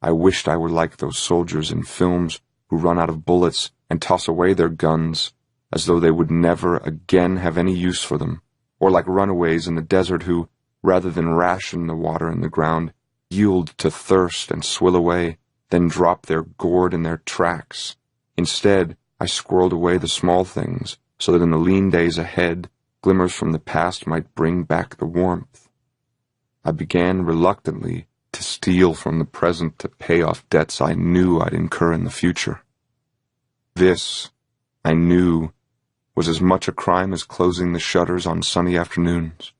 I wished I were like those soldiers in films who run out of bullets and toss away their guns as though they would never again have any use for them, or like runaways in the desert who, rather than ration the water in the ground, yield to thirst and swill away, then drop their gourd in their tracks. Instead, I squirreled away the small things so that in the lean days ahead, glimmers from the past might bring back the warmth. I began reluctantly to steal from the present to pay off debts I knew I'd incur in the future. This, I knew, was as much a crime as closing the shutters on sunny afternoons.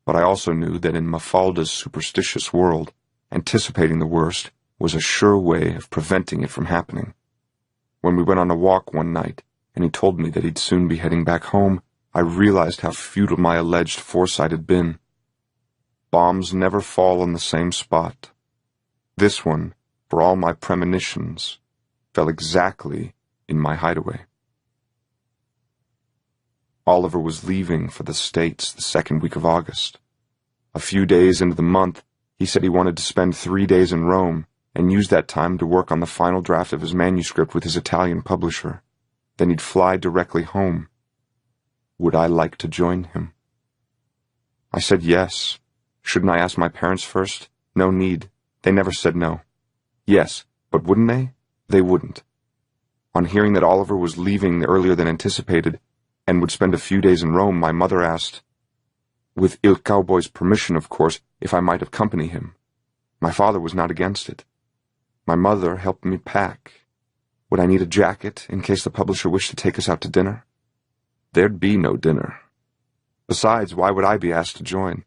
But I also knew that in Mafalda's superstitious world, anticipating the worst was a sure way of preventing it from happening. When we went on a walk one night, and he told me that he'd soon be heading back home, I realized how futile my alleged foresight had been. Bombs never fall on the same spot. This one, for all my premonitions, fell exactly in my hideaway. Oliver was leaving for the States the second week of August. A few days into the month, he said he wanted to spend 3 days in Rome and use that time to work on the final draft of his manuscript with his Italian publisher. Then he'd fly directly home. Would I like to join him? I said yes. Shouldn't I ask my parents first? No need. They never said no. Yes, but wouldn't they? They wouldn't. On hearing that Oliver was leaving earlier than anticipated and would spend a few days in Rome, my mother asked, with Il Cowboy's permission, of course, if I might accompany him. My father was not against it. My mother helped me pack. Would I need a jacket in case the publisher wished to take us out to dinner? There'd be no dinner. Besides, why would I be asked to join?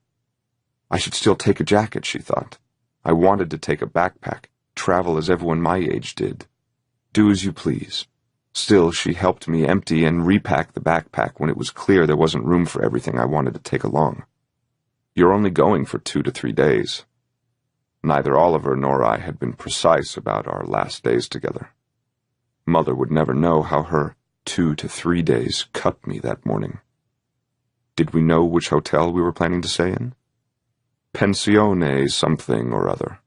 I should still take a jacket, she thought. I wanted to take a backpack, travel as everyone my age did. Do as you please. Still, she helped me empty and repack the backpack when it was clear there wasn't room for everything I wanted to take along. You're only going for 2 to 3 days. Neither Oliver nor I had been precise about our last days together. Mother would never know how her 2 to 3 days cut me that morning. Did we know which hotel we were planning to stay in? Pensione something or other.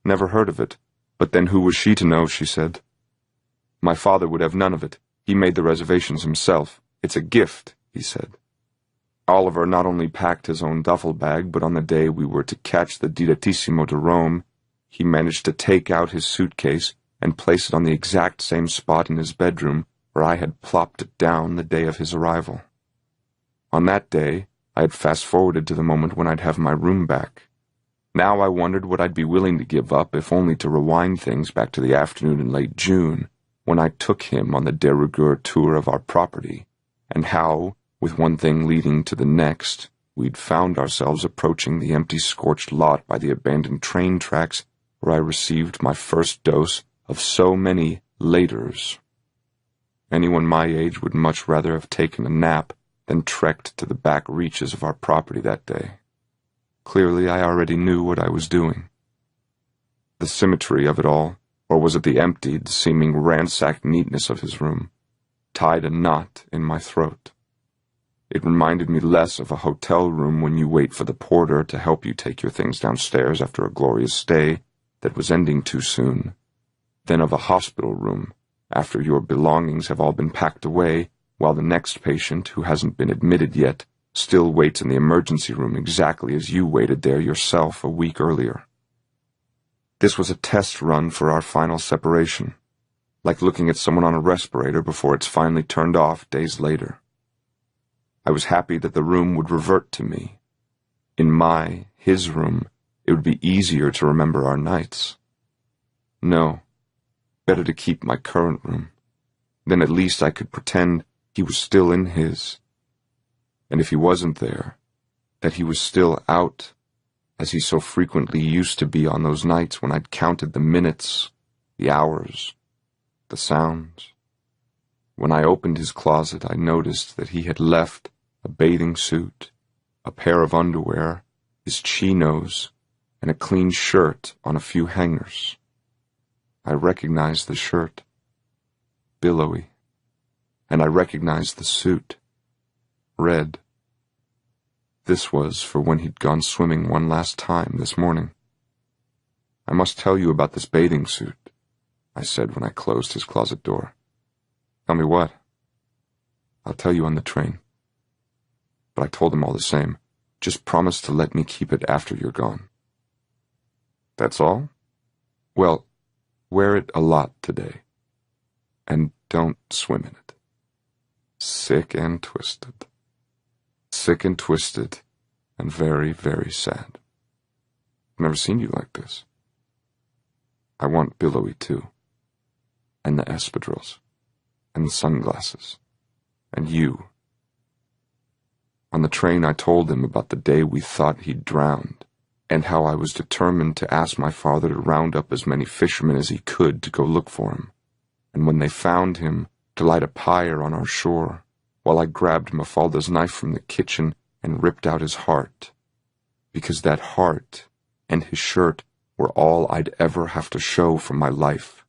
Never heard of it, but then who was she to know, she said. My father would have none of it. He made the reservations himself. It's a gift, he said. Oliver not only packed his own duffel bag, but on the day we were to catch the Direttissimo to Rome, he managed to take out his suitcase and place it on the exact same spot in his bedroom where I had plopped it down the day of his arrival. On that day, I had fast-forwarded to the moment when I'd have my room back. Now I wondered what I'd be willing to give up, if only to rewind things back to the afternoon in late June, when I took him on the de rigueur tour of our property, and how, with one thing leading to the next, we'd found ourselves approaching the empty scorched lot by the abandoned train tracks where I received my first dose of so many laters. Anyone my age would much rather have taken a nap than trekked to the back reaches of our property that day. Clearly, I already knew what I was doing. The symmetry of it all, or was it the emptied, seeming ransacked neatness of his room, tied a knot in my throat. It reminded me less of a hotel room when you wait for the porter to help you take your things downstairs after a glorious stay that was ending too soon, than of a hospital room after your belongings have all been packed away while the next patient, who hasn't been admitted yet, still waits in the emergency room exactly as you waited there yourself a week earlier. This was a test run for our final separation, like looking at someone on a respirator before it's finally turned off days later. I was happy that the room would revert to me. In his room, it would be easier to remember our nights. No, better to keep my current room. Then at least I could pretend he was still in his. And if he wasn't there, that he was still out, as he so frequently used to be on those nights when I'd counted the minutes, the hours, the sounds. When I opened his closet, I noticed that he had left a bathing suit, a pair of underwear, his chinos, and a clean shirt on a few hangers. I recognized the shirt, billowy, and I recognized the suit, red. This was for when he'd gone swimming one last time this morning. "I must tell you about this bathing suit," I said when I closed his closet door. "Tell me what?" "I'll tell you on the train." But I told him all the same, "Just promise to let me keep it after you're gone." "That's all?" "Well, wear it a lot today. And don't swim in it." Sick and twisted. Sick and twisted, and very, very sad. I've never seen you like this. I want billowy too, and the espadrilles, and the sunglasses, and you. On the train I told him about the day we thought he'd drowned, and how I was determined to ask my father to round up as many fishermen as he could to go look for him, and when they found him, to light a pyre on our shore, while I grabbed Mafalda's knife from the kitchen and ripped out his heart, because that heart and his shirt were all I'd ever have to show for my life.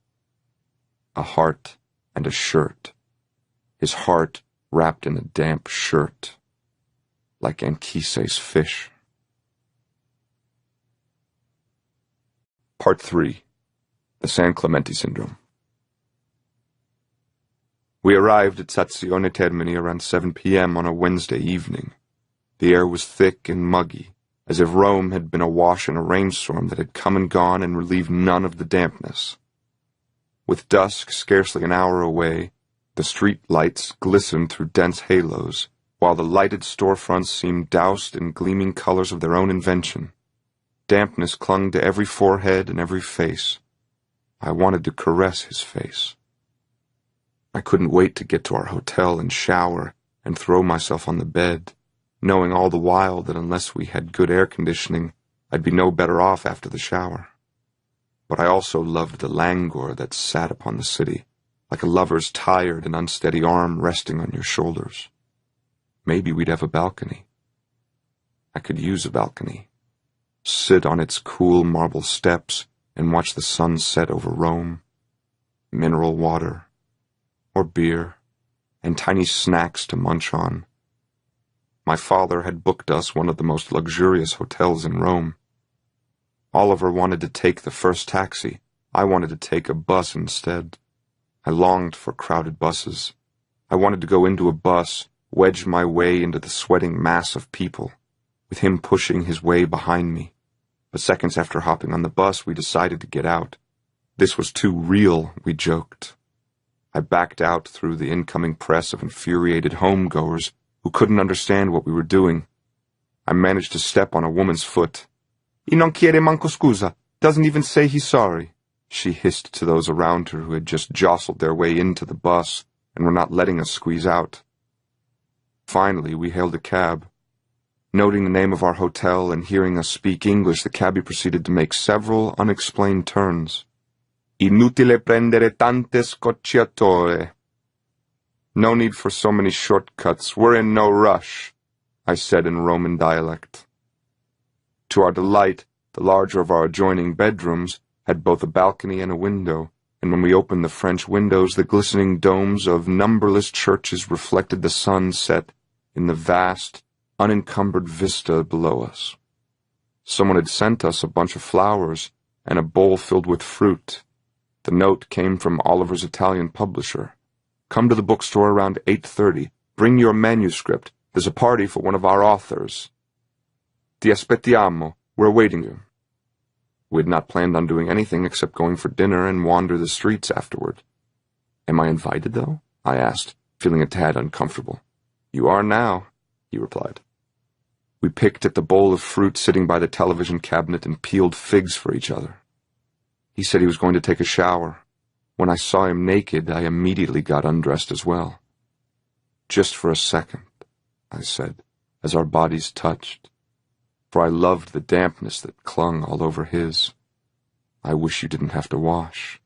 A heart and a shirt. His heart wrapped in a damp shirt, like Anchise's fish. Part 3. The San Clemente Syndrome. We arrived at Stazione Termini around 7 p.m. on a Wednesday evening. The air was thick and muggy, as if Rome had been awash in a rainstorm that had come and gone and relieved none of the dampness. With dusk scarcely an hour away, the street lights glistened through dense halos, while the lighted storefronts seemed doused in gleaming colors of their own invention. Dampness clung to every forehead and every face. I wanted to caress his face. I couldn't wait to get to our hotel and shower and throw myself on the bed, knowing all the while that unless we had good air conditioning, I'd be no better off after the shower. But I also loved the languor that sat upon the city, like a lover's tired and unsteady arm resting on your shoulders. Maybe we'd have a balcony. I could use a balcony, sit on its cool marble steps and watch the sun set over Rome. Mineral water, or beer, and tiny snacks to munch on. My father had booked us one of the most luxurious hotels in Rome. Oliver wanted to take the first taxi. I wanted to take a bus instead. I longed for crowded buses. I wanted to go into a bus, wedge my way into the sweating mass of people, with him pushing his way behind me. But seconds after hopping on the bus, we decided to get out. This was too real, we joked. I backed out through the incoming press of infuriated homegoers who couldn't understand what we were doing. I managed to step on a woman's foot. "E non chiede manco scusa, doesn't even say he's sorry," she hissed to those around her who had just jostled their way into the bus and were not letting us squeeze out. Finally, we hailed a cab. Noting the name of our hotel and hearing us speak English, the cabbie proceeded to make several unexplained turns. Inutile prendere tante scocciature. No need for so many shortcuts. We're in no rush, I said in Roman dialect. To our delight, the larger of our adjoining bedrooms had both a balcony and a window, and when we opened the French windows, the glistening domes of numberless churches reflected the sunset in the vast, unencumbered vista below us. Someone had sent us a bunch of flowers and a bowl filled with fruit. The note came from Oliver's Italian publisher. Come to the bookstore around 8:30. Bring your manuscript. There's a party for one of our authors. Ti aspettiamo. We're awaiting you. We had not planned on doing anything except going for dinner and wander the streets afterward. Am I invited, though? I asked, feeling a tad uncomfortable. You are now, he replied. We picked at the bowl of fruit sitting by the television cabinet and peeled figs for each other. He said he was going to take a shower. When I saw him naked, I immediately got undressed as well. Just for a second, I said, as our bodies touched, for I loved the dampness that clung all over his. I wish you didn't have to wash.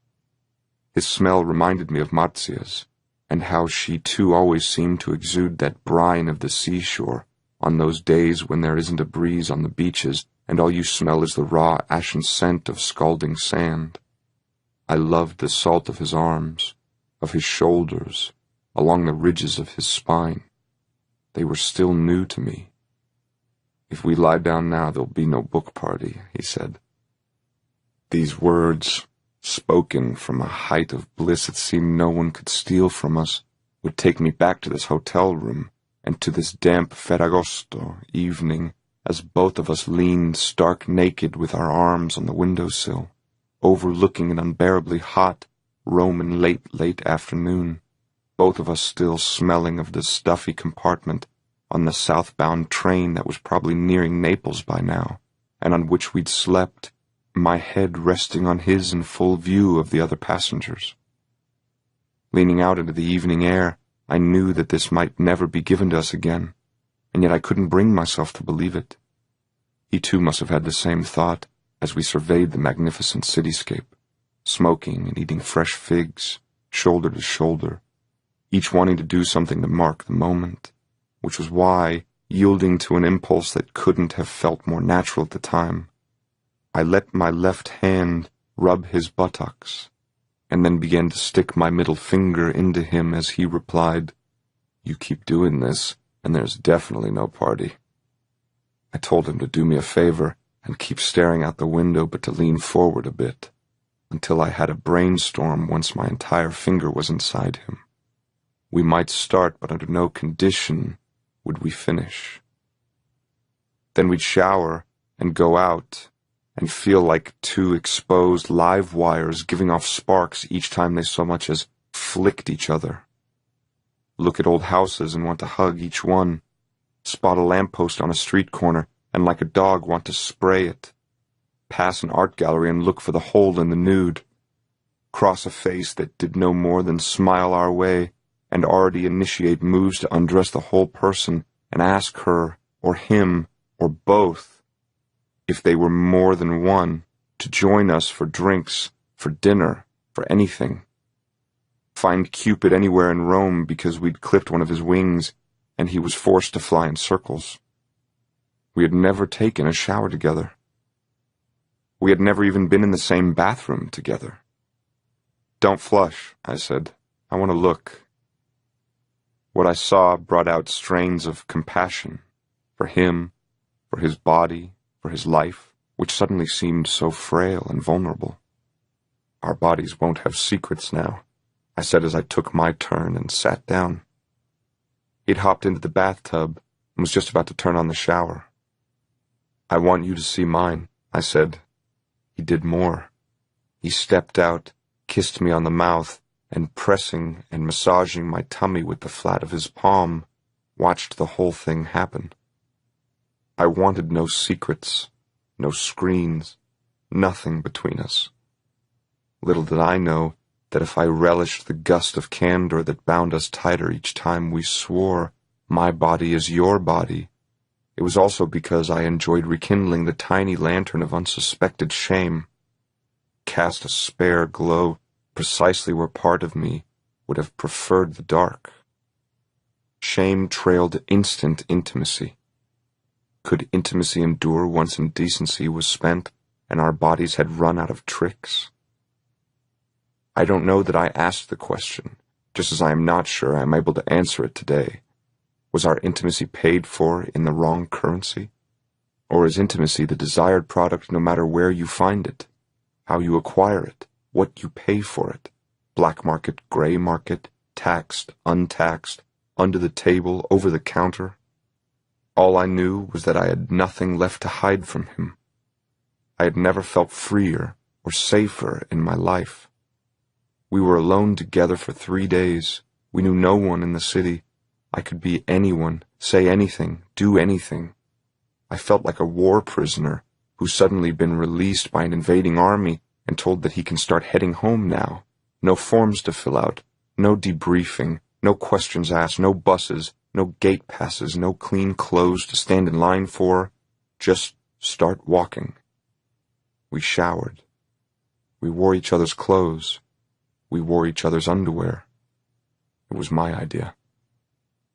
His smell reminded me of Marzia's, and how she too always seemed to exude that brine of the seashore on those days when there isn't a breeze on the beaches and all you smell is the raw ashen scent of scalding sand. I loved the salt of his arms, of his shoulders, along the ridges of his spine. They were still new to me. If we lie down now, there'll be no book party, he said. These words, spoken from a height of bliss it seemed no one could steal from us, would take me back to this hotel room and to this damp Ferragosto evening as both of us leaned stark naked with our arms on the windowsill, overlooking an unbearably hot Roman late afternoon, both of us still smelling of the stuffy compartment on the southbound train that was probably nearing Naples by now, and on which we'd slept, my head resting on his in full view of the other passengers. Leaning out into the evening air, I knew that this might never be given to us again, and yet I couldn't bring myself to believe it. He too must have had the same thought as we surveyed the magnificent cityscape, smoking and eating fresh figs, shoulder to shoulder, each wanting to do something to mark the moment, which was why, yielding to an impulse that couldn't have felt more natural at the time, I let my left hand rub his buttocks, and then began to stick my middle finger into him as he replied, "You keep doing this, and there's definitely no party." I told him to do me a favor and keep staring out the window, but to lean forward a bit, until I had a brainstorm once my entire finger was inside him. We might start, but under no condition would we finish. Then we'd shower and go out and feel like two exposed live wires giving off sparks each time they so much as flicked each other. Look at old houses and want to hug each one. Spot a lamppost on a street corner and like a dog want to spray it. Pass an art gallery and look for the hole in the nude. Cross a face that did no more than smile our way and already initiate moves to undress the whole person and ask her or him or both, if they were more than one, to join us for drinks, for dinner, for anything. Find Cupid anywhere in Rome because we'd clipped one of his wings and he was forced to fly in circles. We had never taken a shower together. We had never even been in the same bathroom together. "Don't flush," I said. "I want to look." What I saw brought out strains of compassion for him, for his body, for his life, which suddenly seemed so frail and vulnerable. "Our bodies won't have secrets now," I said as I took my turn and sat down. He'd hopped into the bathtub and was just about to turn on the shower. "I want you to see mine," I said. He did more. He stepped out, kissed me on the mouth, and pressing and massaging my tummy with the flat of his palm, watched the whole thing happen. I wanted no secrets, no screens, nothing between us. Little did I know that if I relished the gust of candor that bound us tighter each time we swore, "My body is your body," it was also because I enjoyed rekindling the tiny lantern of unsuspected shame. cast a spare glow precisely where part of me would have preferred the dark. Shame trailed instant intimacy. Could intimacy endure once indecency was spent and our bodies had run out of tricks? I don't know that I asked the question, just as I am not sure I am able to answer it today. Was our intimacy paid for in the wrong currency? Or is intimacy the desired product no matter where you find it, how you acquire it, what you pay for it? Black market, gray market, taxed, untaxed, under the table, over the counter? All I knew was that I had nothing left to hide from him. I had never felt freer or safer in my life. We were alone together for 3 days. We knew no one in the city. I could be anyone, say anything, do anything. I felt like a war prisoner who's suddenly been released by an invading army and told that he can start heading home now. No forms to fill out, no debriefing, no questions asked, no buses, no gate passes, no clean clothes to stand in line for. Just start walking. We showered. We wore each other's clothes. We wore each other's underwear. It was my idea.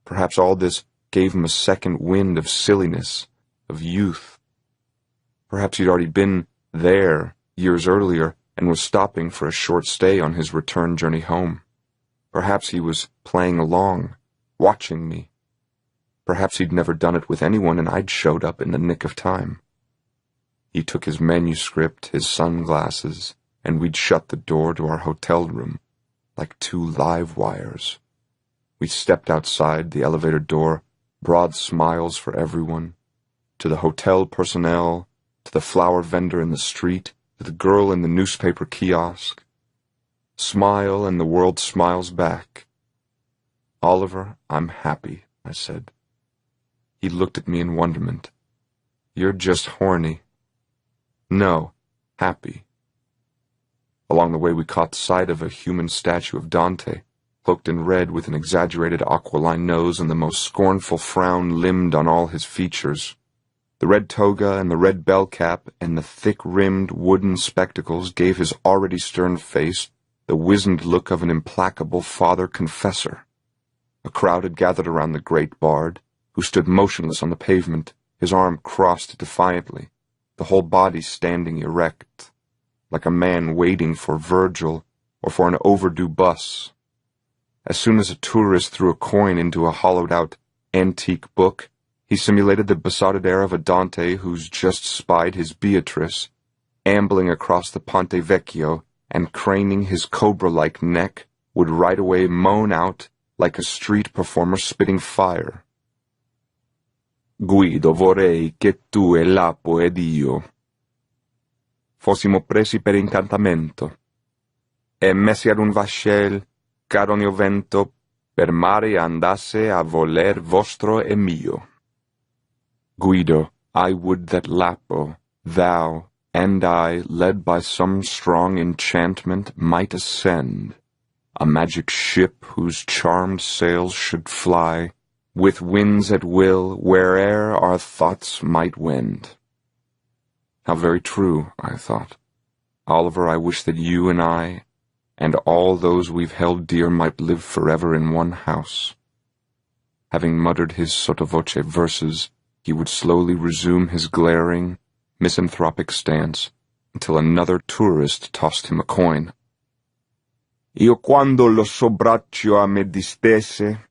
Perhaps all this gave him a second wind of silliness, of youth. Perhaps he'd already been there years earlier and was stopping for a short stay on his return journey home. Perhaps he was playing along, watching me. Perhaps he'd never done it with anyone and I'd showed up in the nick of time. He took his manuscript, his sunglasses, and we'd shut the door to our hotel room, like two live wires. We stepped outside the elevator door, broad smiles for everyone, to the hotel personnel, to the flower vendor in the street, to the girl in the newspaper kiosk. Smile and the world smiles back. Oliver, I'm happy, I said. He looked at me in wonderment. You're just horny. No, happy. Along the way we caught sight of a human statue of Dante, cloaked in red with an exaggerated aquiline nose and the most scornful frown limned on all his features. The red toga and the red bell cap and the thick-rimmed wooden spectacles gave his already stern face the wizened look of an implacable father-confessor. A crowd had gathered around the great bard, who stood motionless on the pavement, his arm crossed defiantly, the whole body standing erect, like a man waiting for Virgil or for an overdue bus. As soon as a tourist threw a coin into a hollowed-out antique book, he simulated the besotted air of a Dante who's just spied his Beatrice, ambling across the Ponte Vecchio and craning his cobra-like neck, would right away moan out like a street performer spitting fire. Guido, vorrei che tu e Lapo ed io fossimo presi per incantamento e messi ad un vascello caronio vento per mare andasse a voler vostro e mio. Guido, I would that Lapo, thou, and I, led by some strong enchantment, might ascend, a magic ship whose charmed sails should fly, with winds at will, where'er our thoughts might wend. How very true, I thought. Oliver, I wish that you and I, and all those we've held dear, might live forever in one house. Having muttered his sotto voce verses, he would slowly resume his glaring, misanthropic stance until another tourist tossed him a coin. Io quando lo suo braccio a me distese,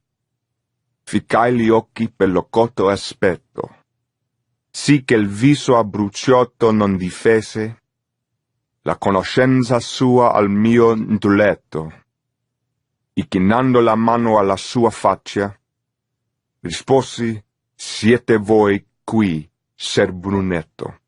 ficcai gli occhi per lo cotto aspetto, sì che il viso abbruciotto non difese la conoscenza sua al mio intelletto, e chinando la mano alla sua faccia, risposi, siete voi qui, Ser Brunetto.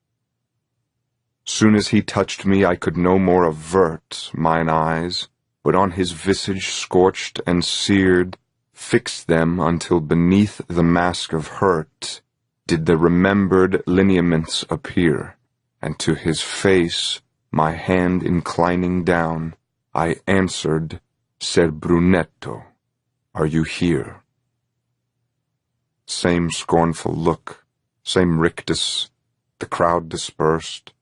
Soon as he touched me, I could no more avert mine eyes, but on his visage scorched and seared, fixed them until beneath the mask of hurt did the remembered lineaments appear, and to his face, my hand inclining down, I answered, Ser Brunetto, are you here? Same scornful look, same rictus, the crowd dispersed.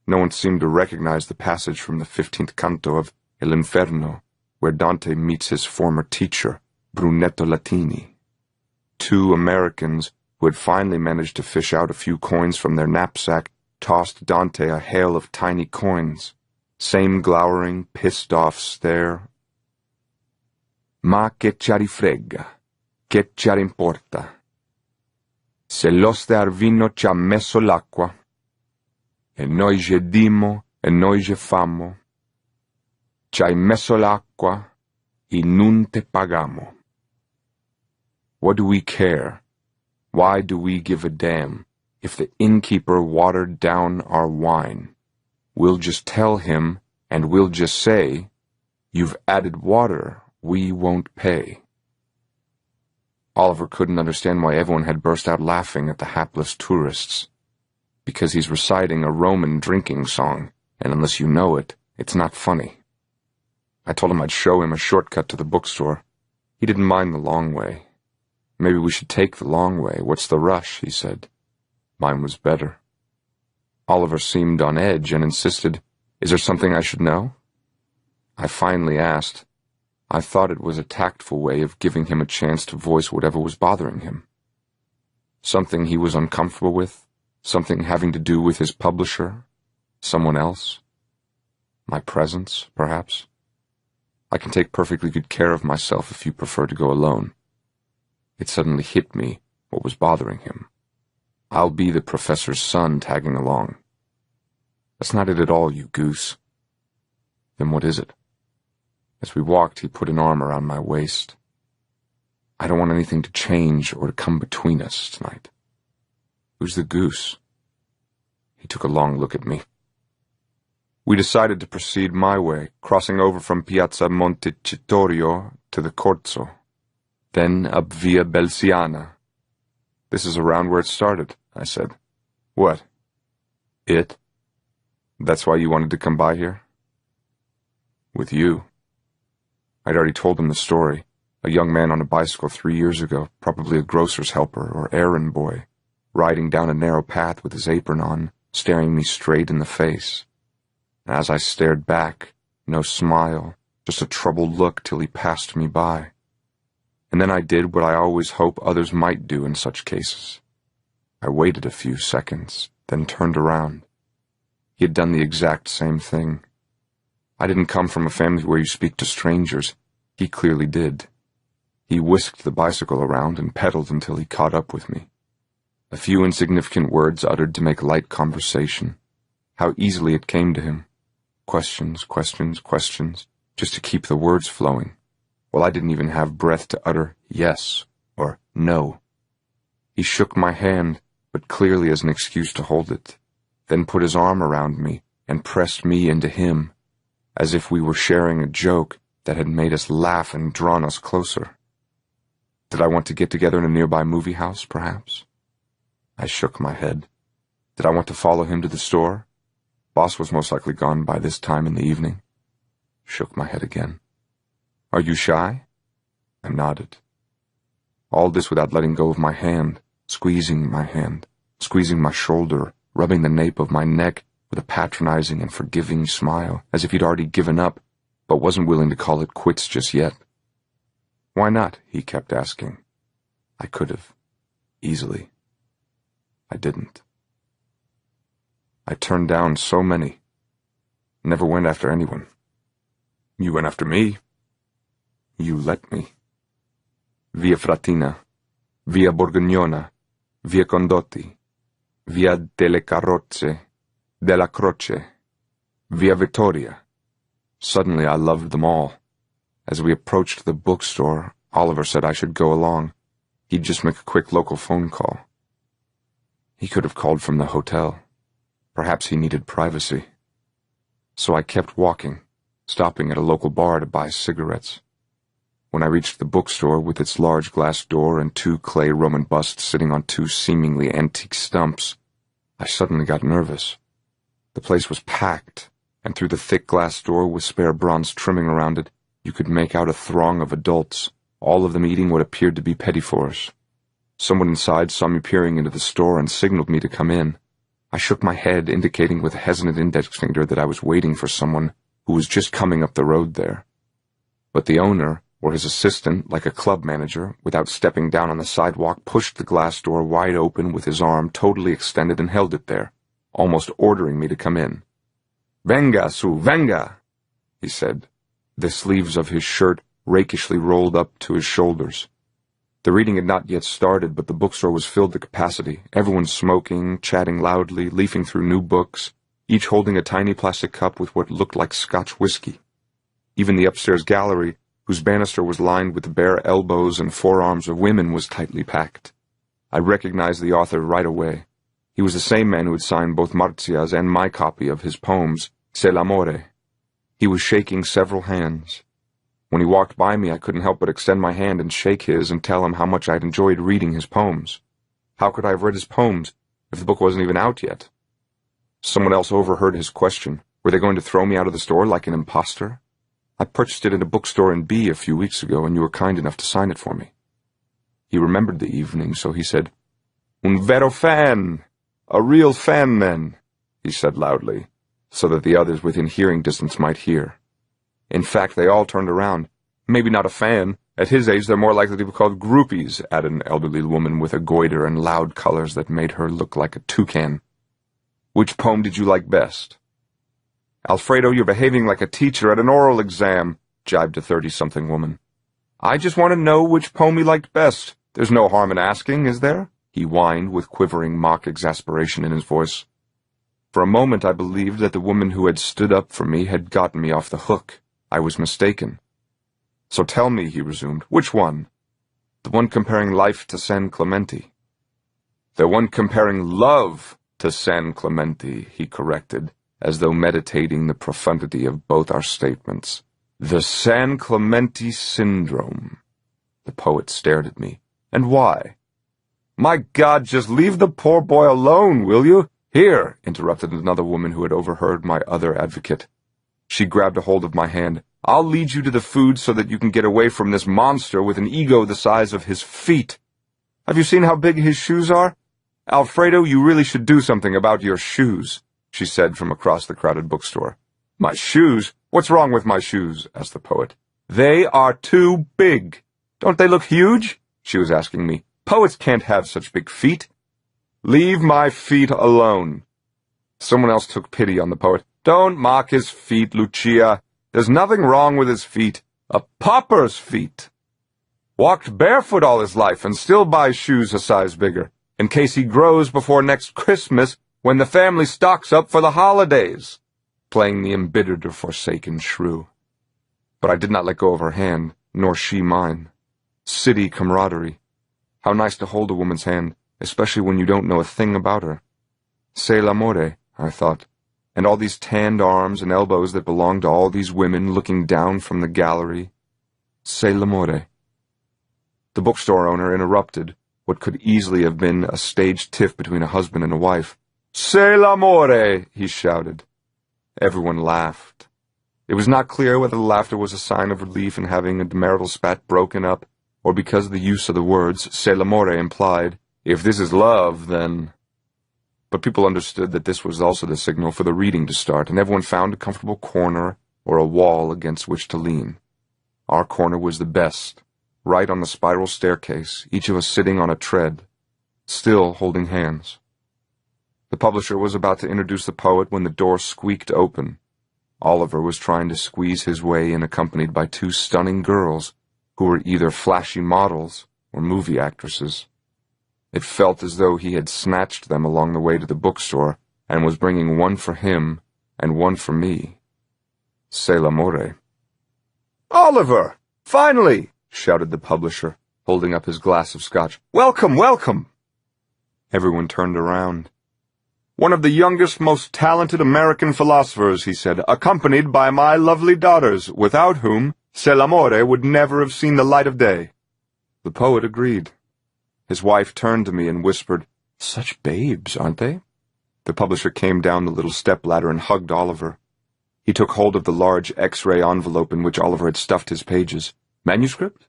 No one seemed to recognize the passage from the 15th canto of El Inferno, where Dante meets his former teacher, Brunetto Latini. Two Americans who had finally managed to fish out a few coins from their knapsack tossed Dante a hail of tiny coins. Same glowering, pissed-off stare. Ma che ci rifrega, che ci importa. Se l'oste Arvino ci ha messo l'acqua, e noi je dimo, e noi je fammo, ci hai messo l'acqua, e non te pagamo. What do we care? Why do we give a damn if the innkeeper watered down our wine? We'll just tell him, and we'll just say, you've added water, we won't pay. Oliver couldn't understand why everyone had burst out laughing at the hapless tourists. Because he's reciting a Roman drinking song, and unless you know it, it's not funny. I told him I'd show him a shortcut to the bookstore. He didn't mind the long way. Maybe we should take the long way. What's the rush? He said. Mine was better. Oliver seemed on edge and insisted, Is there something I should know? I finally asked. I thought it was a tactful way of giving him a chance to voice whatever was bothering him. Something he was uncomfortable with, something having to do with his publisher, someone else. My presence, perhaps. I can take perfectly good care of myself if you prefer to go alone. It suddenly hit me what was bothering him. I'll be the professor's son tagging along. That's not it at all, you goose. Then what is it? As we walked, he put an arm around my waist. I don't want anything to change or to come between us tonight. Who's the goose? He took a long look at me. We decided to proceed my way, crossing over from Piazza Montecitorio to the Corso, then up Via Belsiana. This is around where it started, I said. What? It? That's why you wanted to come by here? With you. I'd already told him the story. A young man on a bicycle 3 years ago, probably a grocer's helper or errand boy, riding down a narrow path with his apron on, staring me straight in the face. And as I stared back, no smile, just a troubled look till he passed me by. And then I did what I always hope others might do in such cases. I waited a few seconds, then turned around. He had done the exact same thing. I didn't come from a family where you speak to strangers. He clearly did. He whisked the bicycle around and pedaled until he caught up with me. A few insignificant words uttered to make light conversation. How easily it came to him. Questions, questions, questions, just to keep the words flowing, while I didn't even have breath to utter yes or no. He shook my hand, but clearly as an excuse to hold it, then put his arm around me and pressed me into him, as if we were sharing a joke that had made us laugh and drawn us closer. Did I want to get together in a nearby movie house, perhaps? I shook my head. Did I want to follow him to the store? Boss was most likely gone by this time in the evening. Shook my head again. Are you shy? I nodded. All this without letting go of my hand, squeezing my shoulder, rubbing the nape of my neck with a patronizing and forgiving smile, as if he'd already given up, but wasn't willing to call it quits just yet. Why not? He kept asking. I could have. Easily. I didn't. I turned down so many. Never went after anyone. You went after me. You let me. Via Fratina, Via Borgognona, Via Condotti, Via delle Carrozze, della Croce, Via Vittoria. Suddenly I loved them all. As we approached the bookstore, Oliver said I should go along. He'd just make a quick local phone call. He could have called from the hotel. Perhaps he needed privacy. So I kept walking, stopping at a local bar to buy cigarettes. When I reached the bookstore with its large glass door and 2 clay Roman busts sitting on 2 seemingly antique stumps, I suddenly got nervous. The place was packed, and through the thick glass door with spare bronze trimming around it, you could make out a throng of adults, all of them eating what appeared to be petit fours. Someone inside saw me peering into the store and signaled me to come in. I shook my head, indicating with a hesitant index finger that I was waiting for someone who was just coming up the road there. But the owner, or his assistant, like a club manager, without stepping down on the sidewalk, pushed the glass door wide open with his arm totally extended and held it there, almost ordering me to come in. "Venga, Su, venga," he said, the sleeves of his shirt rakishly rolled up to his shoulders. The reading had not yet started, but the bookstore was filled to capacity, everyone smoking, chatting loudly, leafing through new books, each holding a tiny plastic cup with what looked like Scotch whiskey. Even the upstairs gallery, whose banister was lined with the bare elbows and forearms of women, was tightly packed. I recognized the author right away. He was the same man who had signed both Marzia's and my copy of his poems, Se l'amore. He was shaking several hands. When he walked by me, I couldn't help but extend my hand and shake his and tell him how much I had enjoyed reading his poems. How could I have read his poems if the book wasn't even out yet? Someone else overheard his question. Were they going to throw me out of the store like an imposter? I purchased it at a bookstore in B a few weeks ago, and you were kind enough to sign it for me. He remembered the evening, so he said, "Un vero fan! A real fan, then," he said loudly, so that the others within hearing distance might hear. In fact, they all turned around. "Maybe not a fan. At his age, they're more likely to be called groupies," added an elderly woman with a goiter and loud colors that made her look like a toucan. "Which poem did you like best?" "Alfredo, you're behaving like a teacher at an oral exam," jibed a 30-something woman. "I just want to know which poem you liked best. There's no harm in asking, is there?" he whined with quivering mock exasperation in his voice. For a moment I believed that the woman who had stood up for me had gotten me off the hook. I was mistaken. "So tell me," he resumed, "which one?" "The one comparing life to San Clemente." "The one comparing love to San Clemente," he corrected, as though meditating the profundity of both our statements. "The San Clemente syndrome." The poet stared at me. "And why?" "My God, just leave the poor boy alone, will you?" "Here," interrupted another woman who had overheard my other advocate. She grabbed a hold of my hand. "I'll lead you to the food so that you can get away from this monster with an ego the size of his feet. Have you seen how big his shoes are? Alfredo, you really should do something about your shoes," she said from across the crowded bookstore. "My shoes? What's wrong with my shoes?" asked the poet. "They are too big. Don't they look huge?" she was asking me. "Poets can't have such big feet." "Leave my feet alone." Someone else took pity on the poet. "Don't mock his feet, Lucia. There's nothing wrong with his feet. A pauper's feet. Walked barefoot all his life and still buys shoes a size bigger, in case he grows before next Christmas when the family stocks up for the holidays," playing the embittered or forsaken shrew. But I did not let go of her hand, nor she mine. City camaraderie. How nice to hold a woman's hand, especially when you don't know a thing about her. C'est l'amore, I thought, and all these tanned arms and elbows that belonged to all these women looking down from the gallery. C'est l'amore. The bookstore owner interrupted what could easily have been a staged tiff between a husband and a wife. "C'est l'amore," he shouted. Everyone laughed. It was not clear whether the laughter was a sign of relief in having a marital spat broken up, or because the use of the words "c'est l'amore" implied, if this is love, then... But people understood that this was also the signal for the reading to start, and everyone found a comfortable corner or a wall against which to lean. Our corner was the best, right on the spiral staircase, each of us sitting on a tread, still holding hands. The publisher was about to introduce the poet when the door squeaked open. Oliver was trying to squeeze his way in, accompanied by two stunning girls who were either flashy models or movie actresses. It felt as though he had snatched them along the way to the bookstore and was bringing one for him and one for me. C'est l'amore. "Oliver! Finally!" shouted the publisher, holding up his glass of scotch. "Welcome, welcome!" Everyone turned around. "One of the youngest, most talented American philosophers," he said, "accompanied by my lovely daughters, without whom C'est l'amore would never have seen the light of day." The poet agreed. His wife turned to me and whispered, "Such babes, aren't they?" The publisher came down the little step-ladder and hugged Oliver. He took hold of the large X-ray envelope in which Oliver had stuffed his pages. "Manuscript?"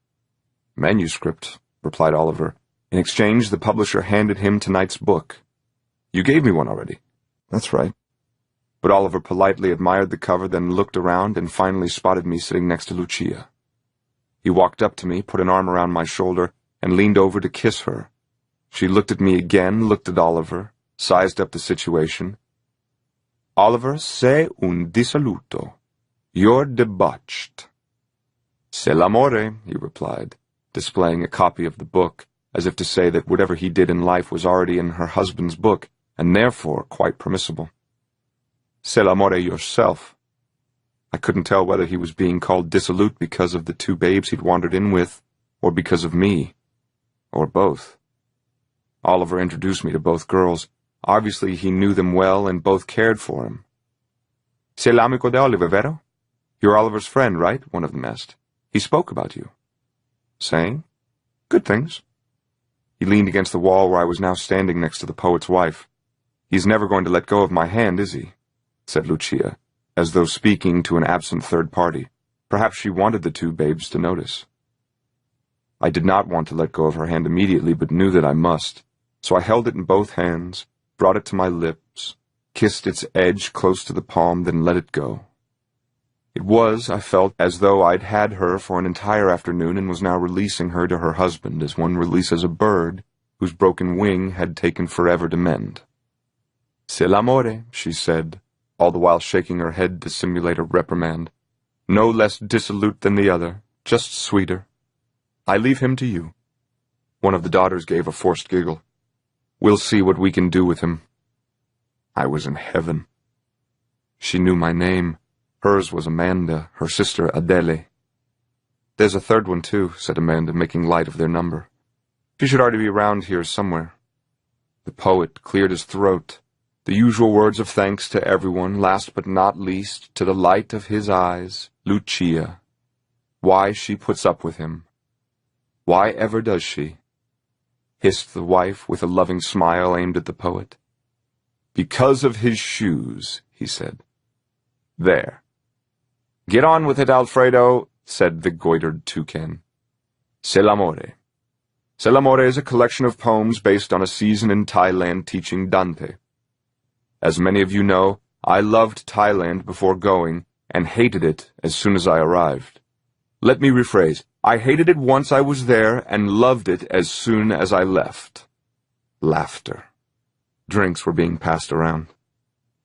"Manuscript," replied Oliver. In exchange, the publisher handed him tonight's book. "You gave me one already." That's right. But Oliver politely admired the cover, then looked around and finally spotted me sitting next to Lucia. He walked up to me, put an arm around my shoulder, and leaned over to kiss her. She looked at me again, looked at Oliver, sized up the situation. Oliver, sei un dissoluto. You're debauched. C'est l'amore, he replied, displaying a copy of the book, as if to say that whatever he did in life was already in her husband's book, and therefore quite permissible. C'est l'amore yourself. I couldn't tell whether he was being called dissolute because of the two babes he'd wandered in with, or because of me, or both. Oliver introduced me to both girls. Obviously he knew them well and both cared for him. C'est l'amico de Oliver, vero? You're Oliver's friend, right? One of them asked. He spoke about you. Saying? Good things. He leaned against the wall where I was now standing next to the poet's wife. He's never going to let go of my hand, is he? Said Lucia, as though speaking to an absent third party. Perhaps she wanted the two babes to notice. I did not want to let go of her hand immediately, but knew that I must, so I held it in both hands, brought it to my lips, kissed its edge close to the palm, then let it go. It was, I felt, as though I'd had her for an entire afternoon and was now releasing her to her husband as one releases a bird whose broken wing had taken forever to mend. C'est l'amore, she said, all the while shaking her head to simulate a reprimand. No less dissolute than the other, just sweeter. I leave him to you. One of the daughters gave a forced giggle. We'll see what we can do with him. I was in heaven. She knew my name. Hers was Amanda, her sister Adele. There's a third one, too, said Amanda, making light of their number. She should already be around here somewhere. The poet cleared his throat. The usual words of thanks to everyone, last but not least, to the light of his eyes, Lucia. Why she puts up with him. Why ever does she? Hissed the wife with a loving smile aimed at the poet. Because of his shoes, he said. There. Get on with it, Alfredo, said the goitered toucan. C'est l'amore. C'est l'amore is a collection of poems based on a season in Thailand teaching Dante. As many of you know, I loved Thailand before going and hated it as soon as I arrived. Let me rephrase. I hated it once I was there and loved it as soon as I left. Laughter. Drinks were being passed around.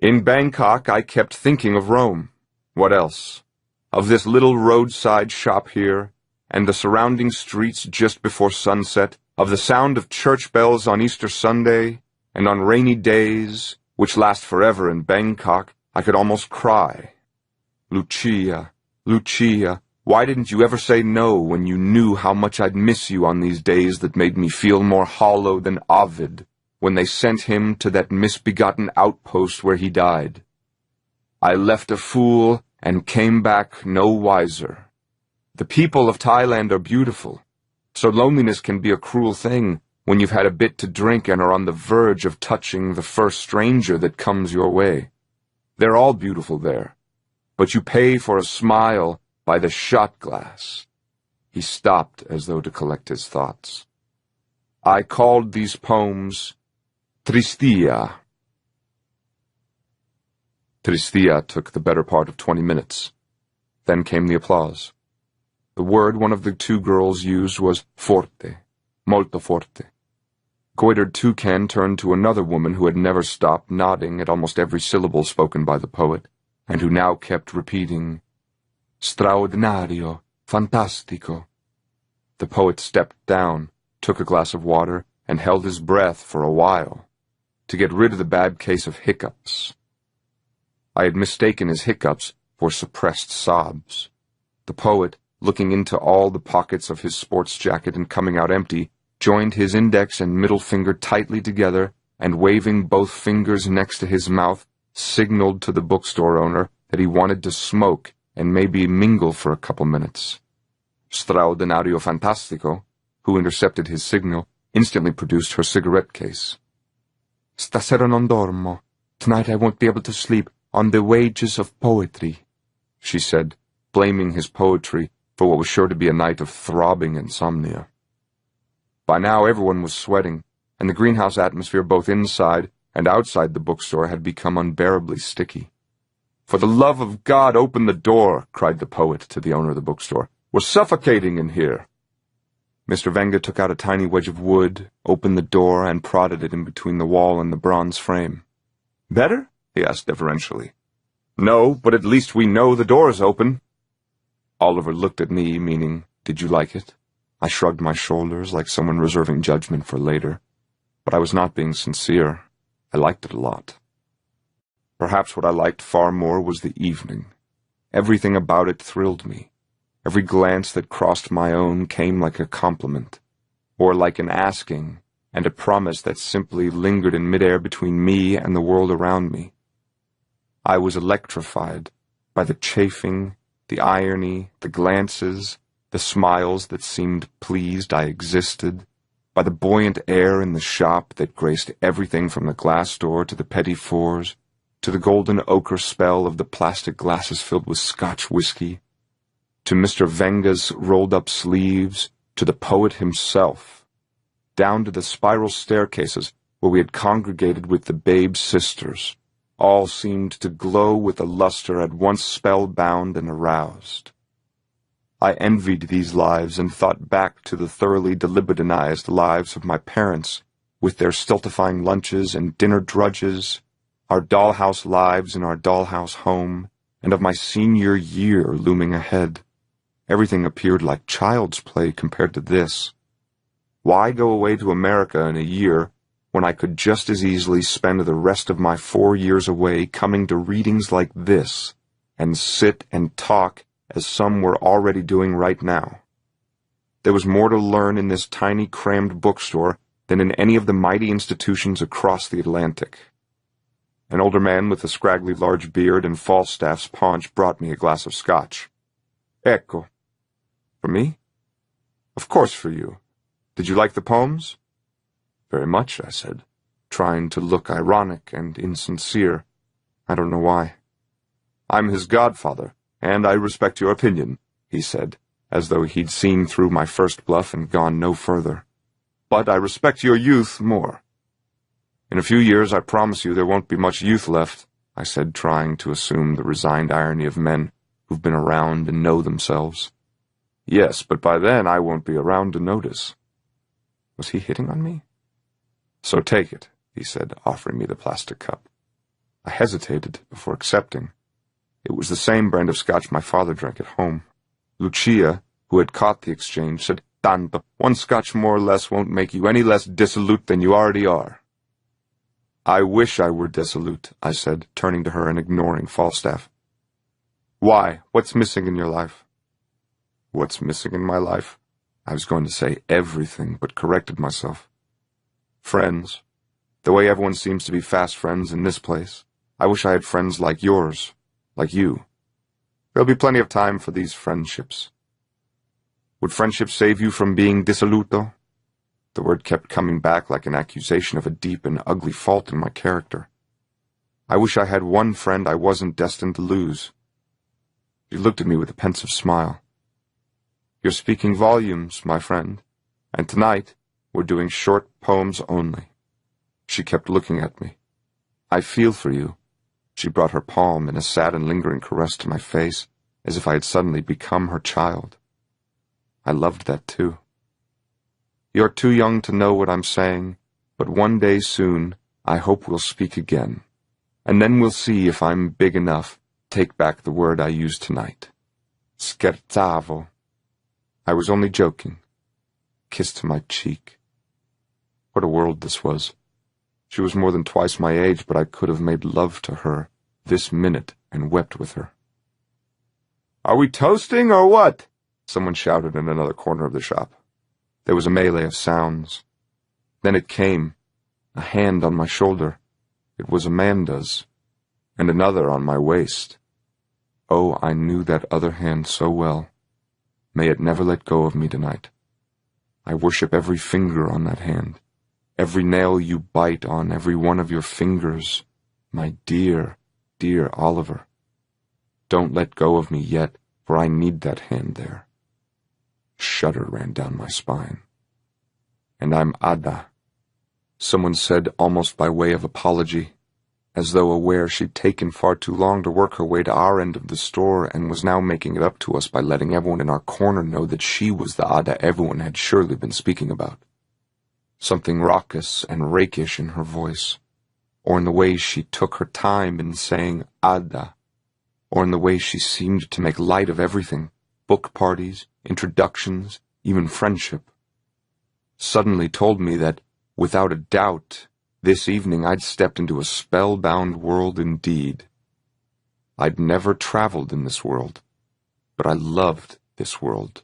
In Bangkok, I kept thinking of Rome. What else? Of this little roadside shop here, and the surrounding streets just before sunset, of the sound of church bells on Easter Sunday, and on rainy days, which last forever in Bangkok, I could almost cry. Lucia, Lucia, why didn't you ever say no when you knew how much I'd miss you on these days that made me feel more hollow than Ovid, when they sent him to that misbegotten outpost where he died? I left a fool and came back no wiser. The people of Thailand are beautiful, so loneliness can be a cruel thing when you've had a bit to drink and are on the verge of touching the first stranger that comes your way. They're all beautiful there, but you pay for a smile by the shot glass. He stopped as though to collect his thoughts. I called these poems Tristia. Tristia took the better part of 20 minutes. Then came the applause. The word one of the two girls used was forte, molto forte. Goitered toucan turned to another woman who had never stopped nodding at almost every syllable spoken by the poet, and who now kept repeating, straordinario, fantastico. The poet stepped down, took a glass of water, and held his breath for a while, to get rid of the bad case of hiccups. I had mistaken his hiccups for suppressed sobs. The poet, looking into all the pockets of his sports jacket and coming out empty, joined his index and middle finger tightly together, and waving both fingers next to his mouth, signaled to the bookstore owner that he wanted to smoke and maybe mingle for a couple minutes. Straordinario fantastico, who intercepted his signal, instantly produced her cigarette case. Stasera non dormo. Tonight I won't be able to sleep on the wages of poetry, she said, blaming his poetry for what was sure to be a night of throbbing insomnia. By now everyone was sweating, and the greenhouse atmosphere both inside and outside the bookstore had become unbearably sticky. "For the love of God, open the door," cried the poet to the owner of the bookstore. "We're suffocating in here." Mr. Wenger took out a tiny wedge of wood, opened the door, and prodded it in between the wall and the bronze frame. "Better?" he asked deferentially. "No, but at least we know the door's open." Oliver looked at me, meaning, "Did you like it?" I shrugged my shoulders like someone reserving judgment for later. But I was not being sincere. I liked it a lot. Perhaps what I liked far more was the evening. Everything about it thrilled me. Every glance that crossed my own came like a compliment, or like an asking, and a promise that simply lingered in midair between me and the world around me. I was electrified by the chafing, the irony, the glances, the smiles that seemed pleased I existed, by the buoyant air in the shop that graced everything from the glass door to the petit fours, to the golden ochre spell of the plastic glasses filled with Scotch whiskey, to Mr. Wenger's rolled-up sleeves, to the poet himself, down to the spiral staircases where we had congregated with the babe sisters. All seemed to glow with a luster at once spellbound and aroused. I envied these lives and thought back to the thoroughly delibertinized lives of my parents, with their stultifying lunches and dinner drudges, our dollhouse lives in our dollhouse home, and of my senior year looming ahead. Everything appeared like child's play compared to this. Why go away to America in a year when I could just as easily spend the rest of my 4 years away coming to readings like this, and sit and talk as some were already doing right now? There was more to learn in this tiny, crammed bookstore than in any of the mighty institutions across the Atlantic. An older man with a scraggly large beard and Falstaff's paunch brought me a glass of scotch. "Ecco." "For me?" "Of course for you. Did you like the poems?" "Very much," I said, trying to look ironic and insincere. I don't know why. "I'm his godfather, and I respect your opinion," he said, as though he'd seen through my first bluff and gone no further. "But I respect your youth more." "In a few years, I promise you, there won't be much youth left," I said, trying to assume the resigned irony of men who've been around and know themselves. "Yes, but by then I won't be around to notice." Was he hitting on me? "So take it," he said, offering me the plastic cup. I hesitated before accepting. It was the same brand of scotch my father drank at home. Lucia, who had caught the exchange, said, "Tanto, one scotch more or less won't make you any less dissolute than you already are." "I wish I were dissolute," I said, turning to her and ignoring Falstaff. "Why? What's missing in your life?" What's missing in my life? I was going to say everything, but corrected myself. Friends. The way everyone seems to be fast friends in this place. I wish I had friends like yours, like you. There'll be plenty of time for these friendships. Would friendship save you from being dissoluto? The word kept coming back like an accusation of a deep and ugly fault in my character. I wish I had one friend I wasn't destined to lose. She looked at me with a pensive smile. You're speaking volumes, my friend, and tonight we're doing short poems only. She kept looking at me. I feel for you. She brought her palm in a sad and lingering caress to my face, as if I had suddenly become her child. I loved that too. You're too young to know what I'm saying, but one day soon I hope we'll speak again, and then we'll see if I'm big enough to take back the word I used tonight. Scherzavo. I was only joking. Kiss to my cheek. What a world this was. She was more than twice my age, but I could have made love to her this minute and wept with her. Are we toasting or what? Someone shouted in another corner of the shop. There was a melee of sounds. Then it came, a hand on my shoulder. It was Amanda's, and another on my waist. Oh, I knew that other hand so well. May it never let go of me tonight. I worship every finger on that hand, every nail you bite on every one of your fingers, my dear, dear Oliver. Don't let go of me yet, for I need that hand there. A shudder ran down my spine. And I'm Ada, someone said almost by way of apology, as though aware she'd taken far too long to work her way to our end of the store and was now making it up to us by letting everyone in our corner know that she was the Ada everyone had surely been speaking about. Something raucous and rakish in her voice, or in the way she took her time in saying Ada, or in the way she seemed to make light of everything, book parties, introductions, even friendship, suddenly told me that, without a doubt, this evening I'd stepped into a spellbound world indeed. I'd never traveled in this world, but I loved this world,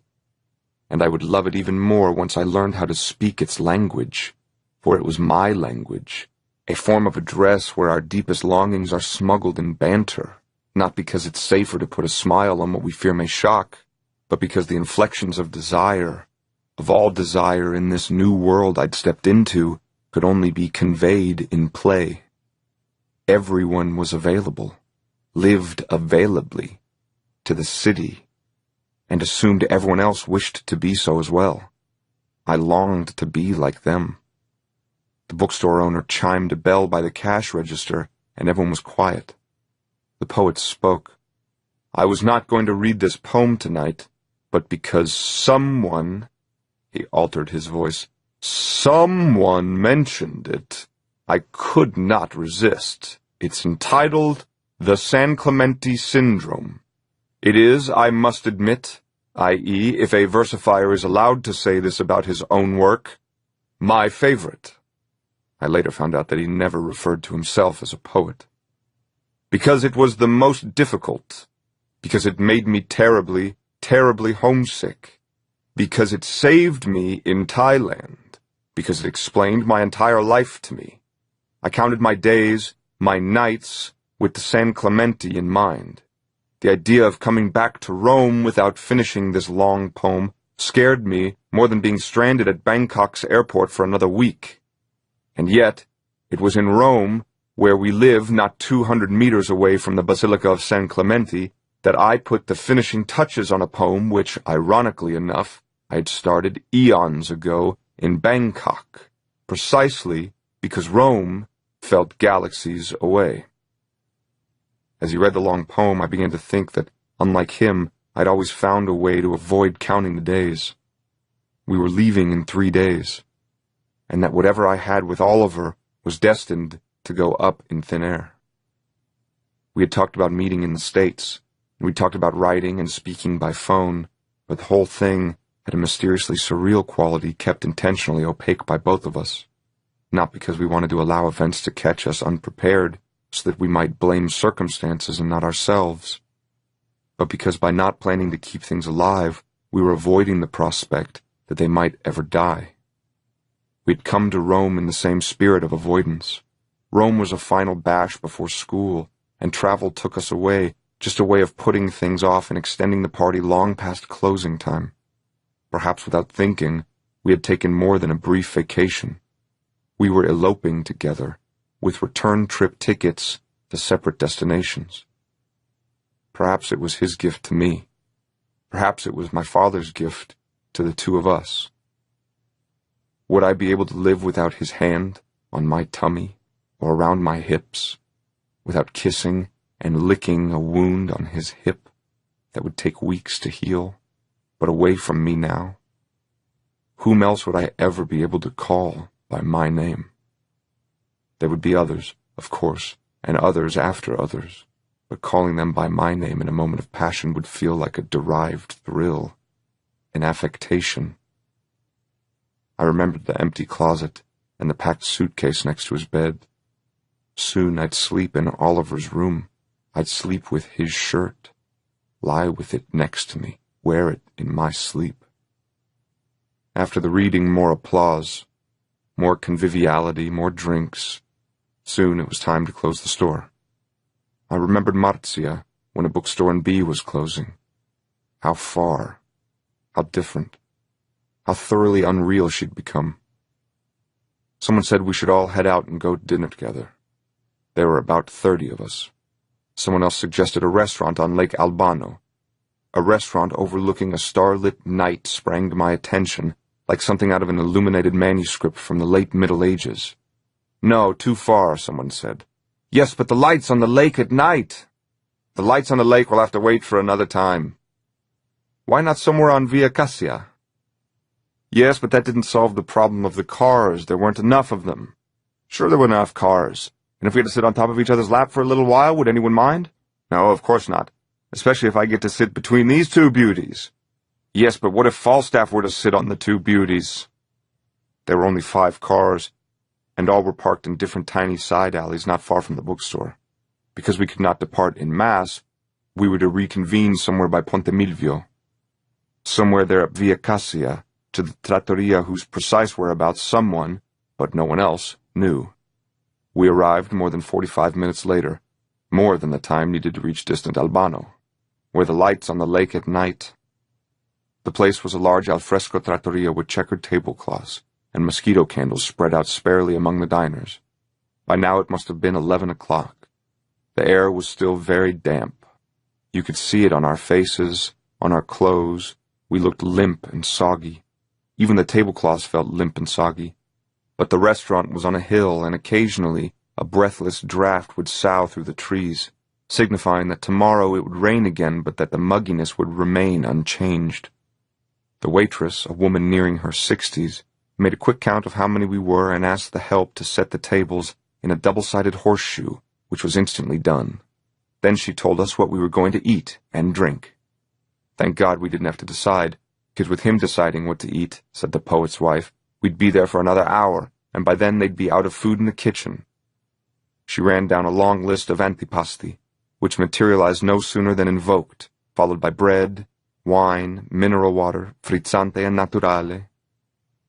and I would love it even more once I learned how to speak its language, for it was my language, a form of address where our deepest longings are smuggled in banter, not because it's safer to put a smile on what we fear may shock, but because the inflections of desire, of all desire in this new world I'd stepped into, could only be conveyed in play. Everyone was available, lived availably, to the city, and assumed everyone else wished to be so as well. I longed to be like them. The bookstore owner chimed a bell by the cash register, and everyone was quiet. The poet spoke. I was not going to read this poem tonight, but because someone, he altered his voice, someone mentioned it, I could not resist. It's entitled The San Clemente Syndrome. It is, I must admit, i.e., if a versifier is allowed to say this about his own work, my favorite. I later found out that he never referred to himself as a poet. Because it was the most difficult, because it made me terribly, terribly homesick, because it saved me in Thailand, because it explained my entire life to me. I counted my days, my nights, with the San Clemente in mind. The idea of coming back to Rome without finishing this long poem scared me more than being stranded at Bangkok's airport for another week. And yet, it was in Rome, where we live not 200 meters away from the Basilica of San Clemente, that I put the finishing touches on a poem which, ironically enough, I had started eons ago in Bangkok, precisely because Rome felt galaxies away. As he read the long poem, I began to think that, unlike him, I'd always found a way to avoid counting the days. We were leaving in 3 days, and that whatever I had with Oliver was destined to go up in thin air. We had talked about meeting in the States, and we talked about writing and speaking by phone, but the whole thing had a mysteriously surreal quality kept intentionally opaque by both of us, not because we wanted to allow events to catch us unprepared so that we might blame circumstances and not ourselves, but because by not planning to keep things alive, we were avoiding the prospect that they might ever die. We'd come to Rome in the same spirit of avoidance. Rome was a final bash before school, and travel took us away, just a way of putting things off and extending the party long past closing time. Perhaps without thinking, we had taken more than a brief vacation. We were eloping together, with return trip tickets to separate destinations. Perhaps it was his gift to me. Perhaps it was my father's gift to the two of us. Would I be able to live without his hand on my tummy or around my hips, without kissing and licking a wound on his hip that would take weeks to heal, but away from me now? Whom else would I ever be able to call by my name? There would be others, of course, and others after others, but calling them by my name in a moment of passion would feel like a derived thrill, an affectation. I remembered the empty closet and the packed suitcase next to his bed. Soon I'd sleep in Oliver's room. I'd sleep with his shirt, lie with it next to me, wear it in my sleep. After the reading, more applause, more conviviality, more drinks. Soon it was time to close the store. I remembered Marzia when a bookstore in B was closing. How far, how different, how thoroughly unreal she'd become. Someone said we should all head out and go to dinner together. There were about 30 of us. Someone else suggested a restaurant on Lake Albano. A restaurant overlooking a starlit night sprang to my attention, like something out of an illuminated manuscript from the late Middle Ages. No, too far, someone said. Yes, but the lights on the lake at night. The lights on the lake will have to wait for another time. Why not somewhere on Via Cassia? Yes, but that didn't solve the problem of the cars. There weren't enough of them. Sure, there were enough cars. And if we had to sit on top of each other's lap for a little while, would anyone mind? No, of course not. Especially if I get to sit between these two beauties. Yes, but what if Falstaff were to sit on the two beauties? There were only 5 cars, and all were parked in different tiny side alleys not far from the bookstore. Because we could not depart in mass, we were to reconvene somewhere by Ponte Milvio. Somewhere there at Via Cassia, to the trattoria whose precise whereabouts someone, but no one else, knew. We arrived more than 45 minutes later, more than the time needed to reach distant Albano, where the lights on the lake at night. The place was a large alfresco trattoria with checkered tablecloths and mosquito candles spread out sparely among the diners. By now it must have been 11 o'clock. The air was still very damp. You could see it on our faces, on our clothes. We looked limp and soggy. Even the tablecloths felt limp and soggy. But the restaurant was on a hill, and occasionally a breathless draught would sough through the trees, signifying that tomorrow it would rain again, but that the mugginess would remain unchanged. The waitress, a woman nearing her 60s, made a quick count of how many we were and asked the help to set the tables in a double-sided horseshoe, which was instantly done. Then she told us what we were going to eat and drink. Thank God we didn't have to decide, because with him deciding what to eat, said the poet's wife, we'd be there for another hour, and by then they'd be out of food in the kitchen. She ran down a long list of antipasti, which materialized no sooner than invoked, followed by bread, wine, mineral water, frizzante and naturale.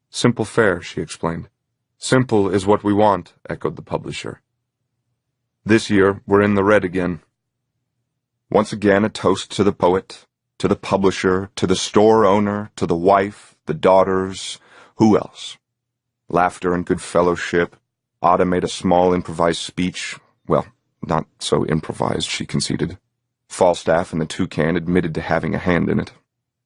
Simple fare, she explained. Simple is what we want, echoed the publisher. This year, we're in the red again. Once again, a toast to the poet, to the publisher, to the store owner, to the wife, the daughters. Who else? Laughter and good fellowship. Ada made a small improvised speech. Well, not so improvised, she conceded. Falstaff and the toucan admitted to having a hand in it.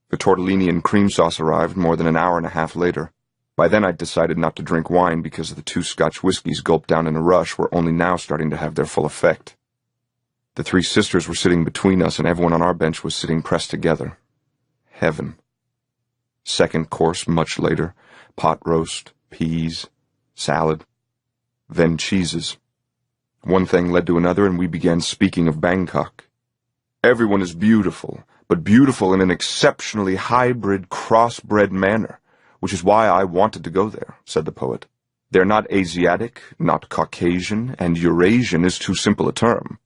The tortellini and cream sauce arrived more than an hour and a half later. By then I'd decided not to drink wine because the 2 Scotch whiskies gulped down in a rush were only now starting to have their full effect. The 3 sisters were sitting between us, and everyone on our bench was sitting pressed together. Heaven. Second course much later. Pot roast, peas, salad, then cheeses. One thing led to another, and we began speaking of Bangkok. Everyone is beautiful, but beautiful in an exceptionally hybrid, crossbred manner, which is why I wanted to go there, said the poet. They're not Asiatic, not Caucasian, and Eurasian is too simple a term.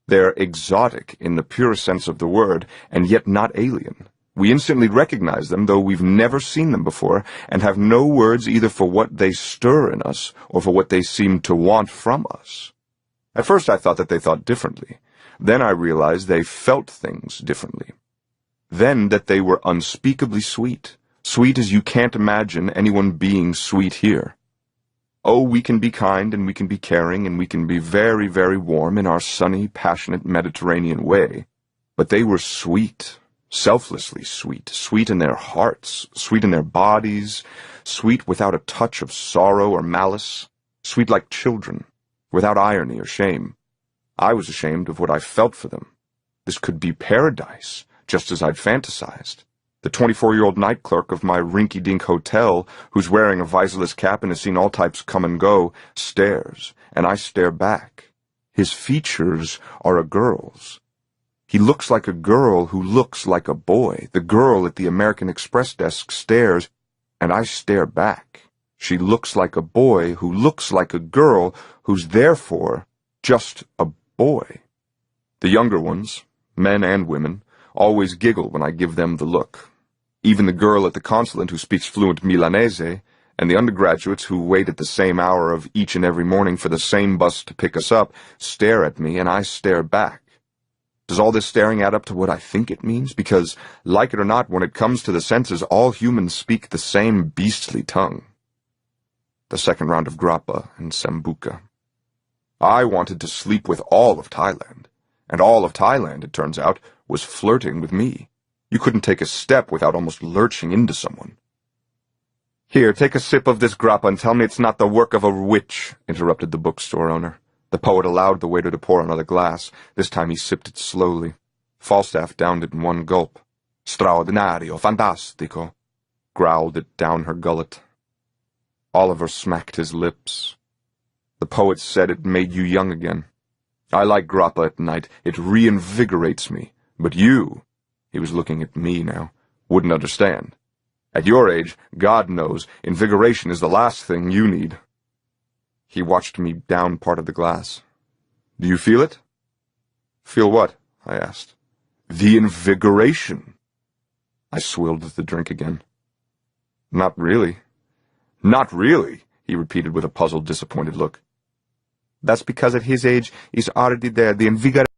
They're exotic in the purest sense of the word, and yet not alien. We instantly recognize them, though we've never seen them before, and have no words either for what they stir in us or for what they seem to want from us. At first I thought that they thought differently. Then I realized they felt things differently. Then that they were unspeakably sweet, sweet as you can't imagine anyone being sweet here. Oh, we can be kind, and we can be caring, and we can be very, very warm in our sunny, passionate Mediterranean way, but they were sweet. Selflessly sweet, sweet in their hearts, sweet in their bodies, sweet without a touch of sorrow or malice, sweet like children, without irony or shame. I was ashamed of what I felt for them. This could be paradise, just as I'd fantasized. The 24-year-old night clerk of my rinky-dink hotel, who's wearing a visorless cap and has seen all types come and go, stares, and I stare back. His features are a girl's. He looks like a girl who looks like a boy. The girl at the American Express desk stares, and I stare back. She looks like a boy who looks like a girl who's therefore just a boy. The younger ones, men and women, always giggle when I give them the look. Even the girl at the consulate who speaks fluent Milanese, and the undergraduates who wait at the same hour of each and every morning for the same bus to pick us up, stare at me, and I stare back. Does all this staring add up to what I think it means? Because, like it or not, when it comes to the senses, all humans speak the same beastly tongue. The second round of grappa and sambuca. I wanted to sleep with all of Thailand, and all of Thailand, it turns out, was flirting with me. You couldn't take a step without almost lurching into someone. Here, take a sip of this grappa and tell me it's not the work of a witch, interrupted the bookstore owner. The poet allowed the waiter to pour another glass. This time he sipped it slowly. Falstaff downed it in one gulp. Straordinario, fantastico, growled it down her gullet. Oliver smacked his lips. The poet said it made you young again. I like grappa at night. It reinvigorates me. But you, he was looking at me now, wouldn't understand. At your age, God knows, invigoration is the last thing you need. He watched me down part of the glass. Do you feel it? Feel what? I asked. The invigoration. I swilled the drink again. Not really. Not really, he repeated with a puzzled, disappointed look. That's because at his age, he's already there, the invigoration.